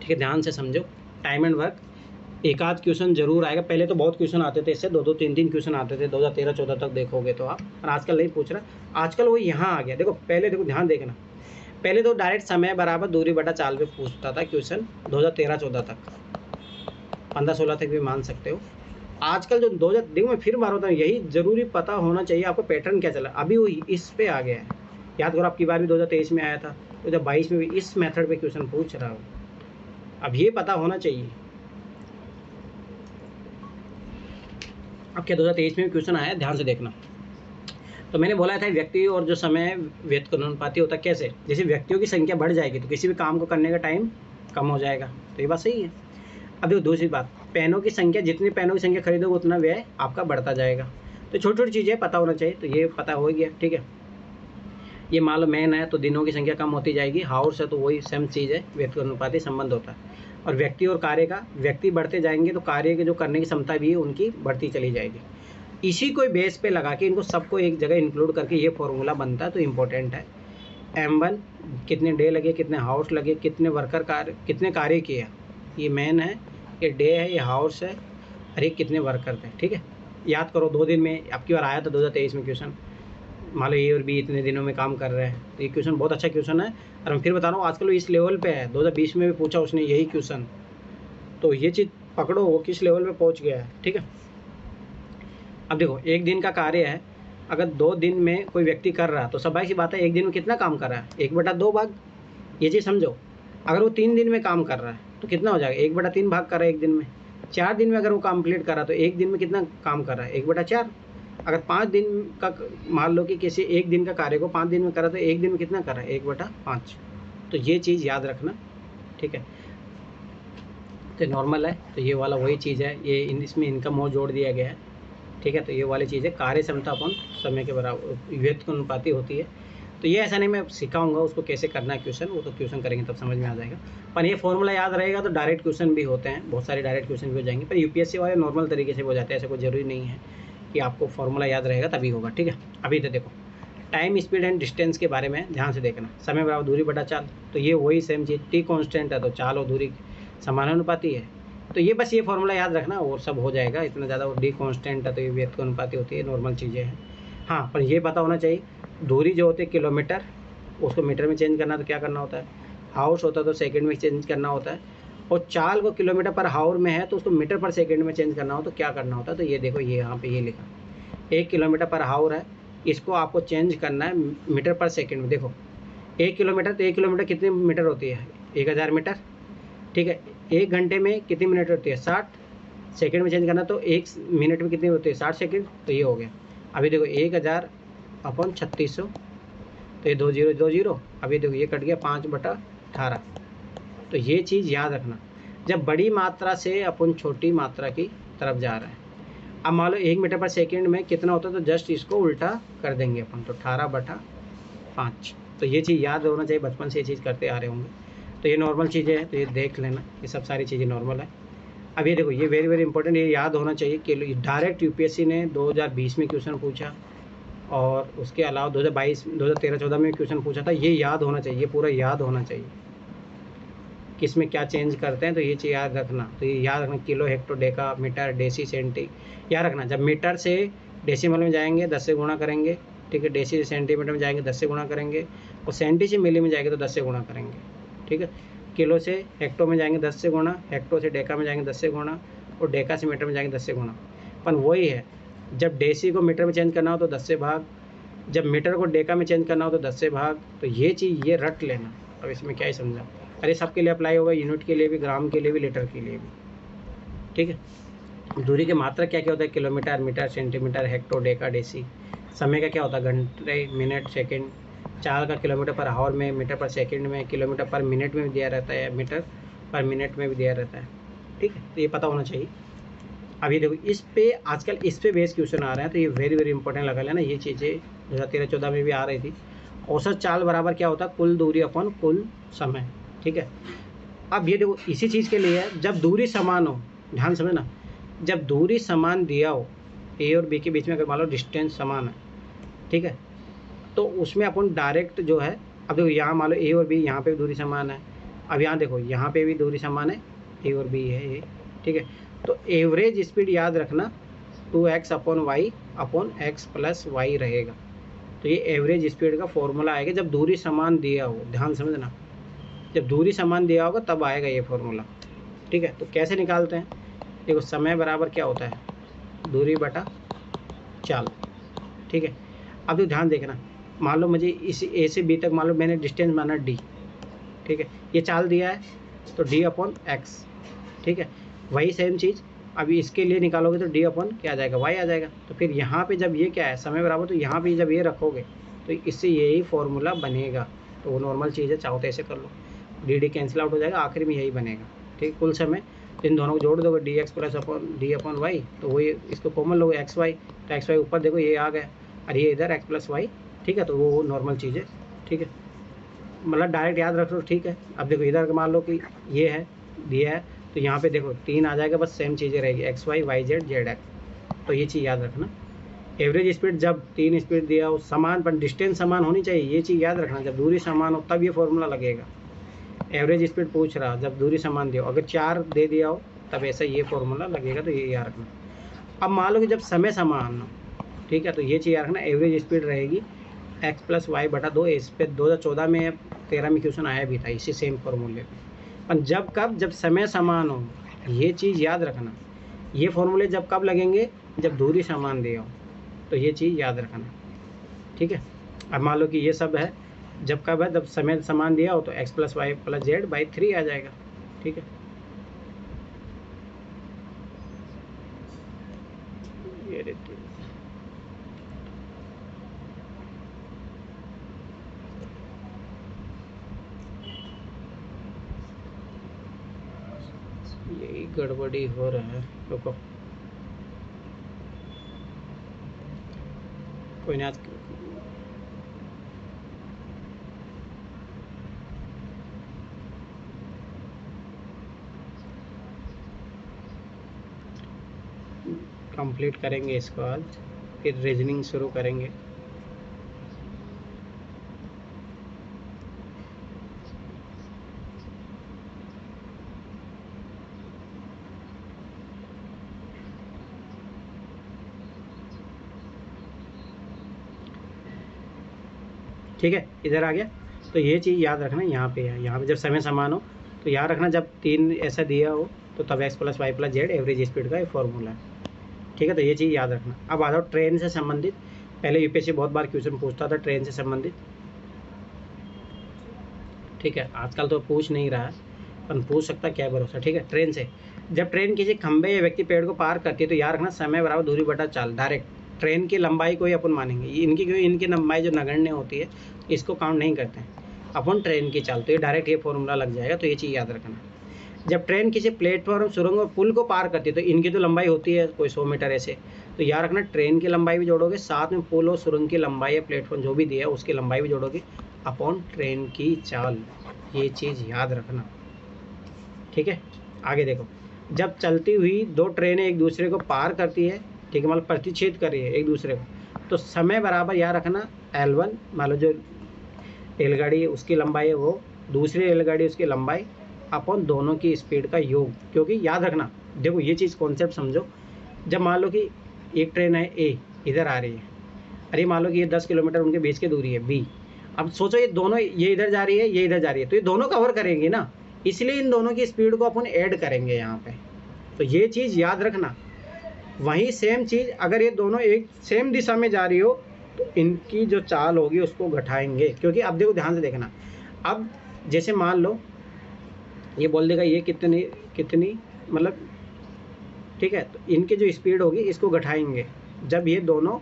ठीक है। ध्यान से समझो, टाइम एंड वर्क। एक आध क्वेश्चन जरूर आएगा, पहले तो बहुत क्वेश्चन आते थे, इससे 2-2, 3-3 क्वेश्चन आते थे 2013-14 तक देखोगे तो आप, और आजकल नहीं पूछ रहा। आजकल वो यहाँ आ गया। देखो पहले, देखो ध्यान देखना, पहले तो डायरेक्ट समय बराबर दूरी बटा चाल पे पूछता था क्वेश्चन 2013-14 तक, 15-16 तक भी मान सकते हो। आजकल जो 2000, देखो मैं फिर बार होता हूँ, यही जरूरी पता होना चाहिए आपको पैटर्न क्या चला। अभी वो इस पे आ गया है। याद करो आपकी बार भी 2023 में आया था, 2022 में भी इस मेथड पे क्वेश्चन पूछ रहा हूँ। अब ये पता होना चाहिए। अब क्या 2023 में क्वेश्चन आया, ध्यान से देखना। तो मैंने बोला था व्यक्ति और जो समय व्युत्क्रमानुपाती होता कैसे, जैसे व्यक्तियों की संख्या बढ़ जाएगी तो किसी भी काम को करने का टाइम कम हो जाएगा, तो ये बात सही है। अब देखो दूसरी बात, पेनों की संख्या, जितनी पेनों की संख्या खरीदोगे उतना व्यय आपका बढ़ता जाएगा। तो छोटी छोटी चीज़ें पता होना चाहिए, तो ये पता हो गया, ठीक है। ये मान लो मैन है तो दिनों की संख्या कम होती जाएगी, हाउस है तो वही सेम चीज़ है, व्यक्ति अनुपाती संबंध होता है। और व्यक्ति और कार्य का, व्यक्ति बढ़ते जाएंगे तो कार्य के जो करने की क्षमता भी है उनकी बढ़ती चली जाएगी। इसी को बेस पे लगा के इनको सबको एक जगह इंक्लूड करके ये फॉर्मूला बनता है। तो इम्पोर्टेंट है M1 कितने डे लगे, कितने हाउस लगे, कितने वर्कर कार्य, कितने कार्य किया, ये मैन है, ये डे है, ये हाउस है, और ये कितने वर्कर थे, ठीक है। याद करो 2 दिन में आपकी बार आया था 2023 में क्वेश्चन, मान लो ए और बी इतने दिनों में काम कर रहे हैं, तो ये क्वेश्चन बहुत अच्छा क्वेश्चन है। और मैं फिर बता रहा हूँ आजकल इस लेवल पे है, 2020 में भी पूछा उसने यही क्वेश्चन, तो ये चीज़ पकड़ो वो किस लेवल पे पहुँच गया है, ठीक है। अब देखो एक दिन का कार्य है, अगर 2 दिन में कोई व्यक्ति कर रहा है तो स्वाभाविक सी बात है एक दिन में कितना काम कर रहा है, 1/2 भाग, ये चीज़ समझो। अगर वो 3 दिन में काम कर रहा है तो कितना हो जाएगा, 1/3 भाग कर रहा है एक दिन में। 4 दिन में अगर वो कंप्लीट कर रहा है तो एक दिन में कितना काम कर रहा है, 1/4। अगर 5 दिन का, मान लो कि किसी एक दिन का कार्य को 5 दिन में करा तो एक दिन में कितना कर रहा है, 1/5। तो ये चीज़ याद रखना, ठीक है। तो नॉर्मल है, तो ये वाला वही चीज़ है, ये इसमें इनकम और जोड़ दिया गया है, ठीक है। तो ये वाली चीज़ें कार्य क्षमता अपन समय के बराबर व्यक्ति अनुपाती होती है। तो ये ऐसा नहीं मैं सिखाऊंगा उसको कैसे करना है क्वेश्चन, वो तो क्वेश्चन करेंगे तब समझ में आ जाएगा। पर ये फॉर्मूला याद रहेगा तो डायरेक्ट क्वेश्चन भी होते हैं, बहुत सारे डायरेक्ट क्वेश्चन भी हो जाएंगे, पर यूपीएससी वाले नॉर्मल तरीके से हो जाते हैं, ऐसा कोई ज़रूरी नहीं है कि आपको फॉर्मूला याद रहेगा तभी होगा, ठीक है। अभी तो देखो टाइम, स्पीड एंड डिस्टेंस के बारे में ध्यान से देखना। समय बराबर दूरी बटा चाल, तो ये वही सेम चीज़, टी कॉन्स्टेंट है तो चाल और दूरी समानुपाती है। तो ये बस ये फॉर्मूला याद रखना और सब हो जाएगा, इतना ज़्यादा। डी कॉन्स्टेंट है तो ये व्यक्ति अनुपाती होती है, नॉर्मल चीज़ें हैं। हाँ पर ये पता होना चाहिए दूरी जो होती है किलोमीटर, उसको मीटर में चेंज करना तो क्या करना होता है, हाउस होता है तो सेकंड में चेंज करना होता है। और चाल को किलोमीटर पर हावर में है तो उसको मीटर पर सेकंड में चेंज करना हो तो क्या करना होता है। तो ये देखो ये यहाँ पे ये लिखा 1 किलोमीटर पर हावर है, इसको आपको चेंज करना है मीटर पर सेकंड में। देखो 1 किलोमीटर, तो 1 किलोमीटर कितनी मीटर होती है, 1000 मीटर, ठीक है। 1 घंटे में कितनी मिनट होती है, 60। सेकंड में चेंज करना तो 1 मिनट में कितनी होती है, 60 सेकंड। तो ये हो गया। अभी देखो 1000/3600, तो ये 2 0 2 0। अभी देखो ये कट गया 5/18। तो ये चीज़ याद रखना, जब बड़ी मात्रा से अपन छोटी मात्रा की तरफ जा रहे हैं। अब मान लो 1 मीटर पर सेकंड में कितना होता है, तो जस्ट इसको उल्टा कर देंगे अपन, तो 18/5। तो ये चीज़ याद होना चाहिए, बचपन से ये चीज़ करते आ रहे होंगे। तो ये नॉर्मल चीज़ें हैं, तो ये देख लेना, ये सब सारी चीज़ें नॉर्मल है। अब ये देखो ये वेरी वेरी इंपॉर्टेंट, ये याद होना चाहिए कि डायरेक्ट यूपीएससी ने 2020 में क्वेश्चन पूछा, और उसके अलावा 2022 2013-14 में क्वेश्चन पूछा था। ये याद होना चाहिए, ये पूरा याद होना चाहिए कि इसमें क्या चेंज करते हैं। तो ये चीज़ याद रखना, तो ये याद रखना kilo, hecto, deca, metre, deci, centi याद रखना। जब मीटर से डेसिमल में जाएंगे 10 से गुणा करेंगे, ठीक है। डेसी से सेंटीमीटर में जाएंगे 10 से गुणा करेंगे, और सेंटी से मिली में जाएंगे तो 10 से गुणा करेंगे, ठीक है। किलो से हेक्टो में जाएंगे 10 से गुणा, हेक्टो से डेका में जाएंगे 10 से गुणा, और डेका से मीटर में जाएंगे 10 से गुणा। पर वही है, जब डेसी को मीटर में चेंज करना हो तो 10 से भाग, जब मीटर को डेका में चेंज करना हो तो 10 से भाग। तो ये चीज़ ये रट लेना। अब इसमें क्या ही समझा, अरे सबके लिए अप्लाई होगा, यूनिट के लिए भी, ग्राम के लिए भी, लीटर के लिए भी, ठीक है। दूरी के मात्रा क्या क्या होता है, kilometre, metre, centimetre, hecto, deca, deci. समय का क्या होता है, घंटे, मिनट, सेकंड। चाल का किलोमीटर पर हावर में, मीटर पर सेकंड में, किलोमीटर पर मिनट में भी दिया रहता है, मीटर पर मिनट में भी दिया रहता है, ठीक है। तो ये पता होना चाहिए। अभी देखो इस पे आजकल इस पे बेस क्वेश्चन आ रहे हैं, तो ये वेरी वेरी इंपॉर्टेंट लगा लेना। ये चीज़ें 2013-14 में भी आ रही थी। औसत चाल बराबर क्या होता है, कुल दूरी अपन कुल समय, ठीक है। अब ये देखो इसी चीज़ के लिए है, जब दूरी समान हो, ध्यान समझना, जब दूरी समान दिया हो, ए और बी के बीच में अगर मान लो डिस्टेंस समान है, ठीक है, तो उसमें अपन डायरेक्ट जो है, अब देखो यहाँ मान लो ए और बी, यहाँ पे भी दूरी समान है। अब यहाँ देखो यहाँ पे भी दूरी समान है, ए और बी है ये, ठीक है। तो एवरेज स्पीड याद रखना 2x/y/x + y रहेगा। तो ये एवरेज स्पीड का फॉर्मूला आएगा जब दूरी समान दिया हो, ध्यान समझना, जब दूरी समान दिया होगा तब आएगा ये फॉर्मूला, ठीक है। तो कैसे निकालते हैं, देखो समय बराबर क्या होता है, दूरी बटा चाल, ठीक है। अब तो ध्यान देखना, मान लो मुझे इस ए से बी तक मान लो मैंने डिस्टेंस माना डी, ठीक है। ये चाल दिया है तो d/x, ठीक है। वही सेम चीज़ अभी इसके लिए निकालोगे तो d/ क्या आ जाएगा, y आ जाएगा। तो फिर यहाँ पे जब ये क्या है समय बराबर, तो यहाँ पे जब ये रखोगे तो इससे यही फॉर्मूला बनेगा। तो वो नॉर्मल चीज़ है, चाहो तो ऐसे कर लो, डी कैंसिल आउट हो जाएगा, आखिर में यही बनेगा, ठीक। कुल समय तो इन दोनों को जोड़ दोगे d x plus upon d upon y, तो वही इसको कॉमन लोगे एक्स वाई, तो एक्स वाई ऊपर देखो ये आ गया और ये इधर एक्स प्लस वाई, ठीक है, तो वो नॉर्मल चीज़ है, ठीक है, मतलब डायरेक्ट याद रख लो, ठीक है। अब देखो इधर मान लो कि ये है दिया है, तो यहाँ पे देखो 3 आ जाएगा, बस सेम चीज़ें रहेगी X Y Y Z Z X, तो ये चीज़ याद रखना। एवरेज स्पीड जब 3 स्पीड दिया हो समान पर डिस्टेंस समान होनी चाहिए, ये चीज़ याद रखना, जब दूरी समान हो तब ये फॉर्मूला लगेगा। एवरेज स्पीड पूछ रहा जब दूरी समान दिया हो, अगर 4 दे दिया हो तब ऐसा ये फॉर्मूला लगेगा, तो ये याद रखना। अब मान लो कि जब समय समान हो, ठीक है, तो ये चीज़ याद रखना, एवरेज स्पीड रहेगी एक्स प्लस वाई बटा 2। इस पे 2014 में 13 में क्वेश्चन आया भी था इसी सेम फॉर्मूले पे, पर जब कब, जब समय समान हो, ये चीज़ याद रखना। ये फॉर्मूले जब कब लगेंगे, जब दूरी समान दिया हो, तो ये चीज़ याद रखना, ठीक है। अब मान लो कि ये सब है जब कब है, जब समय समान दिया हो, तो X plus Y plus Z by 3 आ जाएगा, ठीक है। ये रहती है यही गड़बड़ी हो रहा है, रुको कोई ना, कंप्लीट करेंगे इसको आज, फिर रीजनिंग शुरू करेंगे। ठीक है, इधर आ गया, तो ये चीज़ याद रखना, यहाँ पे है, यहाँ पे जब समय समान हो तो याद रखना, जब 3 ऐसा दिया हो तो तब X plus Y plus Z average speed का ये फॉर्मूला है, ठीक है, तो ये चीज़ याद रखना। अब आ जाओ ट्रेन से संबंधित, पहले यूपीएससी बहुत बार क्वेश्चन पूछता था ट्रेन से संबंधित, ठीक है, आजकल तो पूछ नहीं रहा है पर पूछ सकता, क्या भरोसा, ठीक है। ट्रेन से जब ट्रेन किसी खंबे या व्यक्ति पेड़ को पार करती है तो याद रखना समय बराबर दूरी बटा चाल, डायरेक्ट ट्रेन की लंबाई को ही अपन मानेंगे, इनकी क्यों, इनकी लंबाई जो नगण्य होती है इसको काउंट नहीं करते हैं अपन ट्रेन की चाल, तो ये डायरेक्ट ये फॉर्मूला लग जाएगा, तो ये चीज़ याद रखना। जब ट्रेन किसी प्लेटफॉर्म, सुरंग और पुल को पार करती है तो इनकी तो लंबाई होती है कोई 100 मीटर ऐसे, तो याद रखना ट्रेन की लंबाई भी जोड़ोगे, साथ में पुल और सुरंग की लंबाई या प्लेटफॉर्म जो भी दिया है उसकी लंबाई भी जोड़ोगे अपॉन ट्रेन की चाल, ये चीज़ याद रखना, ठीक है। आगे देखो, जब चलती हुई 2 ट्रेनें एक दूसरे को पार करती है, ठीक है, मतलब प्रतिच्छेद कर रही है एक दूसरे को, तो समय बराबर याद रखना L1, मान लो जो रेलगाड़ी है उसकी लंबाई है वो, दूसरी रेलगाड़ी उसकी लंबाई अपन दोनों की स्पीड का योग, क्योंकि याद रखना देखो ये चीज़ कॉन्सेप्ट समझो, जब मान लो कि एक ट्रेन है ए इधर आ रही है, अरे मान लो कि ये 10 किलोमीटर उनके बीच की दूरी है बी, अब सोचो ये दोनों, ये इधर जा रही है ये इधर जा रही है, तो ये दोनों कवर करेंगी ना, इसलिए इन दोनों की स्पीड को अपन ऐड करेंगे यहाँ पे, तो ये चीज़ याद रखना। वहीं सेम चीज़ अगर ये दोनों एक सेम दिशा में जा रही हो तो इनकी जो चाल होगी उसको घटाएंगे, क्योंकि अब देखो ध्यान से देखना, अब जैसे मान लो ये बोल देगा ये कितनी कितनी मतलब, ठीक है, तो इनकी जो स्पीड होगी इसको घटाएंगे जब ये दोनों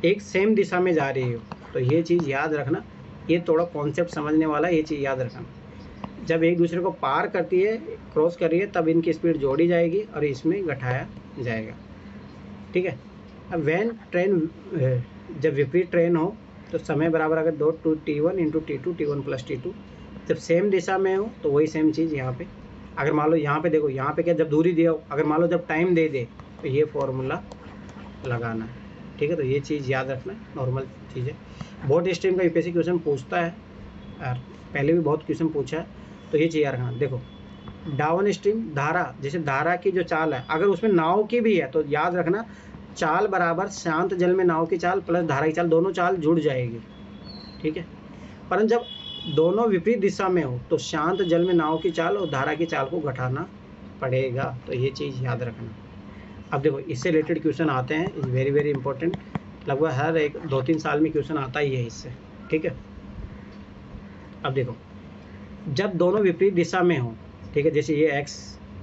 एक सेम दिशा में जा रही हो, तो ये चीज़ याद रखना, ये थोड़ा कॉन्सेप्ट समझने वाला, ये चीज़ याद रखना। जब एक दूसरे को पार करती है, क्रॉस कर रही है, तब इनकी स्पीड जोड़ी जाएगी और इसमें घटाया जाएगा, ठीक है। अब वैन ट्रेन, जब विपरीत ट्रेन हो तो समय बराबर अगर 2 T1 into T2 T1 plus T2, जब सेम दिशा में हो तो वही सेम चीज़ यहाँ पे, अगर मान लो यहाँ पे देखो, यहाँ पे क्या, जब दूरी दिया हो, अगर मान लो जब टाइम दे दे तो ये फॉर्मूला लगाना है, ठीक है, तो ये चीज़ याद रखना, नॉर्मल चीज़ है, बोर्ड स्ट्रीम का यूपीएससी क्वेश्चन पूछता है और पहले भी बहुत क्वेश्चन पूछा है, तो ये चीज़ याद रखना। देखो डाउन स्ट्रीम धारा, जैसे धारा की जो चाल है अगर उसमें नाव की भी है तो याद रखना चाल बराबर शांत जल में नाव की चाल प्लस धारा की चाल, दोनों चाल जुड़ जाएगी, ठीक है। परंतु जब दोनों विपरीत दिशा में हो तो शांत जल में नाव की चाल और धारा की चाल को घटाना पड़ेगा, तो ये चीज़ याद रखना। अब देखो इससे रिलेटेड क्वेश्चन आते हैं, इज़ वेरी वेरी इंपॉर्टेंट, लगभग हर 2-3 साल में क्वेश्चन आता ही है इससे, ठीक है। अब देखो जब दोनों विपरीत दिशा में हो, ठीक है, जैसे ये x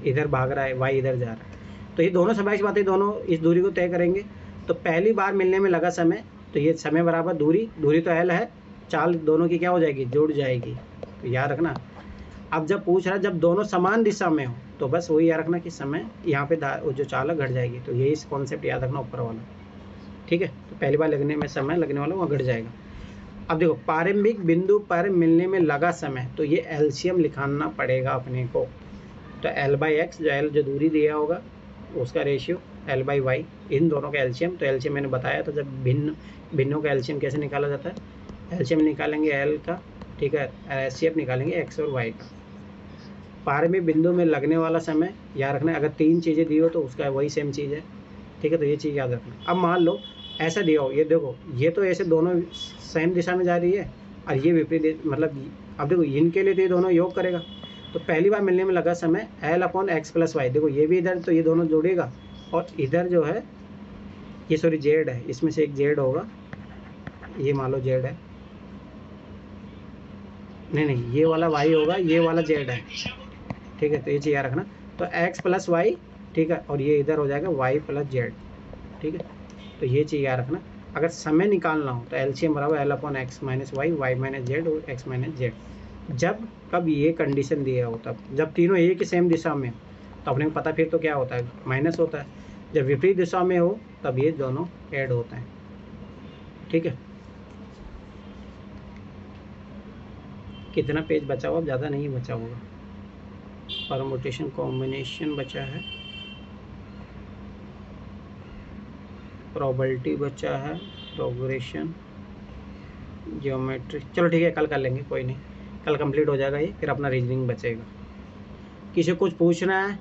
इधर भाग रहा है y इधर जा रहा है, तो ये दोनों स्वाभाविक बात है, दोनों इस दूरी को तय करेंगे, तो पहली बार मिलने में लगा समय, तो ये समय बराबर दूरी, दूरी तो l है, चाल दोनों की क्या हो जाएगी, जुड़ जाएगी, तो याद रखना। अब जब पूछ रहा है जब दोनों समान दिशा में हो तो बस वही याद रखना कि समय यहाँ पे वो जो चाल है घट जाएगी। तो यही कॉन्सेप्ट याद रखना ऊपर वाला, ठीक है। तो पहली बार लगने में समय लगने वाला वहाँ घट जाएगा। अब देखो प्रारंभिक बिंदु पर मिलने में लगा समय, तो ये एलसीएम लिखाना पड़ेगा अपने को। तो L/x जो L जो दूरी दिया होगा उसका रेशियो L/y, इन दोनों का एलसीएम। तो एलसीएम मैंने बताया था जब भिन्नों का एलसीएम कैसे निकाला जाता है। एलसीएम निकालेंगे L का, ठीक है, एचसीएफ निकालेंगे x और y का। प्रारंभिक बिंदु में लगने वाला समय याद रखना है, अगर 3 चीज़ें दी हो तो उसका वही सेम चीज़ है, ठीक है। तो ये चीज़ याद रखना। अब मान लो ऐसा दिया हो, ये देखो ये तो ऐसे दोनों सेम दिशा में जा रही है और ये विपरीत, मतलब अब देखो इनके लिए तो ये दोनों योग करेगा। तो पहली बार मिलने में लगा समय L/x + y, देखो ये भी इधर, तो ये दोनों जोड़ेगा और इधर जो है ये सॉरी जेड है, इसमें से एक जेड होगा, ये मान लो जेड है, नहीं ये वाला y होगा, ये वाला जेड है, ठीक है। तो ये चीज़ याद रखना। तो x + y, ठीक है, और ये इधर हो जाएगा y + z, ठीक है। तो ये चीज़ याद रखना। अगर समय निकालना हो तो एलसीएम बराबर L/x - y, y - z और x - z। जब कब ये कंडीशन दिया हो तब, जब तीनों एक ही सेम दिशा में, तो अपने को पता फिर तो क्या होता है, माइनस होता है। जब विपरीत दिशा में हो तब ये दोनों ऐड होते हैं, ठीक है। कितना पेज बचा हुआ, ज़्यादा नहीं बचा होगा। परमुटेशन कॉम्बिनेशन बचा है, प्रोबेबिलिटी बचा है, प्रोग्रेशन, ज्योमेट्री, चलो ठीक है कल कर लेंगे, कोई नहीं, कल कंप्लीट हो जाएगा ये, फिर अपना रीजनिंग बचेगा। किसी को कुछ पूछना है